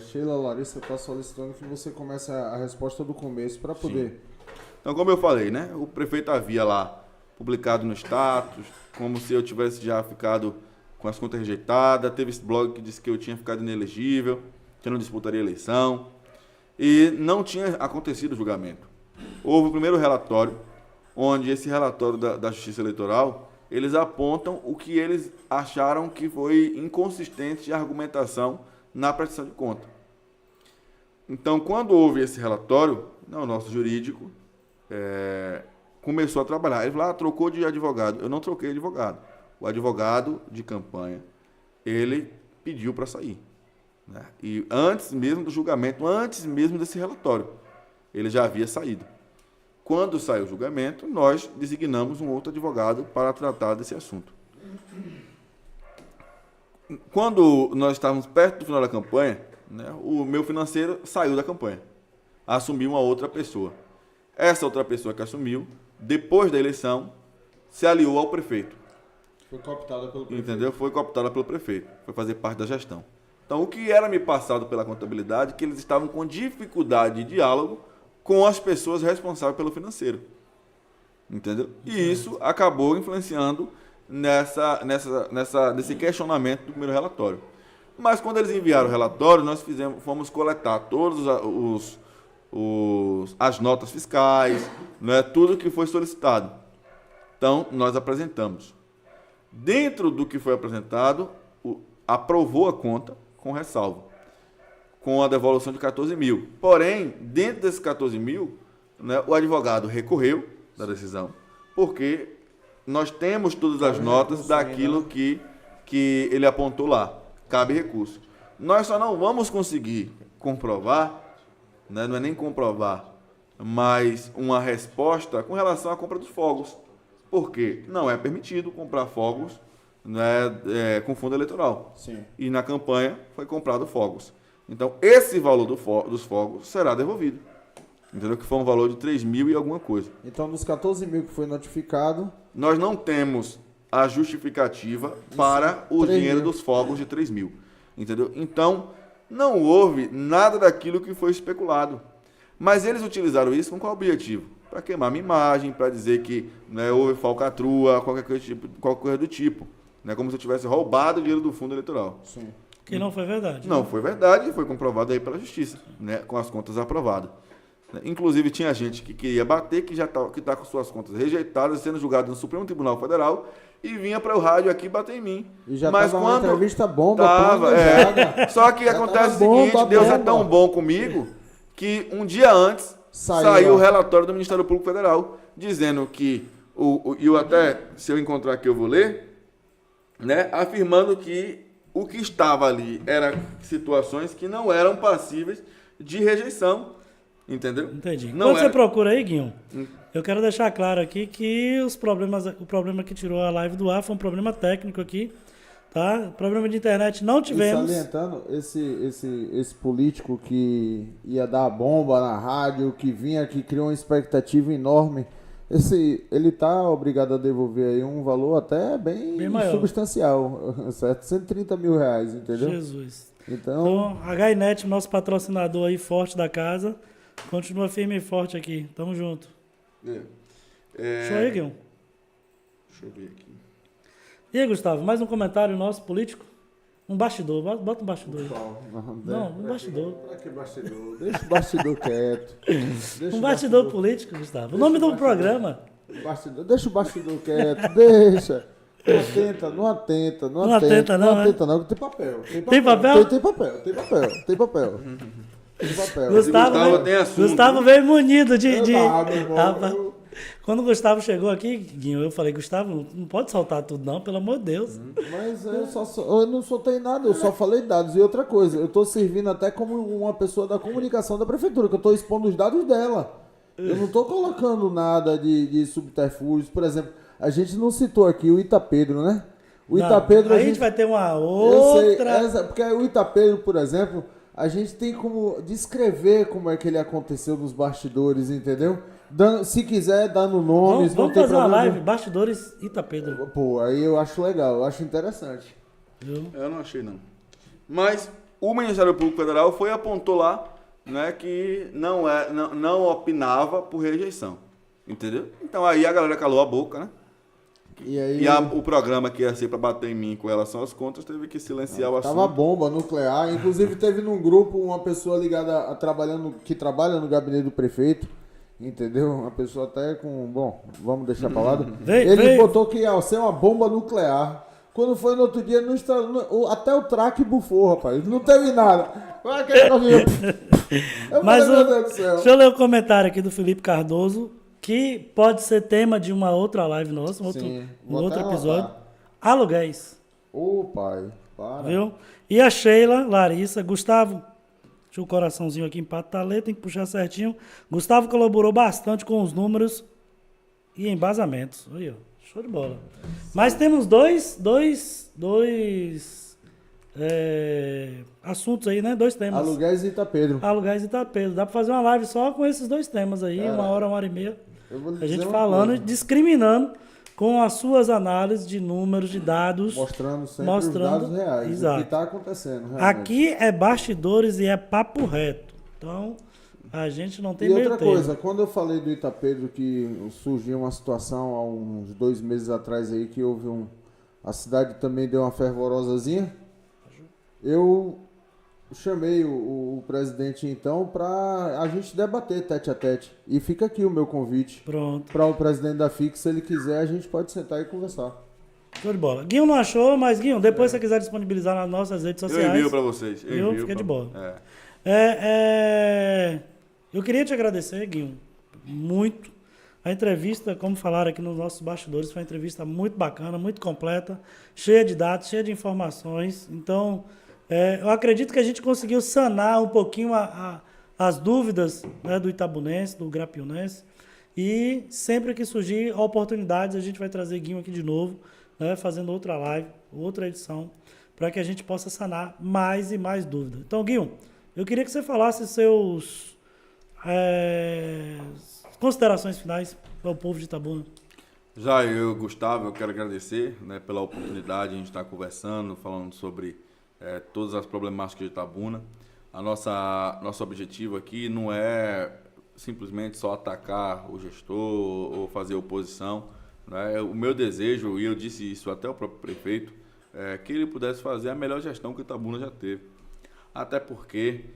Sheila Larissa está solicitando que você comece a resposta do começo para poder... Sim. Então, como eu falei, né, o prefeito havia lá publicado no status, como se eu tivesse já ficado com as contas rejeitadas. Teve esse blog que disse que eu tinha ficado inelegível, que eu não disputaria a eleição. E não tinha acontecido o julgamento. Houve o primeiro relatório, onde esse relatório da Justiça Eleitoral, eles apontam o que eles acharam que foi inconsistente de argumentação na prestação de conta. Então, quando houve esse relatório, o nosso jurídico começou a trabalhar. Ele falou, trocou de advogado. Eu não troquei de advogado. O advogado de campanha, ele pediu para sair. Né? E antes mesmo do julgamento, antes mesmo desse relatório, ele já havia saído. Quando sai o julgamento, nós designamos um outro advogado para tratar desse assunto. Quando nós estávamos perto do final da campanha, né, o meu financeiro saiu da campanha, assumiu uma outra pessoa. Essa outra pessoa que assumiu, depois da eleição, se aliou ao prefeito. Foi cooptada pelo prefeito. Entendeu? Foi cooptada pelo prefeito, foi fazer parte da gestão. Então, o que era me passado pela contabilidade, que eles estavam com dificuldade de diálogo com as pessoas responsáveis pelo financeiro. Entendeu? E isso acabou influenciando nesse questionamento do primeiro relatório. Mas quando eles enviaram o relatório, nós fomos coletar todas as notas fiscais, né, tudo que foi solicitado. Então, nós apresentamos. Dentro do que foi apresentado, aprovou a conta com ressalva, com a devolução de 14 mil. Porém, dentro desses 14 mil, né, o advogado recorreu da decisão, porque nós temos todas as notas daquilo que ele apontou lá. Cabe recurso. Nós só não vamos conseguir comprovar, né, não é nem comprovar, mas uma resposta com relação à compra dos fogos. Porque não é permitido comprar fogos, né, com fundo eleitoral. Sim. E na campanha foi comprado fogos. Então, esse valor dos fogos será devolvido. Entendeu? Que foi um valor de 3 mil e alguma coisa. Então, dos 14 mil que foi notificado... Nós não temos a justificativa para o 3 dinheiro mil. dos fogos de 3 mil. Entendeu? Então, não houve nada daquilo que foi especulado. Mas eles utilizaram isso com qual objetivo? Para queimar minha imagem, para dizer que, né, houve falcatrua, qualquer coisa do tipo. Né, como se eu tivesse roubado o dinheiro do fundo eleitoral. Sim. Que não foi verdade. Não foi verdade e foi comprovado aí pela justiça, né, com as contas aprovadas. Inclusive, tinha gente que queria bater, que está com suas contas rejeitadas, sendo julgado no Supremo Tribunal Federal, e vinha para o rádio aqui bater em mim. E já Mas estava uma quando entrevista bomba, tava, planejada. Só que Já acontece o tava seguinte, bomba, Deus é bomba. tão bom comigo, que um dia antes saiu o relatório do Ministério Público Federal, dizendo que, eu até, se eu encontrar aqui eu vou ler, né, afirmando que o que estava ali eram situações que não eram passíveis de rejeição. Entendeu? Entendi. Não Quando você era. procura aí, Guinho, eu quero deixar claro aqui que o problema que tirou a live do ar foi um problema técnico aqui, tá? Problema de internet não E tivemos. salientando, esse político que ia dar a bomba na rádio, que vinha, que criou uma expectativa enorme, ele tá obrigado a devolver aí um valor até bem maior. substancial, certo? 130 mil reais, entendeu? Jesus. Então, Então, HNet, nosso patrocinador aí forte da casa, continua firme e forte aqui. Tamo junto. Show aí, Guinho. Deixa eu ver aqui. E aí, Gustavo, mais um comentário nosso político? Um bastidor, bota um bastidor aí. Não, um bastidor. Pra que bastidor? Deixa o bastidor quieto. Deixa Um o bastidor político, Gustavo. O nome do programa. Deixa o bastidor quieto, deixa. Não atenta, Não atenta, não, é? Tem papel. Tem papel? Tem papel. Gustavo tem assunto. Gustavo veio munido de... Meu irmão. Rapaz, quando o Gustavo chegou aqui, Guinho, eu falei, Gustavo, não pode soltar tudo não, pelo amor de Deus. Mas eu não soltei nada, eu só falei dados. E outra coisa, eu tô servindo até como uma pessoa da comunicação da prefeitura, que eu tô expondo os dados dela. Eu não tô colocando nada de subterfúgios. Por exemplo, a gente não citou aqui o Itapedro, né? O Não, Itapedro a gente vai ter uma Eu sei, outra... porque o Itapedro, por exemplo, a gente tem como descrever como é que ele aconteceu nos bastidores, entendeu? Se quiser, dando nomes, não Vamos tem fazer uma problema. live, bastidores Itapedro. Pô, aí eu acho legal, eu acho interessante. Viu? Eu não achei, não. Mas o Ministério Público Federal apontou lá, né, que não opinava por rejeição. Entendeu? Então aí a galera calou a boca, né? E aí O programa que ia ser para bater em mim com relação às contas teve que silenciar o assunto. tava bomba nuclear. Inclusive teve num grupo uma pessoa ligada que trabalha no gabinete do prefeito. Entendeu? Uma pessoa até com... Bom, vamos deixar pra lá. Ele botou que ia ser uma bomba nuclear. Quando foi no outro dia, até o traque bufou, rapaz. Não teve nada. Mas meu Deus do céu. deixa eu ler o comentário aqui do Felipe Cardoso, que pode ser tema de uma outra live nossa, Sim, um vou outro até episódio. anotar. Aluguéis, Ô, pai, para. viu? E a Sheila, Larissa, Gustavo, deixa Deixa o coraçãozinho aqui em pataleta, tem que puxar certinho. Gustavo colaborou bastante com os números e embasamentos. Aí, ó, show de bola. Mas temos dois assuntos aí, né? 2 temas. Aluguéis e Itapedro. Aluguéis e Itapedro. Dá pra fazer uma live só com esses 2 temas aí, Cara, 1 hora e meia. Eu vou lhe A dizer gente uma falando, coisa. discriminando com as suas análises de números, de dados. Mostrando sempre Mostrando, os dados reais. exato. O que está acontecendo, realmente. Aqui é bastidores e é papo reto. Então, a gente não tem E meio outra termo. coisa, quando eu falei do Itapedro que surgiu uma situação há uns 2 meses atrás aí que houve a cidade também deu uma fervorosazinha, eu chamei o presidente então para a gente debater tete a tete. E fica aqui o meu convite Pronto. para o presidente da FIC, se ele quiser, a gente pode sentar e conversar. Show de bola. Guinho não achou, mas Guinho, depois se você quiser disponibilizar nas nossas redes Eu sociais. envio para vocês. Eu envio fiquei de pra- boa. É. Eu queria te agradecer, Guinho, muito. A entrevista, como falaram aqui nos nossos bastidores, foi uma entrevista muito bacana, muito completa, cheia de dados, cheia de informações. Então, eu acredito que a gente conseguiu sanar um pouquinho as dúvidas, né, do itabunense, do grapiunense. E sempre que surgir oportunidades, a gente vai trazer Guinho aqui de novo, né, fazendo outra live, outra edição, para que a gente possa sanar mais e mais dúvidas. Então, Guinho, eu queria que você falasse seus considerações finais para o povo de Itabuna. Já eu, Gustavo, eu quero agradecer, né, pela oportunidade de a gente estar conversando, falando sobre todas as problemáticas de Itabuna. Nosso objetivo aqui não é simplesmente só atacar o gestor ou fazer oposição, né? O meu desejo, e eu disse isso até ao próprio prefeito, é que ele pudesse fazer a melhor gestão que Itabuna já teve. Até porque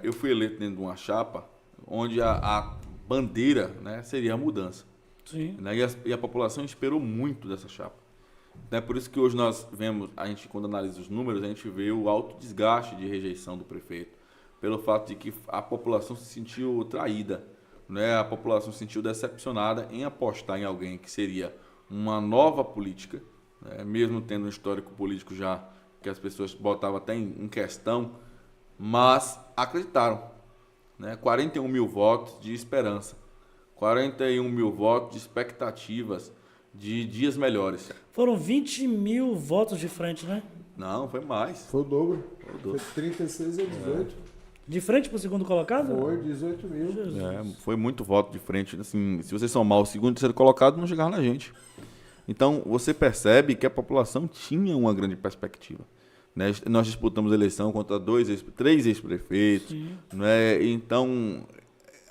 eu fui eleito dentro de uma chapa onde a bandeira, né, seria a mudança. Sim. Né? E a população esperou muito dessa chapa. É por isso que hoje nós vemos, a gente quando analisa os números, a gente vê o alto desgaste de rejeição do prefeito, pelo fato de que a população se sentiu traída, né? A população se sentiu decepcionada em apostar em alguém que seria uma nova política, né? Mesmo tendo um histórico político já que as pessoas botavam até em questão, mas acreditaram, né? 41 mil votos de esperança, 41 mil votos de expectativas de dias melhores. Foram 20 mil votos de frente, né? Não, foi mais. Foi o dobro. Foi o dobro. Foi 36 a 18. De frente para o segundo colocado? Foi 18 mil. Foi muito voto de frente. Assim, se você somar o segundo e terceiro colocado, não chegava na gente. Então, você percebe que a população tinha uma grande perspectiva. Né? Nós disputamos a eleição contra 3 ex-prefeitos. Né? Então,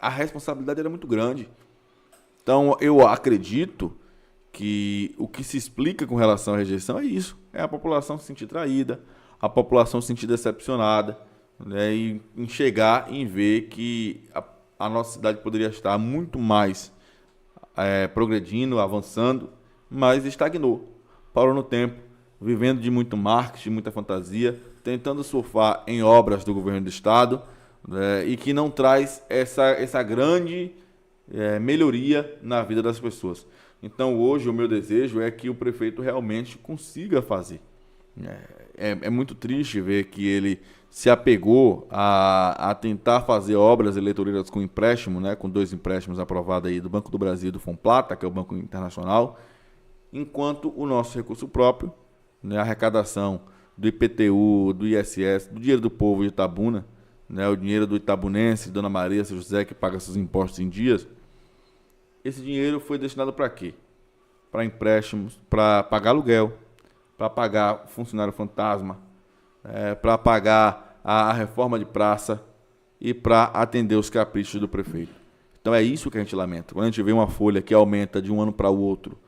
a responsabilidade era muito grande. Então, eu acredito que o que se explica com relação à rejeição é isso. É a população se sentir traída, a população se sentir decepcionada, né, e enxergar em ver que a nossa cidade poderia estar muito mais progredindo, avançando, mas estagnou, parou no tempo, vivendo de muito marketing, de muita fantasia, tentando surfar em obras do governo do estado, né, e que não traz essa grande melhoria na vida das pessoas. Então, hoje, o meu desejo é que o prefeito realmente consiga fazer. É muito triste ver que ele se apegou a tentar fazer obras eleitoreiras com empréstimo, né, com 2 empréstimos aprovados aí do Banco do Brasil e do Fomplata, que é o Banco Internacional, enquanto o nosso recurso próprio, né, a arrecadação do IPTU, do ISS, do dinheiro do povo de Itabuna, né, o dinheiro do itabunense, Dona Maria, seu José, que paga seus impostos em dias, esse dinheiro foi destinado para quê? Para empréstimos, para pagar aluguel, para pagar funcionário fantasma, para pagar a reforma de praça e para atender os caprichos do prefeito. Então é isso que a gente lamenta. Quando a gente vê uma folha que aumenta de um ano para o outro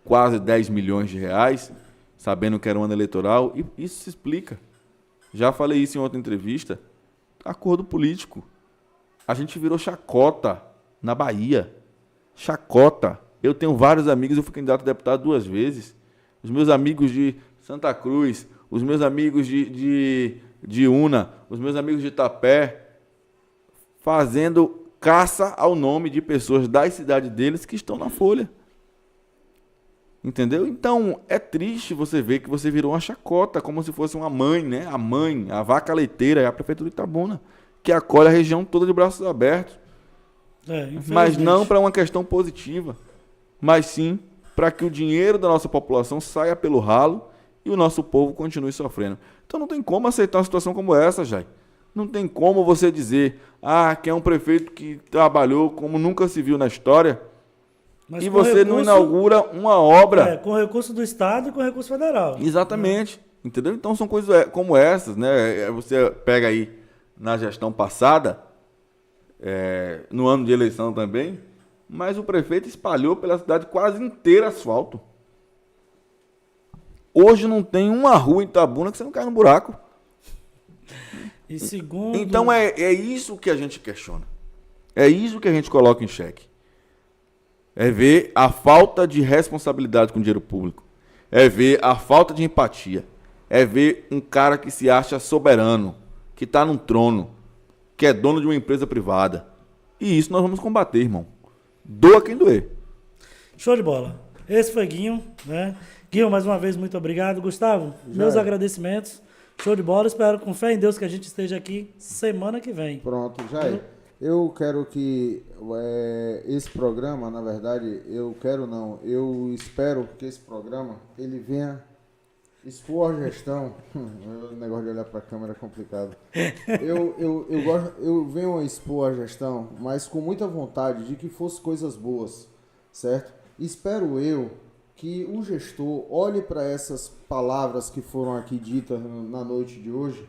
quase 10 milhões de reais, sabendo que era um ano eleitoral, e isso se explica. Já falei isso em outra entrevista, acordo político. A gente virou chacota na Bahia. Chacota. Eu tenho vários amigos, eu fui candidato a deputado 2 vezes. Os meus amigos de Santa Cruz, os meus amigos de Una, os meus amigos de Itapé, fazendo caça ao nome de pessoas da cidade deles que estão na folha. Entendeu? Então, é triste você ver que você virou uma chacota, como se fosse uma mãe, né? A mãe, a vaca leiteira, é a prefeitura de Itabuna, que acolhe a região toda de braços abertos. Mas não infelizmente. para uma questão positiva, mas sim para que o dinheiro da nossa população saia pelo ralo e o nosso povo continue sofrendo. Então não tem como aceitar uma situação como essa, Jai. Não tem como você dizer que é um prefeito que trabalhou como nunca se viu na história Mas e com você não recurso- inaugura uma obra. Com recurso do Estado e com recurso federal. Exatamente. Entendeu? Então são coisas como essas, né? Você pega aí na gestão passada, no ano de eleição também, mas o prefeito espalhou pela cidade quase inteira asfalto. Hoje não tem uma rua em Itabuna que você não cai no buraco. E segundo... Então é isso que a gente questiona. É isso que a gente coloca em xeque. É ver a falta de responsabilidade com o dinheiro público. É ver a falta de empatia. É ver um cara que se acha soberano, que está num trono, que é dono de uma empresa privada. E isso nós vamos combater, irmão. Doa quem doer. Show de bola. Esse foi Guinho, né? Guinho, mais uma vez, muito obrigado. Gustavo, meus agradecimentos. Show de bola. Espero com fé em Deus que a gente esteja aqui semana que vem. Pronto, Jair. Eu quero que esse programa, na verdade, eu espero que esse programa, ele venha expor a gestão. O negócio de olhar para a câmera é complicado. Eu venho a expor a gestão, mas com muita vontade de que fosse coisas boas, certo? Espero eu que o gestor olhe para essas palavras que foram aqui ditas na noite de hoje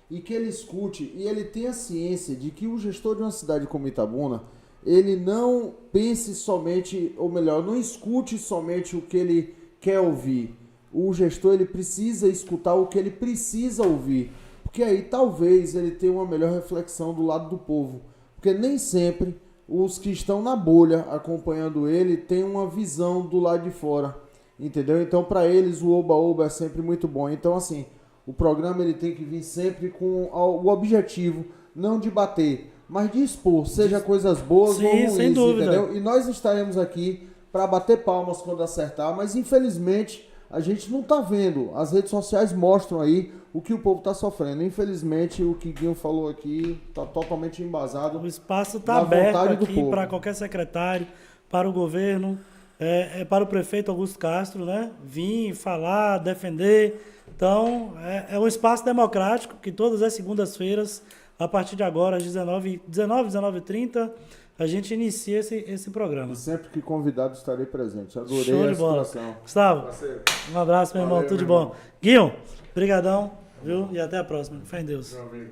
e que ele escute e ele tenha ciência de que o gestor de uma cidade como Itabuna, ele não pense somente, ou melhor, não escute somente o que ele quer ouvir. O gestor, ele precisa escutar o que ele precisa ouvir, porque aí talvez ele tenha uma melhor reflexão do lado do povo, porque nem sempre os que estão na bolha acompanhando ele têm uma visão do lado de fora, entendeu? Então, para eles, o oba-oba é sempre muito bom. Então, assim, o programa ele tem que vir sempre com o objetivo, não de bater, mas de expor, seja coisas boas ou ruins, sem dúvida. entendeu? E nós estaremos aqui para bater palmas quando acertar, mas infelizmente a gente não está vendo. As redes sociais mostram aí o que o povo está sofrendo. Infelizmente, o que Guinho falou aqui está totalmente embasado. O espaço está na aberto vontade do aqui povo. para qualquer secretário, para o governo, para o prefeito Augusto Castro, né? Vir falar, defender. Então, é um espaço democrático que todas as segundas-feiras, a partir de agora, às 19h30, a gente inicia esse programa. E sempre que convidado estarei presente. Adorei Show a de bola. situação. Gustavo, Parceiro. um abraço, meu irmão. Valeu, Tudo de meu bom. Guinho, brigadão, viu? E até a próxima. Fé em Deus. Meu amigo.